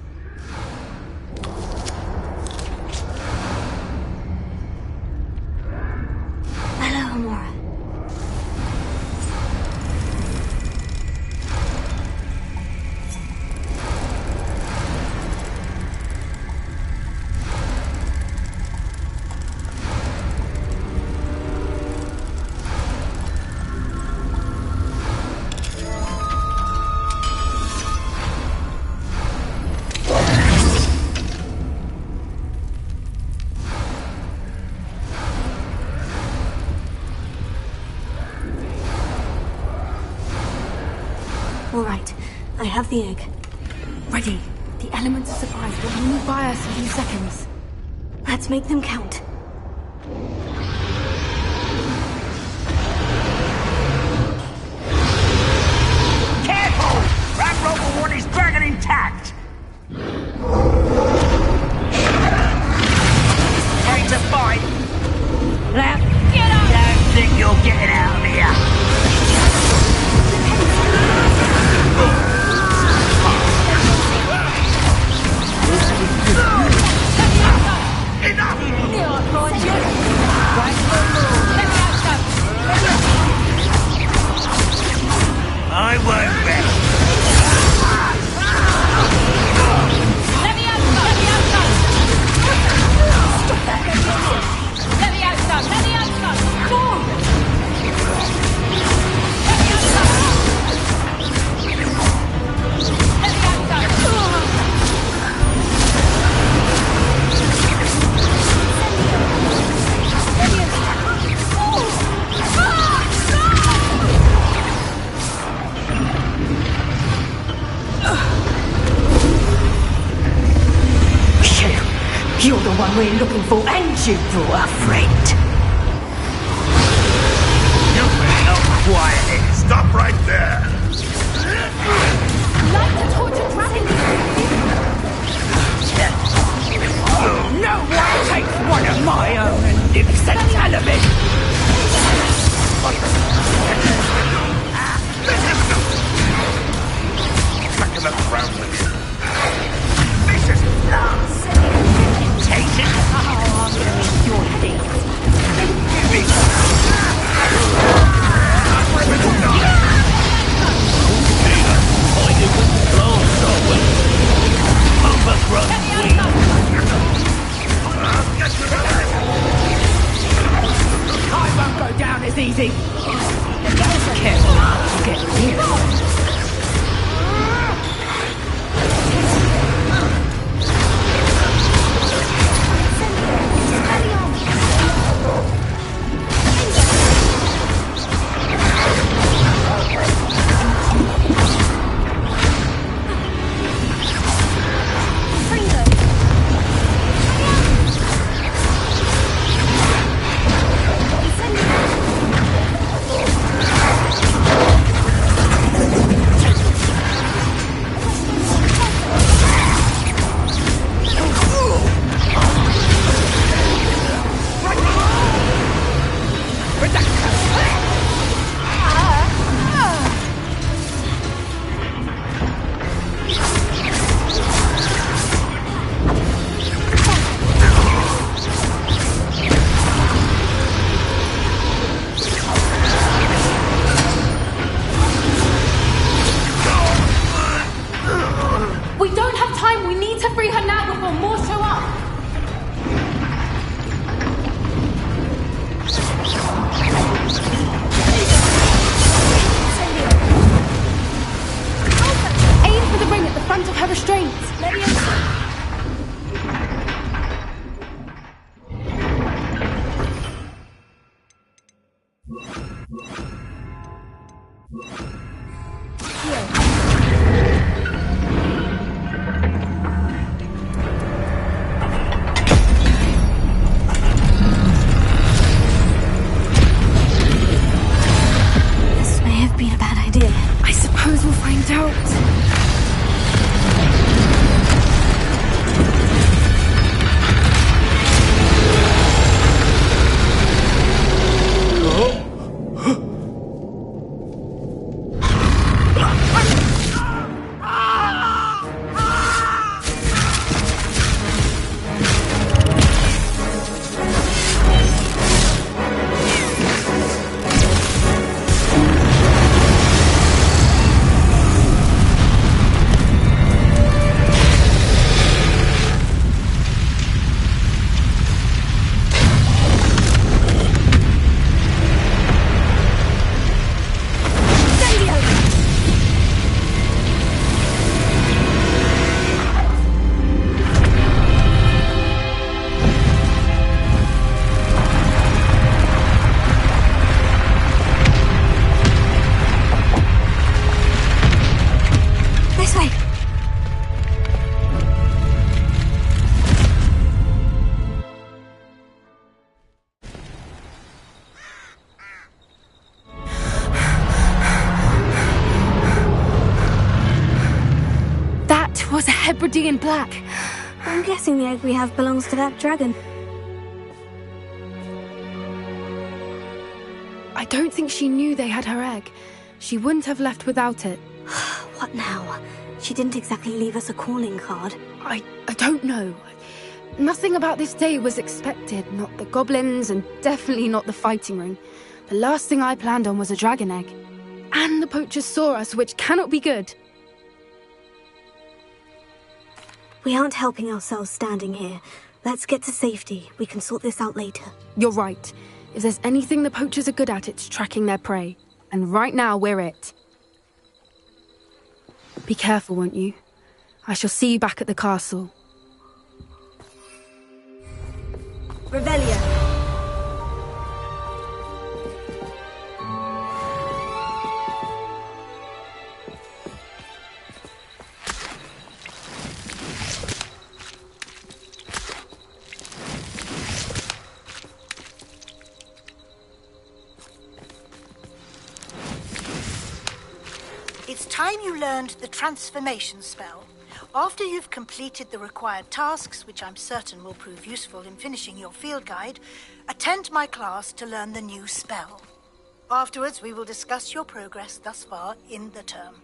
All right, I have the egg. Ready. The elements of surprise will only buy us a few seconds. Let's make them count. Careful! Ramrock will want his dragon intact! Ready to fight? Now, get up! Don't think you're getting out of here! I won't rest. man we're looking for, and you brought a friend. You men are quiet. Stop right there. Like to torture dragon. No one takes one of my own and lives the tell of it. Back in the ground with you. This is nonsense. Take it. Oh, I'm gonna make your face. I won't go down as easy. Careful, I'll get here. Hebridean black. I'm guessing the egg we have belongs to that dragon. I don't think she knew they had her egg. She wouldn't have left without it. What now? She didn't exactly leave us a calling card. I don't know. Nothing about this day was expected. Not the goblins, and definitely not the fighting ring. The last thing I planned on was a dragon egg. And the poachers saw us, which cannot be good. We aren't helping ourselves standing here. Let's get to safety. We can sort this out later. You're right. If there's anything the poachers are good at, it's tracking their prey. And right now, we're it. Be careful, won't you? I shall see you back at the castle. Revelia. time you learned the transformation spell. After you've completed the required tasks, which I'm certain will prove useful in finishing your field guide, attend my class to learn the new spell. Afterwards, we will discuss your progress thus far in the term.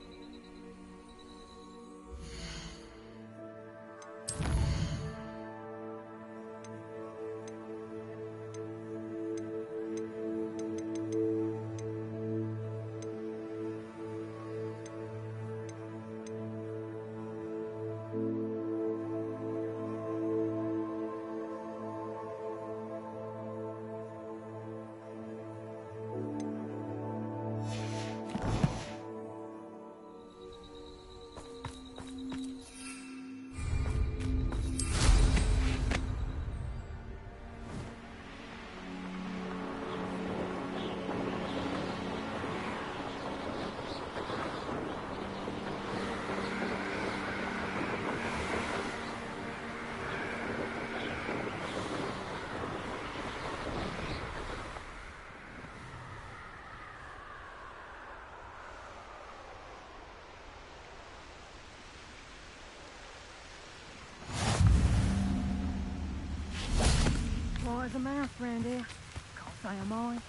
There's a mouse round here. Can't say I'm mine.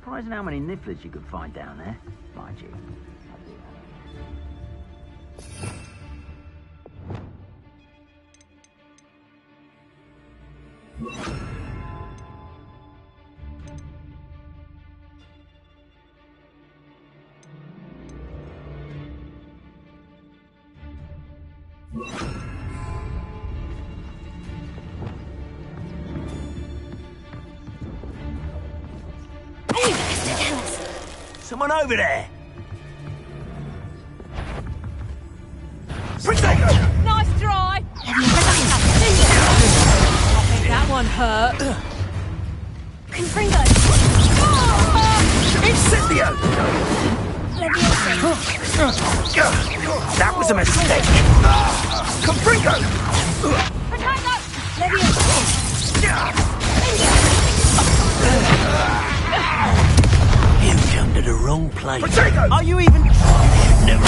Surprising how many nifflers you could find down there, mind you. Someone over there! Nice try! I think that one hurt. Confringo! Incendio! That was a mistake! Confringo! You come to the wrong place. Potato! Are you even... You should never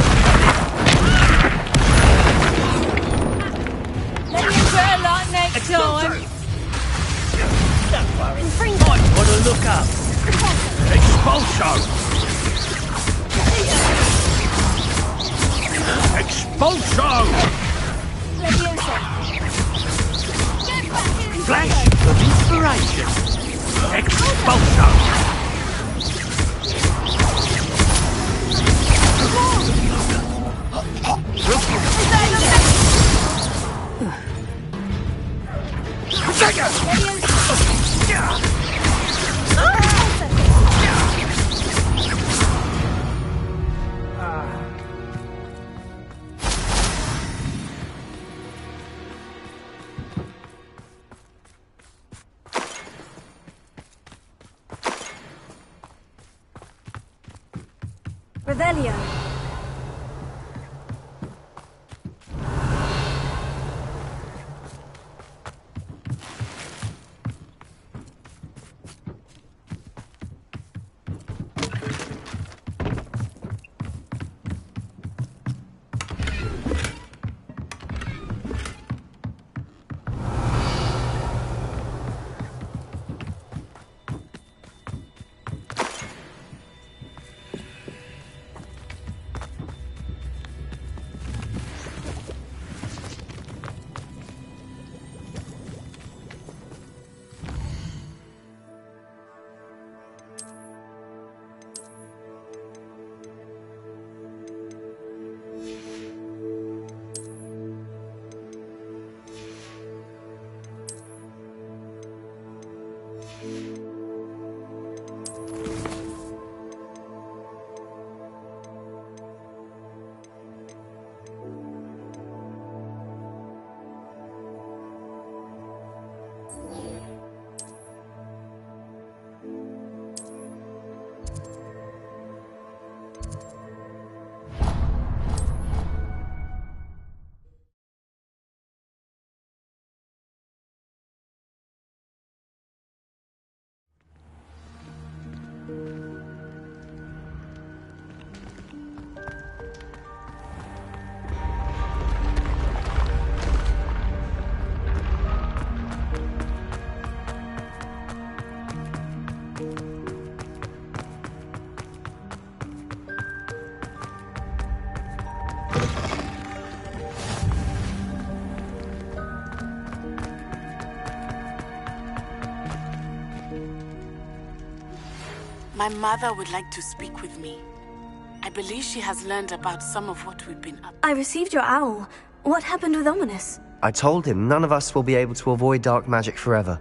Let me better like next time. Don't worry. Might want to look up. Expulso! Expulso! Flash of inspiration. Expulso! Revelio. My mother would like to speak with me. I believe she has learned about some of what we've been up. I received your owl. What happened with Ominous? I told him none of us will be able to avoid dark magic forever.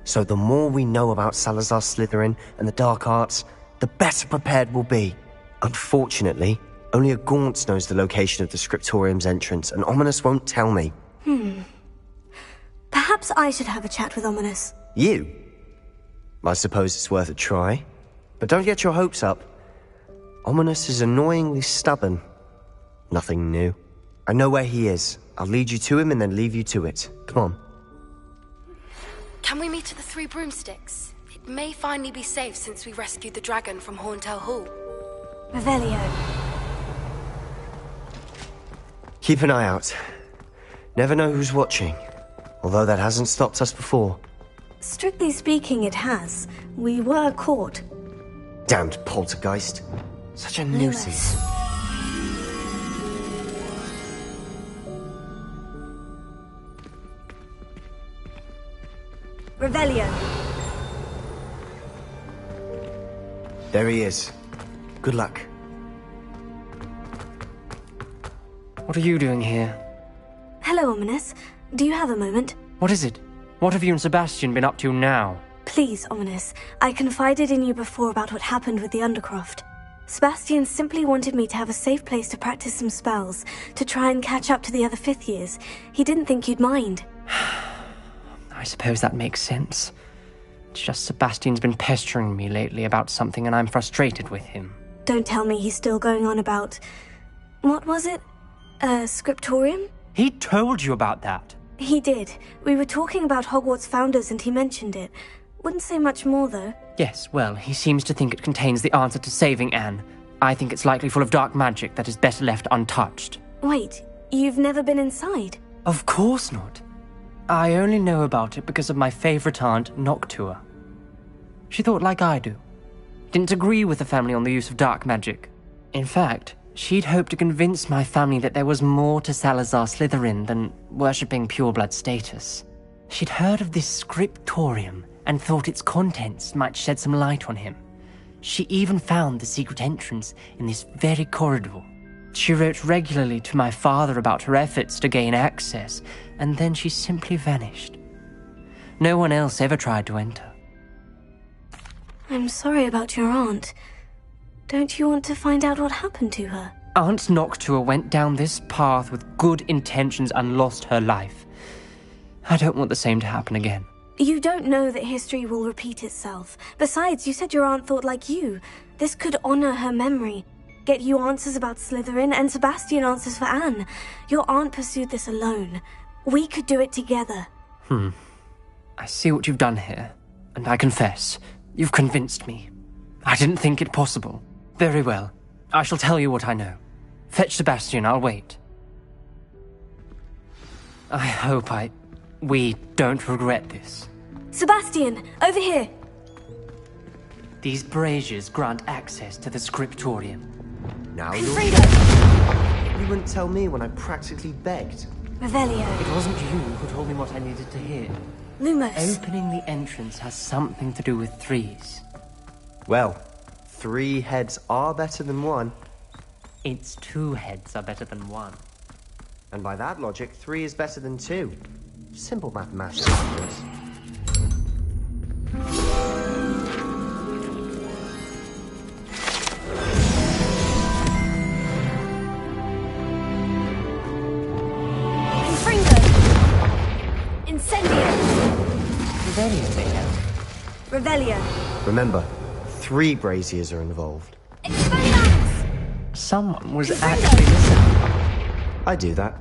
So the more we know about Salazar Slytherin and the dark arts, the better prepared we'll be. Unfortunately, only a Gaunt knows the location of the Scriptorium's entrance, and Ominous won't tell me. Perhaps I should have a chat with Ominous. You? I suppose it's worth a try. But don't get your hopes up. Ominous is annoyingly stubborn. Nothing new. I know where he is. I'll lead you to him and then leave you to it. Come on. Can we meet at the Three Broomsticks? It may finally be safe since we rescued the dragon from Horntail Hall. Revelio. Keep an eye out. Never know who's watching. Although that hasn't stopped us before. Strictly speaking, it has. We were caught. Damned poltergeist. Such a nuisance. Revelio. There he is. Good luck. What are you doing here? Hello, Ominous. Do you have a moment? What is it? What have you and Sebastian been up to now? Please, Ominous. I confided in you before about what happened with the Undercroft. Sebastian simply wanted me to have a safe place to practice some spells, to try and catch up to the other fifth years. He didn't think you'd mind. I suppose that makes sense. It's just Sebastian's been pestering me lately about something and I'm frustrated with him. Don't tell me he's still going on about... What was it? Scriptorium? He told you about that? He did. We were talking about Hogwarts founders and he mentioned it. Wouldn't say much more, though. Yes, well, he seems to think it contains the answer to saving Anne. I think it's likely full of dark magic that is better left untouched. Wait, you've never been inside? Of course not. I only know about it because of my favorite aunt, Noctua. She thought like I do. Didn't agree with the family on the use of dark magic. In fact, she'd hoped to convince my family that there was more to Salazar Slytherin than worshipping pureblood status. She'd heard of this scriptorium and thought its contents might shed some light on him. She even found the secret entrance in this very corridor. She wrote regularly to my father about her efforts to gain access, and then she simply vanished. No one else ever tried to enter. I'm sorry about your aunt. Don't you want to find out what happened to her? Aunt Noctua went down this path with good intentions and lost her life. I don't want the same to happen again. You don't know that history will repeat itself. Besides, you said your aunt thought like you. This could honor her memory. Get you answers about Slytherin, and Sebastian answers for Anne. Your aunt pursued this alone. We could do it together. I see what you've done here, and I confess, you've convinced me. I didn't think it possible. Very well. I shall tell you what I know. Fetch Sebastian, I'll wait. I hope we don't regret this. Sebastian, over here! These braziers grant access to the scriptorium. Now you wouldn't tell me when I practically begged. Revelio. It wasn't you who told me what I needed to hear. Lumos. Opening the entrance has something to do with threes. Well, 3 heads are better than 1. It's 2 heads are better than 1. And by that logic, 3 is better than 2. Simple mathematics, of course. Revelio. Remember, 3 braziers are involved. Someone was actually listening. I do that.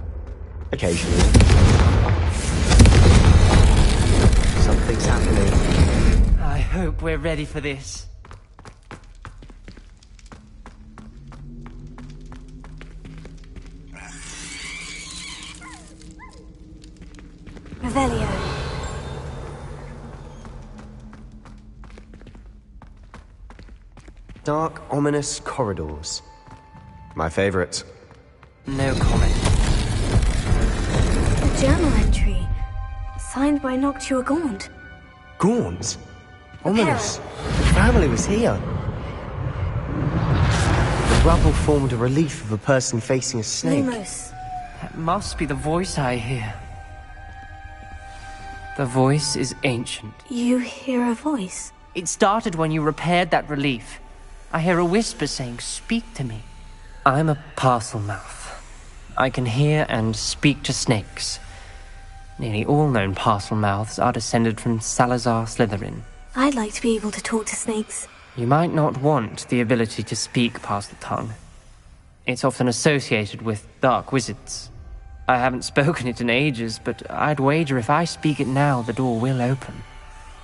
Occasionally. Something's happening. I hope we're ready for this. Revelio. Dark, ominous corridors. My favorite. No comment. A journal entry. Signed by Noctua Gaunt. Gaunt? Ominous. The family was here. The rubble formed a relief of a person facing a snake. Lumos. That must be the voice I hear. The voice is ancient. You hear a voice? It started when you repaired that relief. I hear a whisper saying, "Speak to me." I'm a parcel mouth. I can hear and speak to snakes. Nearly all known parcel mouths are descended from Salazar Slytherin. I'd like to be able to talk to snakes. You might not want the ability to speak past the tongue. It's often associated with dark wizards. I haven't spoken it in ages, but I'd wager if I speak it now, the door will open.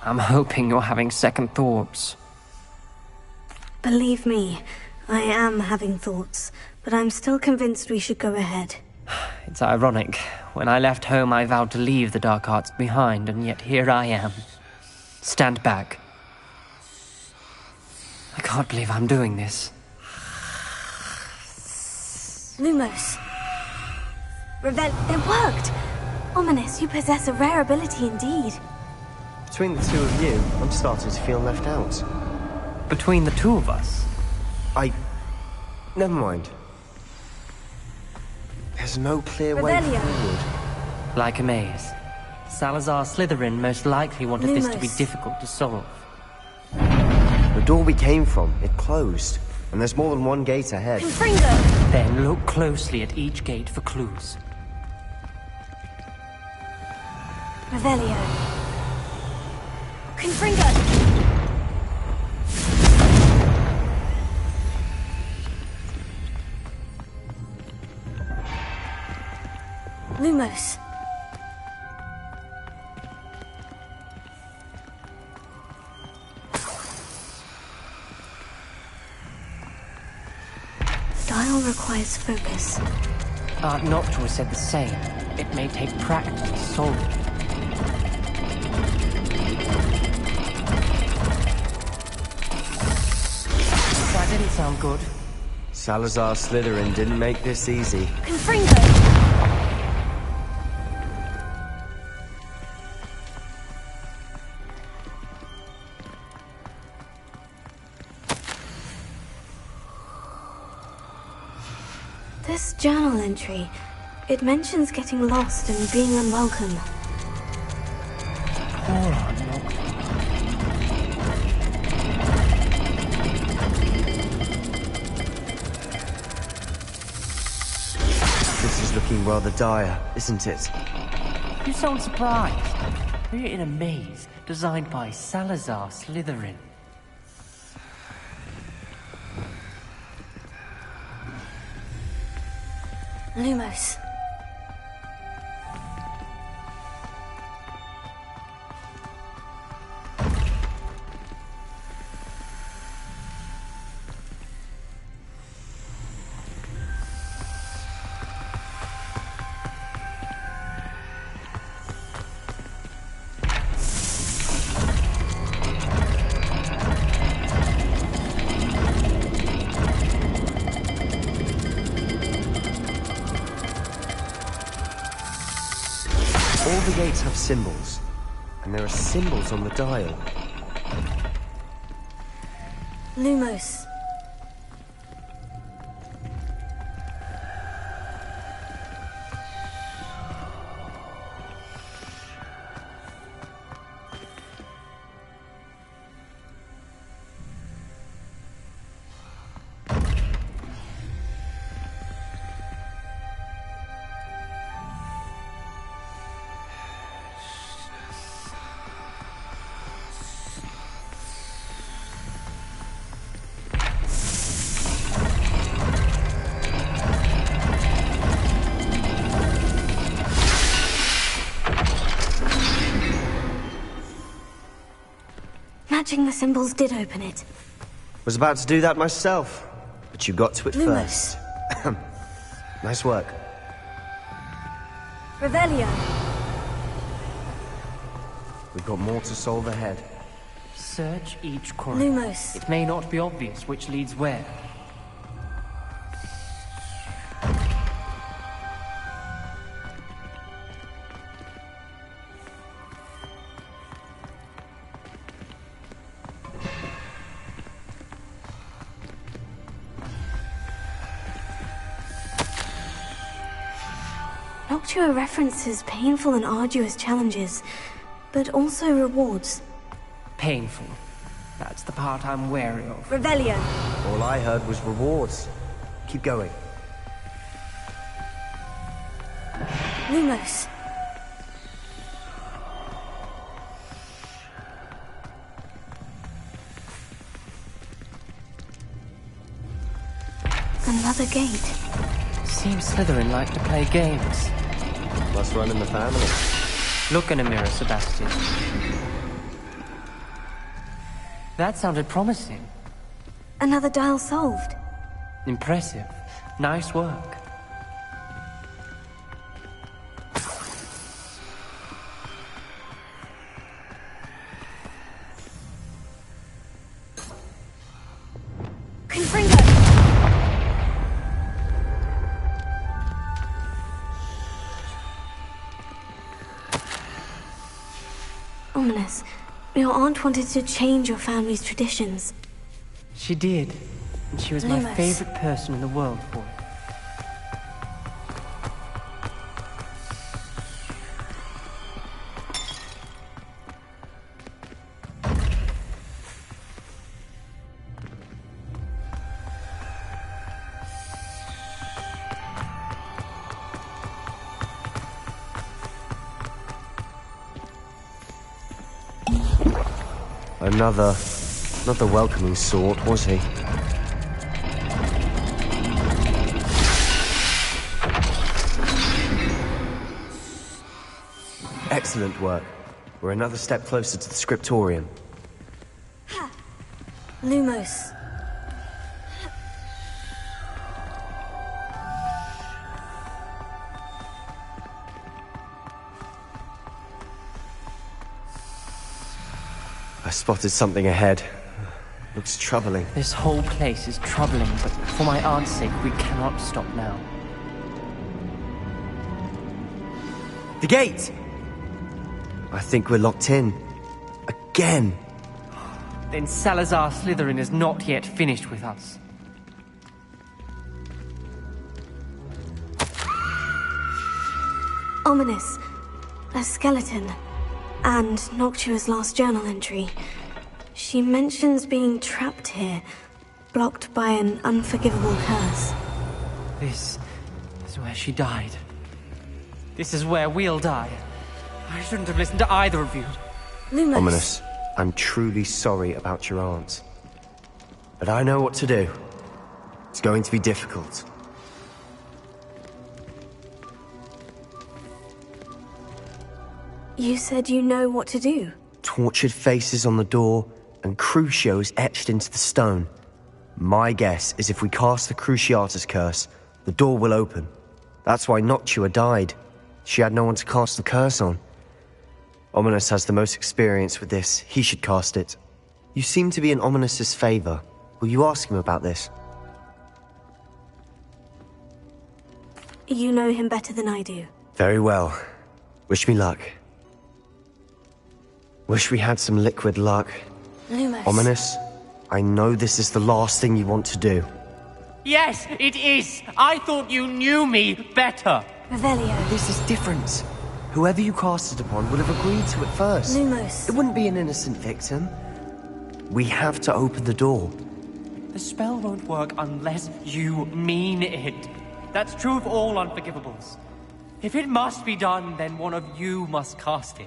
I'm hoping you're having second thoughts. Believe me, I am having thoughts, but I'm still convinced we should go ahead. It's ironic. When I left home, I vowed to leave the dark arts behind, and yet here I am. Stand back. I can't believe I'm doing this. Lumos. It worked! Ominous, you possess a rare ability indeed. Between the two of you, I'm starting to feel left out. Between the two of us? Never mind. There's no clear way forward. Like a maze. Salazar Slytherin most likely wanted this to be Lumos. difficult to solve. The door we came from, it closed. And there's more than one gate ahead. Confringo! Then look closely at each gate for clues. Revelio. Confringo! Lumos. Dial requires focus. Art Noctua said the same. It may take practice to solve it. That didn't sound good. Salazar Slytherin didn't make this easy. Confringo! This journal entry, it mentions getting lost and being unwelcome. Poor Art Noctua. This is looking rather dire, isn't it? You sound surprised. We're in a maze designed by Salazar Slytherin. Lumos. All the gates have symbols, and there are symbols on the dial. Lumos. Matching the symbols did open it. Was about to do that myself, but you got to it Lumos. first. Nice work. Revelio. We've got more to solve ahead. Search each corner. Lumos. It may not be obvious which leads where. Noctua references painful and arduous challenges, but also rewards. Painful. That's the part I'm wary of. Revelio. All I heard was rewards. Keep going. Lumos. Another gate. Seems Slytherin like to play games. Must run in the family. Look in a mirror, Sebastian. That sounded promising. Another dial solved. Impressive. Nice work. Confringo! Ominous. Your aunt wanted to change your family's traditions. She did. And she was my Lumos. favorite person in the world for it. Not the welcoming sort, was he? Excellent work. We're another step closer to the scriptorium. Lumos. I spotted something ahead. Looks troubling. This whole place is troubling, but for my aunt's sake, we cannot stop now. The gate! I think we're locked in. Again! Then Salazar Slytherin is not yet finished with us. Ominous. A skeleton. And Noctua's last journal entry. She mentions being trapped here, blocked by an unforgivable curse. This is where she died. This is where we'll die. I shouldn't have listened to either of you. Lumos. Ominous, I'm truly sorry about your aunt. But I know what to do. It's going to be difficult. You said you know what to do. Tortured faces on the door, and Crucios etched into the stone. My guess is if we cast the Cruciatus curse, the door will open. That's why Noctua died. She had no one to cast the curse on. Ominous has the most experience with this. He should cast it. You seem to be in Ominous's favor. Will you ask him about this? You know him better than I do. Very well. Wish me luck. Wish we had some liquid luck. Lumos. Ominous, I know this is the last thing you want to do. Yes, it is! I thought you knew me better! Revelio. This is different. Whoever you cast it upon would have agreed to it first. Lumos. It wouldn't be an innocent victim. We have to open the door. The spell won't work unless you mean it. That's true of all unforgivables. If it must be done, then one of you must cast it.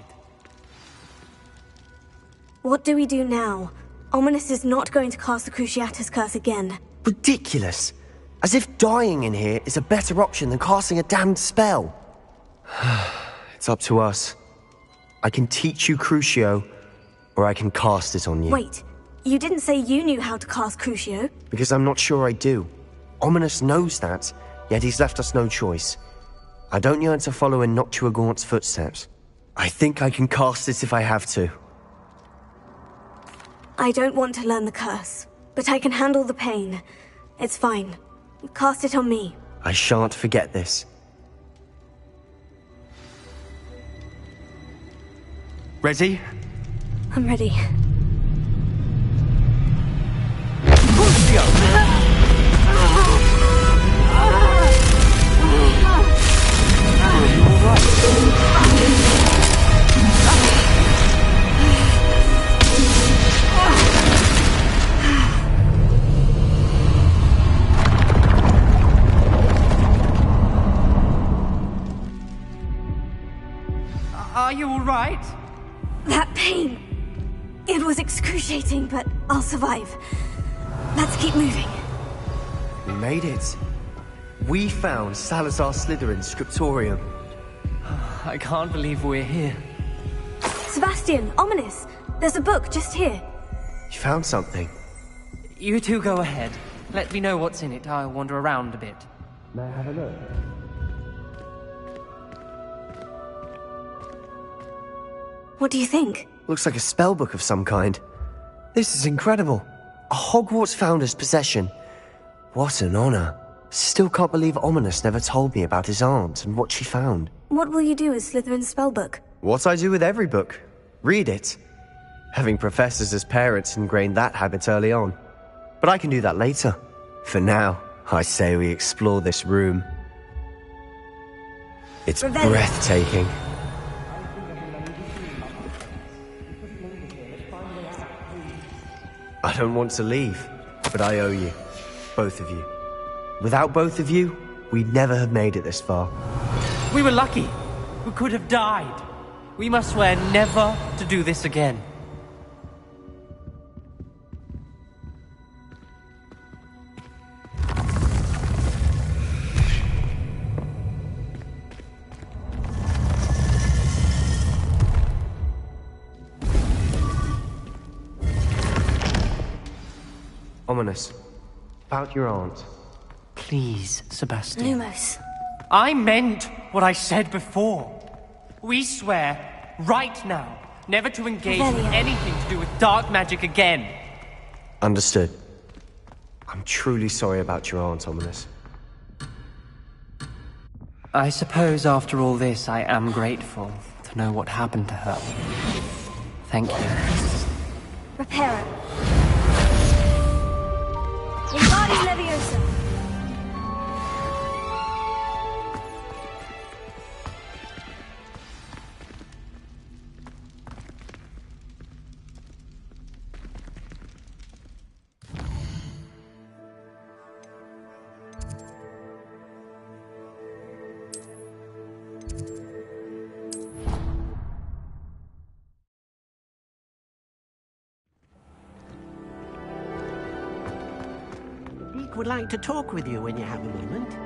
What do we do now? Ominous is not going to cast the Cruciatus curse again. Ridiculous. As if dying in here is a better option than casting a damned spell. It's up to us. I can teach you Crucio, or I can cast it on you. Wait, you didn't say you knew how to cast Crucio? Because I'm not sure I do. Ominous knows that, yet he's left us no choice. I don't yearn to follow in Noctua Gaunt's footsteps. I think I can cast it if I have to. I don't want to learn the curse, but I can handle the pain. It's fine. Cast it on me. I shan't forget this. Ready? I'm ready. right? That pain. It was excruciating, but I'll survive. Let's keep moving. We made it. We found Salazar Slytherin's scriptorium. I can't believe we're here. Sebastian, Ominous, there's a book just here. You found something. You two go ahead. Let me know what's in it. I'll wander around a bit. May I have a look? What do you think? Looks like a spellbook of some kind. This is incredible. A Hogwarts founder's possession. What an honor. Still can't believe Ominous never told me about his aunt and what she found. What will you do with Slytherin's spellbook? What I do with every book. Read it. Having professors as parents ingrained that habit early on. But I can do that later. For now, I say we explore this room. It's breathtaking. I don't want to leave, but I owe you. Both of you. Without both of you, we'd never have made it this far. We were lucky. We could have died. We must swear never to do this again. Ominous. About your aunt. Please, Sebastian. Lumos. I meant what I said before. We swear, right now, never to engage in anything to do with dark magic again. Understood. I'm truly sorry about your aunt, Ominous. I suppose after all this, I am grateful to know what happened to her. Thank you. Reparo. Wingardium Leviosa. Would like to talk with you when you have a moment.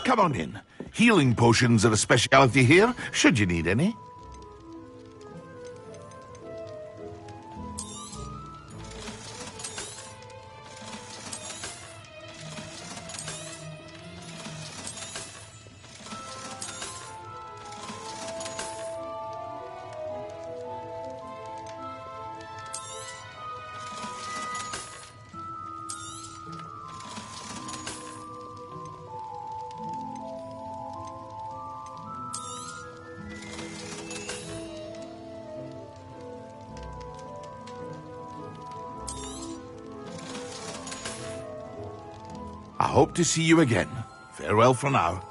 Come on in. Healing potions are a specialty here, should you need any. I hope to see you again. Farewell for now.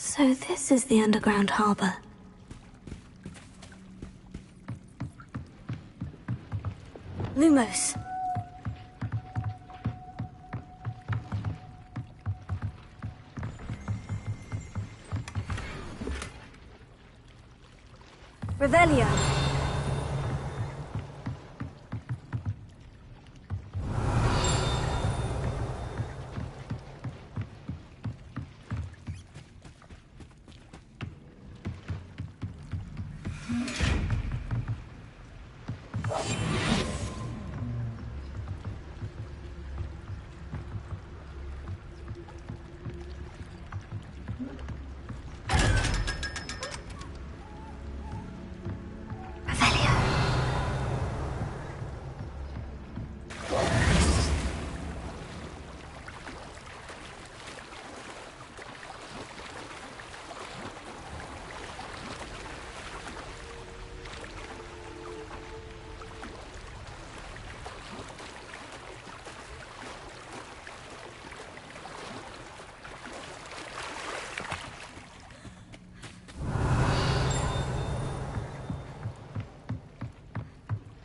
So this is the underground harbor. Lumos. Revelio.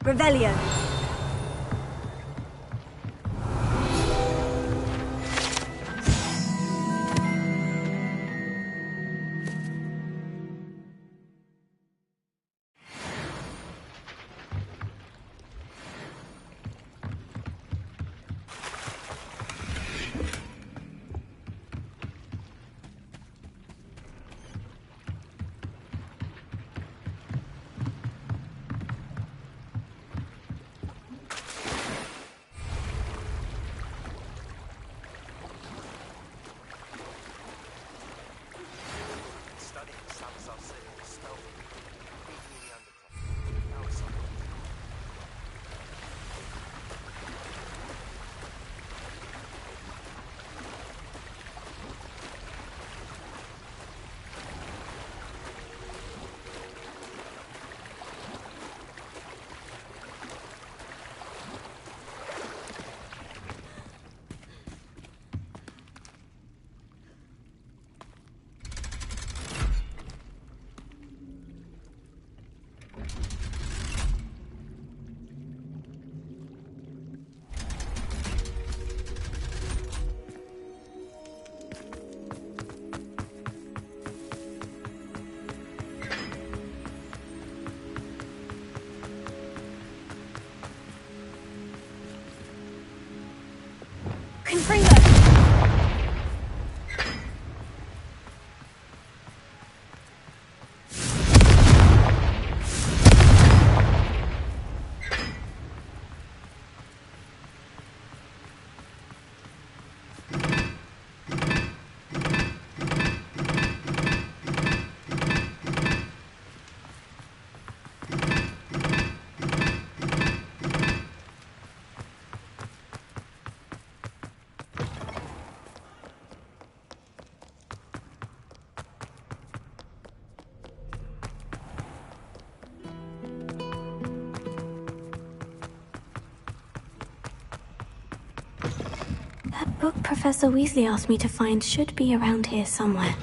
Revelio. That book Professor Weasley asked me to find should be around here somewhere.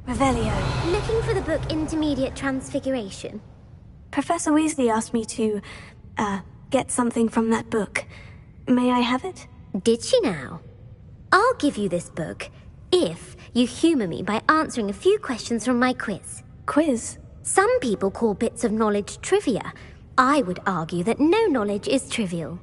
Revelio. Looking for the book Intermediate Transfiguration? Professor Weasley asked me to, get something from that book. May I have it? Did she now? I'll give you this book if you humour me by answering a few questions from my quiz. Quiz? Some people call bits of knowledge trivia. I would argue that no knowledge is trivial.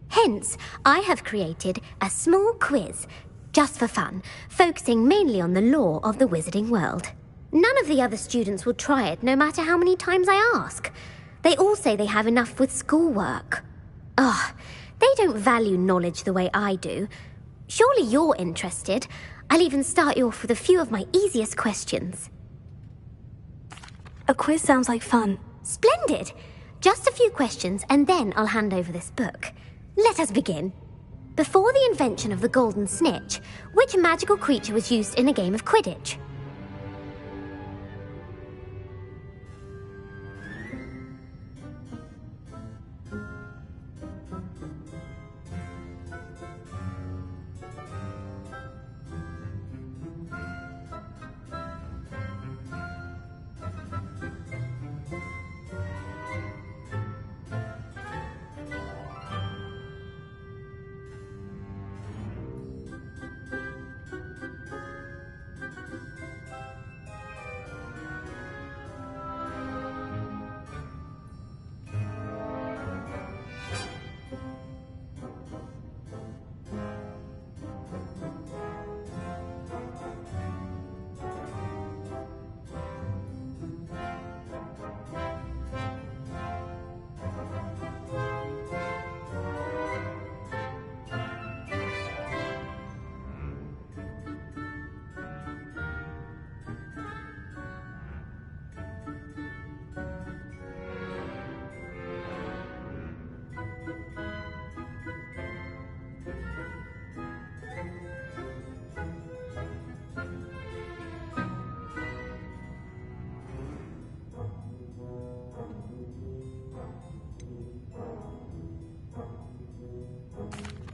Hence, I have created a small quiz, just for fun, focusing mainly on the lore of the wizarding world. None of the other students will try it, no matter how many times I ask. They all say they have enough with schoolwork. Ugh, they don't value knowledge the way I do. Surely you're interested. I'll even start you off with a few of my easiest questions. A quiz sounds like fun. Splendid! Just a few questions, and then I'll hand over this book. Let us begin. Before the invention of the golden snitch, which magical creature was used in a game of Quidditch?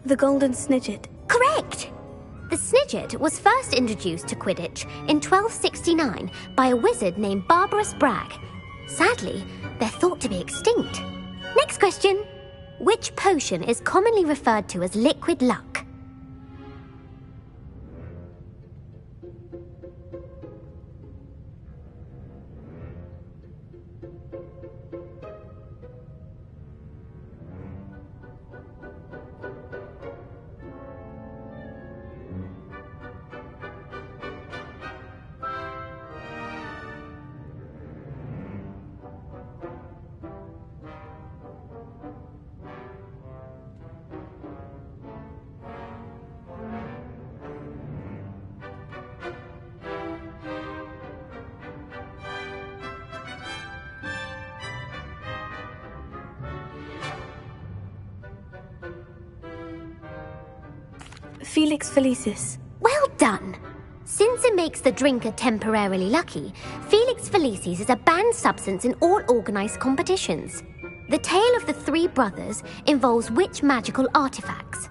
The golden snidget. Correct! The snidget was first introduced to Quidditch in 1269 by a wizard named Barbarous Bragg. Sadly, they're thought to be extinct. Next question. Which potion is commonly referred to as liquid luck? Felix Felicis. Well done! Since it makes the drinker temporarily lucky, Felix Felicis is a banned substance in all organised competitions. The tale of the three brothers involves which magical artifacts?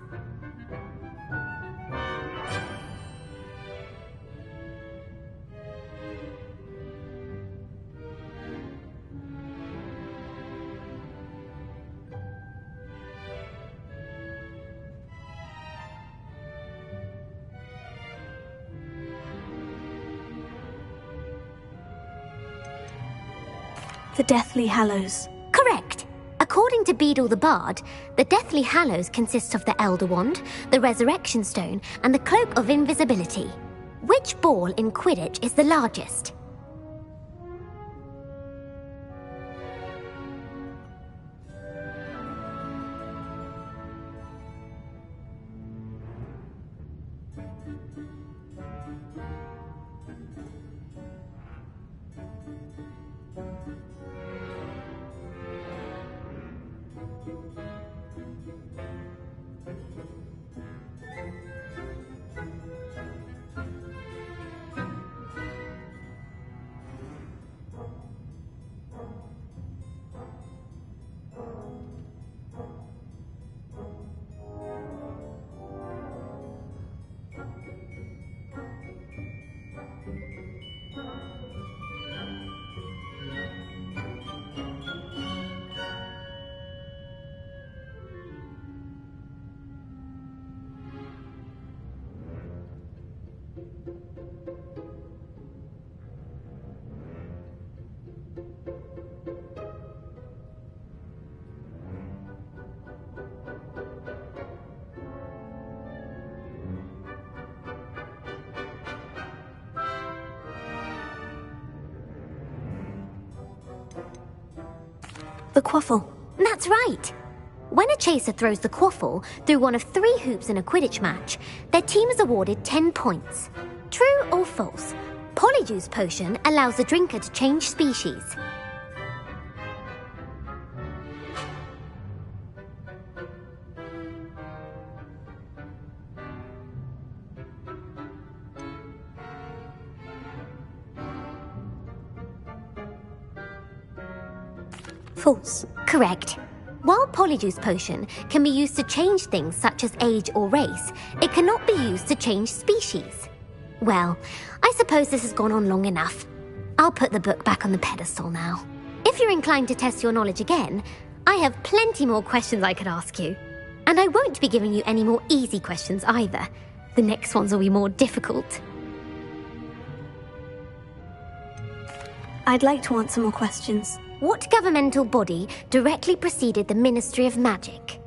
The Deathly Hallows. Correct! According to Beadle the Bard, the Deathly Hallows consists of the Elder Wand, the Resurrection Stone, and the Cloak of Invisibility. Which ball in Quidditch is the largest? The quaffle. That's right! When a chaser throws the quaffle through one of 3 hoops in a Quidditch match, their team is awarded 10 points. True or false? Polyjuice potion allows the drinker to change species. False. Correct. While Polyjuice Potion can be used to change things such as age or race, it cannot be used to change species. Well, I suppose this has gone on long enough. I'll put the book back on the pedestal now. If you're inclined to test your knowledge again, I have plenty more questions I could ask you. And I won't be giving you any more easy questions either. The next ones will be more difficult. I'd like to answer more questions. What governmental body directly preceded the Ministry of Magic?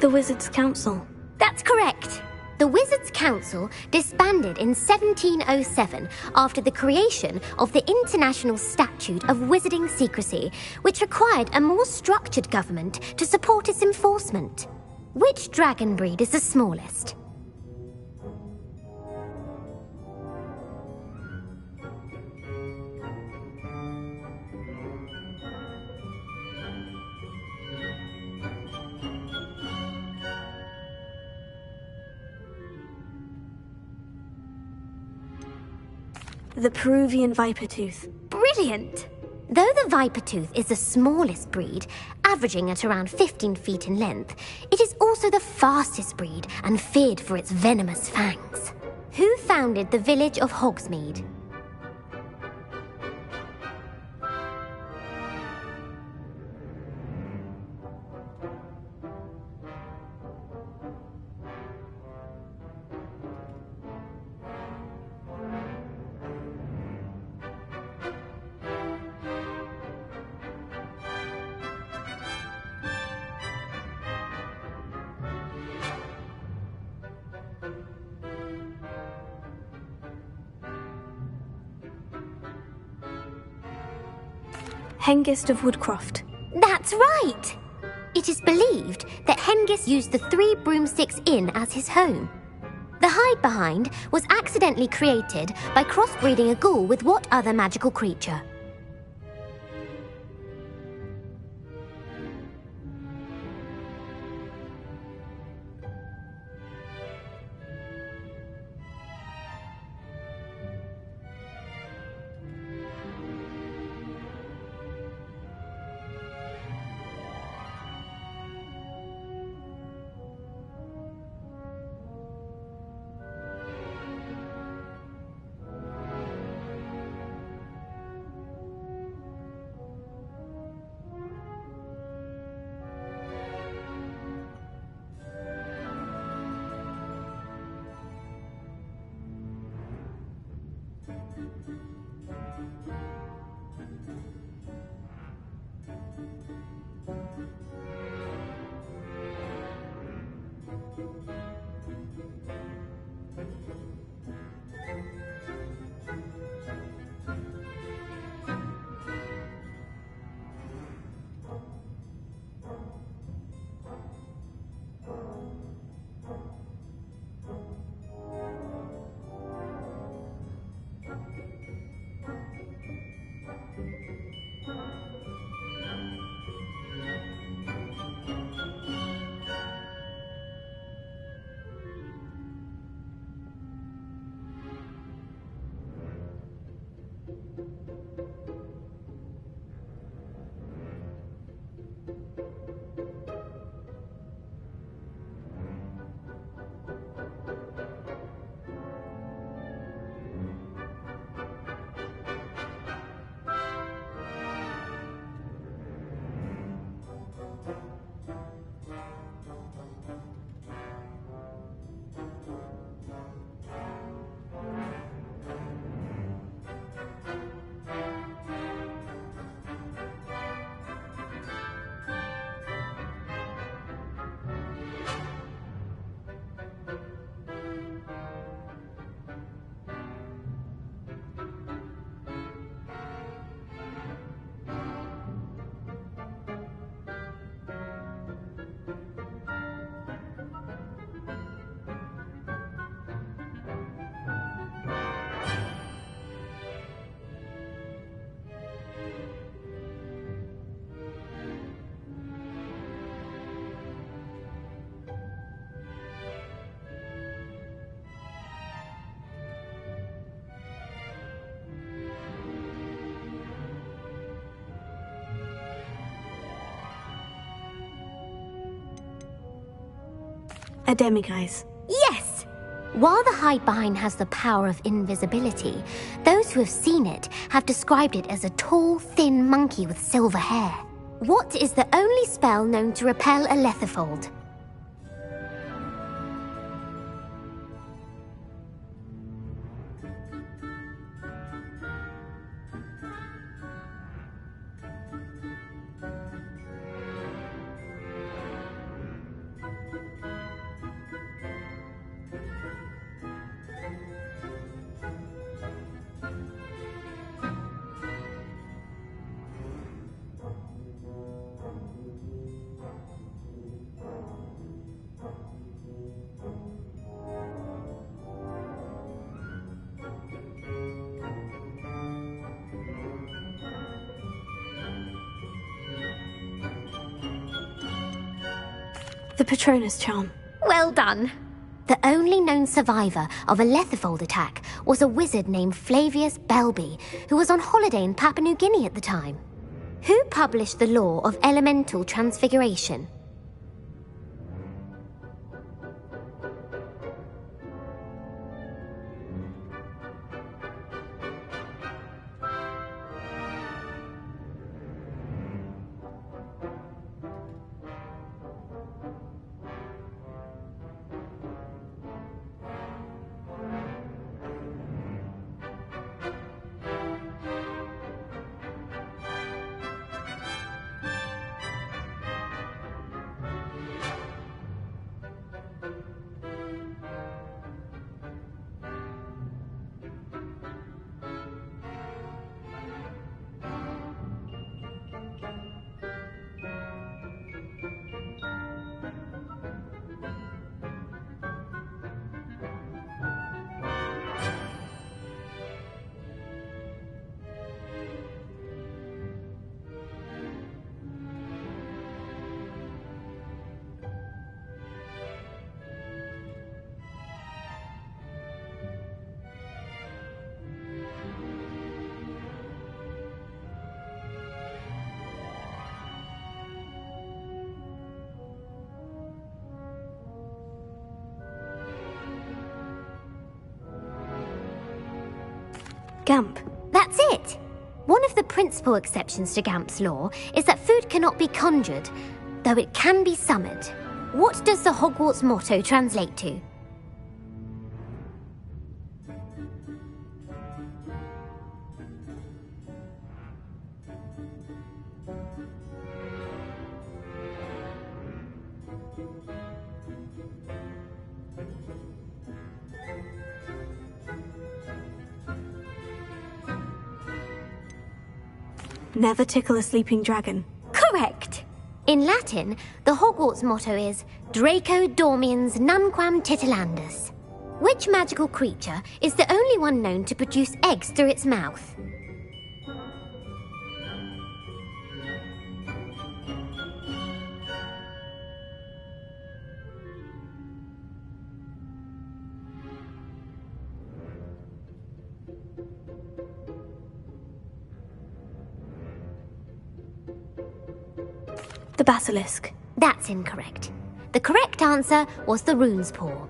The Wizards' Council. That's correct. The Wizards' Council disbanded in 1707 after the creation of the International Statute of Wizarding Secrecy, which required a more structured government to support its enforcement. Which dragon breed is the smallest? The Peruvian Vipertooth. Brilliant! Though the Vipertooth is the smallest breed, averaging at around 15 feet in length, it is also the fastest breed and feared for its venomous fangs. Who founded the village of Hogsmeade? Hengist of Woodcroft. That's right! It is believed that Hengist used the Three Broomsticks Inn as his home. The hide behind was accidentally created by crossbreeding a ghoul with what other magical creature? A demiguise. Yes! While the Hidebehind has the power of invisibility, those who have seen it have described it as a tall, thin monkey with silver hair. What is the only spell known to repel a Lethifold? The Patronus charm. Well done. The only known survivor of a Lethifold attack was a wizard named Flavius Belby, who was on holiday in Papua New Guinea at the time. Who published the law of elemental transfiguration? Gamp. That's it! One of the principal exceptions to Gamp's law is that food cannot be conjured, though it can be summoned. What does the Hogwarts motto translate to? Never tickle a sleeping dragon. Correct! In Latin, the Hogwarts motto is Draco Dormiens Nunquam Titilandus. Which magical creature is the only one known to produce eggs through its mouth? The basilisk. That's incorrect. The correct answer was the rune's paw.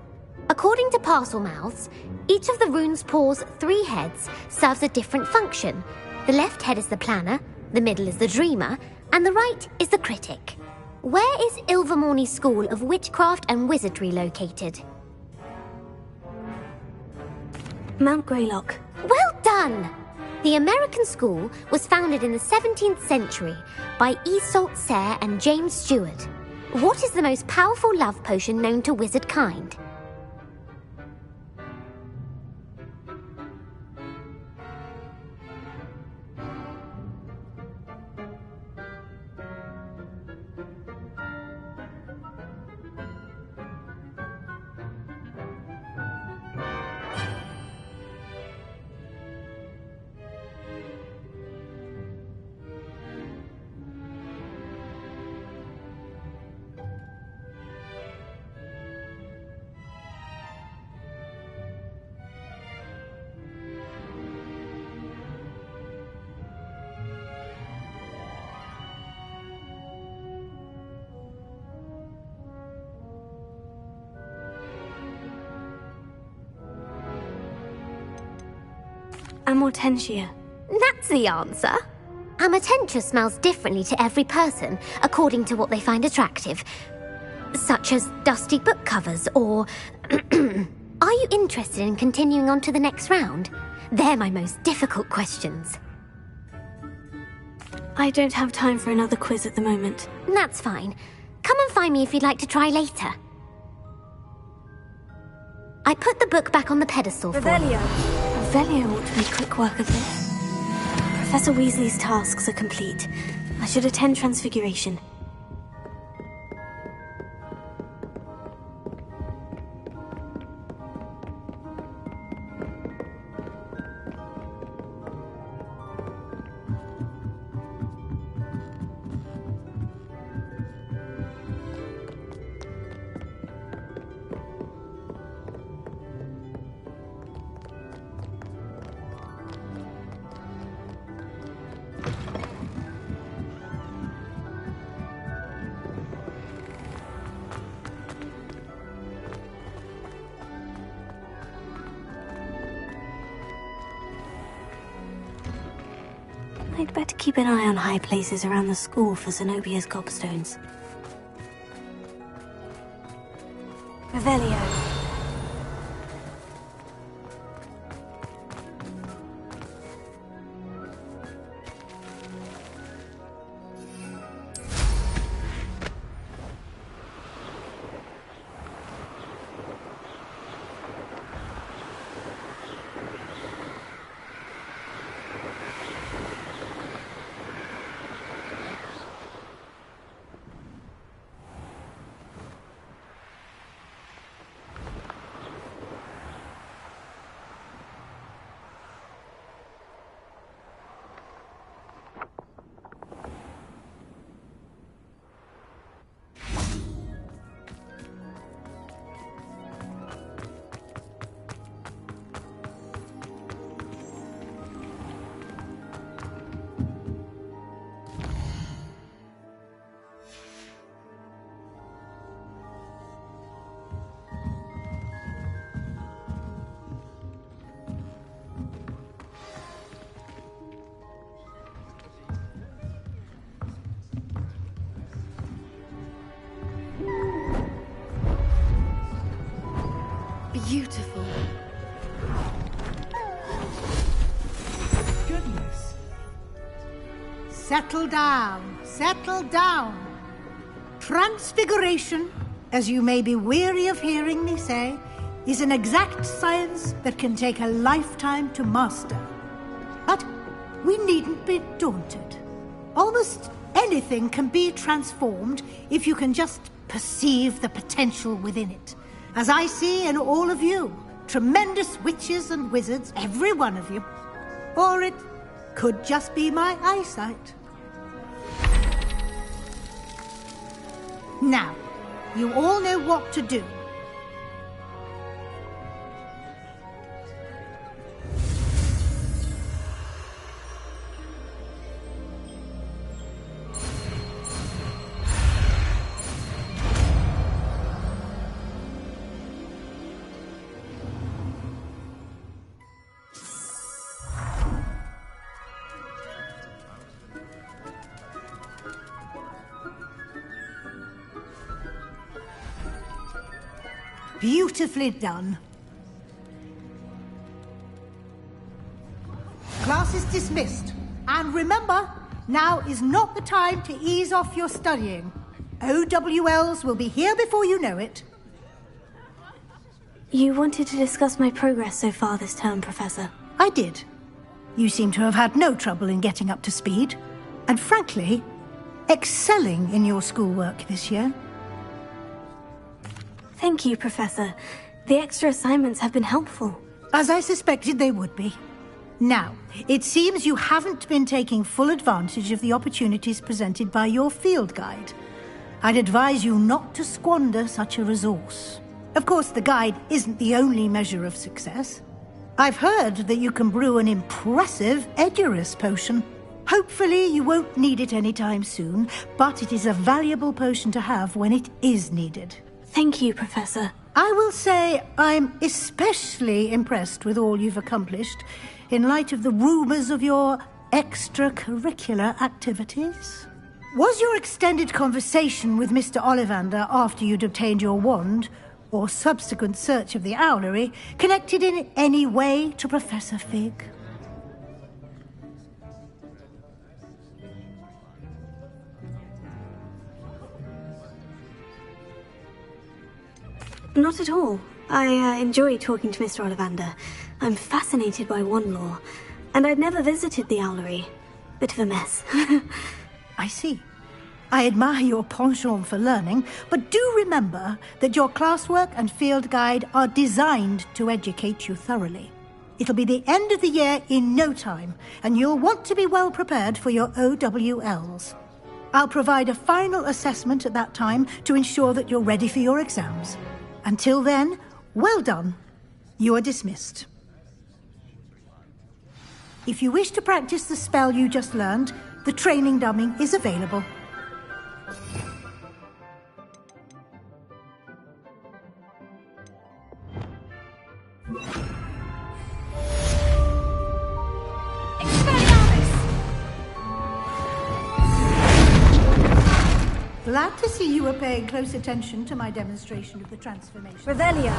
According to Parselmouths, each of the rune's paw's 3 heads serves a different function. The left head is the planner, the middle is the dreamer, and the right is the critic. Where is Ilvermorny School of Witchcraft and Wizardry located? Mount Greylock. Well done! The American school was founded in the 17th century by Iseult Sayre and James Stewart. What is the most powerful love potion known to wizard kind? Amortentia. That's the answer. Amortentia smells differently to every person, according to what they find attractive. Such as dusty book covers, or... Are you interested in continuing on to the next round? They're my most difficult questions. I don't have time for another quiz at the moment. That's fine. Come and find me if you'd like to try later. I put the book back on the pedestal for you. Revelio ought to make quick work of this. Professor Weasley's tasks are complete. I should attend Transfiguration. I'd better keep an eye on high places around the school for Zenobia's gobstones. Revelio. Beautiful. Goodness. Settle down. Settle down. Transfiguration, as you may be weary of hearing me say, is an exact science that can take a lifetime to master. But we needn't be daunted. Almost anything can be transformed if you can just perceive the potential within it. As I see in all of you, tremendous witches and wizards, every one of you. Or it could just be my eyesight. Now, you all know what to do. Beautifully done. Class is dismissed. And remember, now is not the time to ease off your studying. OWLs will be here before you know it. You wanted to discuss my progress so far this term, Professor. I did. You seem to have had no trouble in getting up to speed. And frankly, excelling in your schoolwork this year. Thank you, Professor. The extra assignments have been helpful. As I suspected they would be. Now, it seems you haven't been taking full advantage of the opportunities presented by your field guide. I'd advise you not to squander such a resource. Of course, the guide isn't the only measure of success. I've heard that you can brew an impressive Edurus potion. Hopefully you won't need it anytime soon, but it is a valuable potion to have when it is needed. Thank you, Professor. I will say I'm especially impressed with all you've accomplished in light of the rumours of your extracurricular activities. Was your extended conversation with Mr. Ollivander after you'd obtained your wand, or subsequent search of the owlery, connected in any way to Professor Fig? Not at all. I enjoy talking to Mr. Ollivander. I'm fascinated by wand lore, and I'd never visited the owlery. Bit of a mess. I see. I admire your penchant for learning, but do remember that your classwork and field guide are designed to educate you thoroughly. It'll be the end of the year in no time, and you'll want to be well prepared for your OWLs. I'll provide a final assessment at that time to ensure that you're ready for your exams. Until then, well done. You are dismissed. If you wish to practice the spell you just learned, the training dummy is available. Glad to see you were paying close attention to my demonstration of the transformation. Revelio.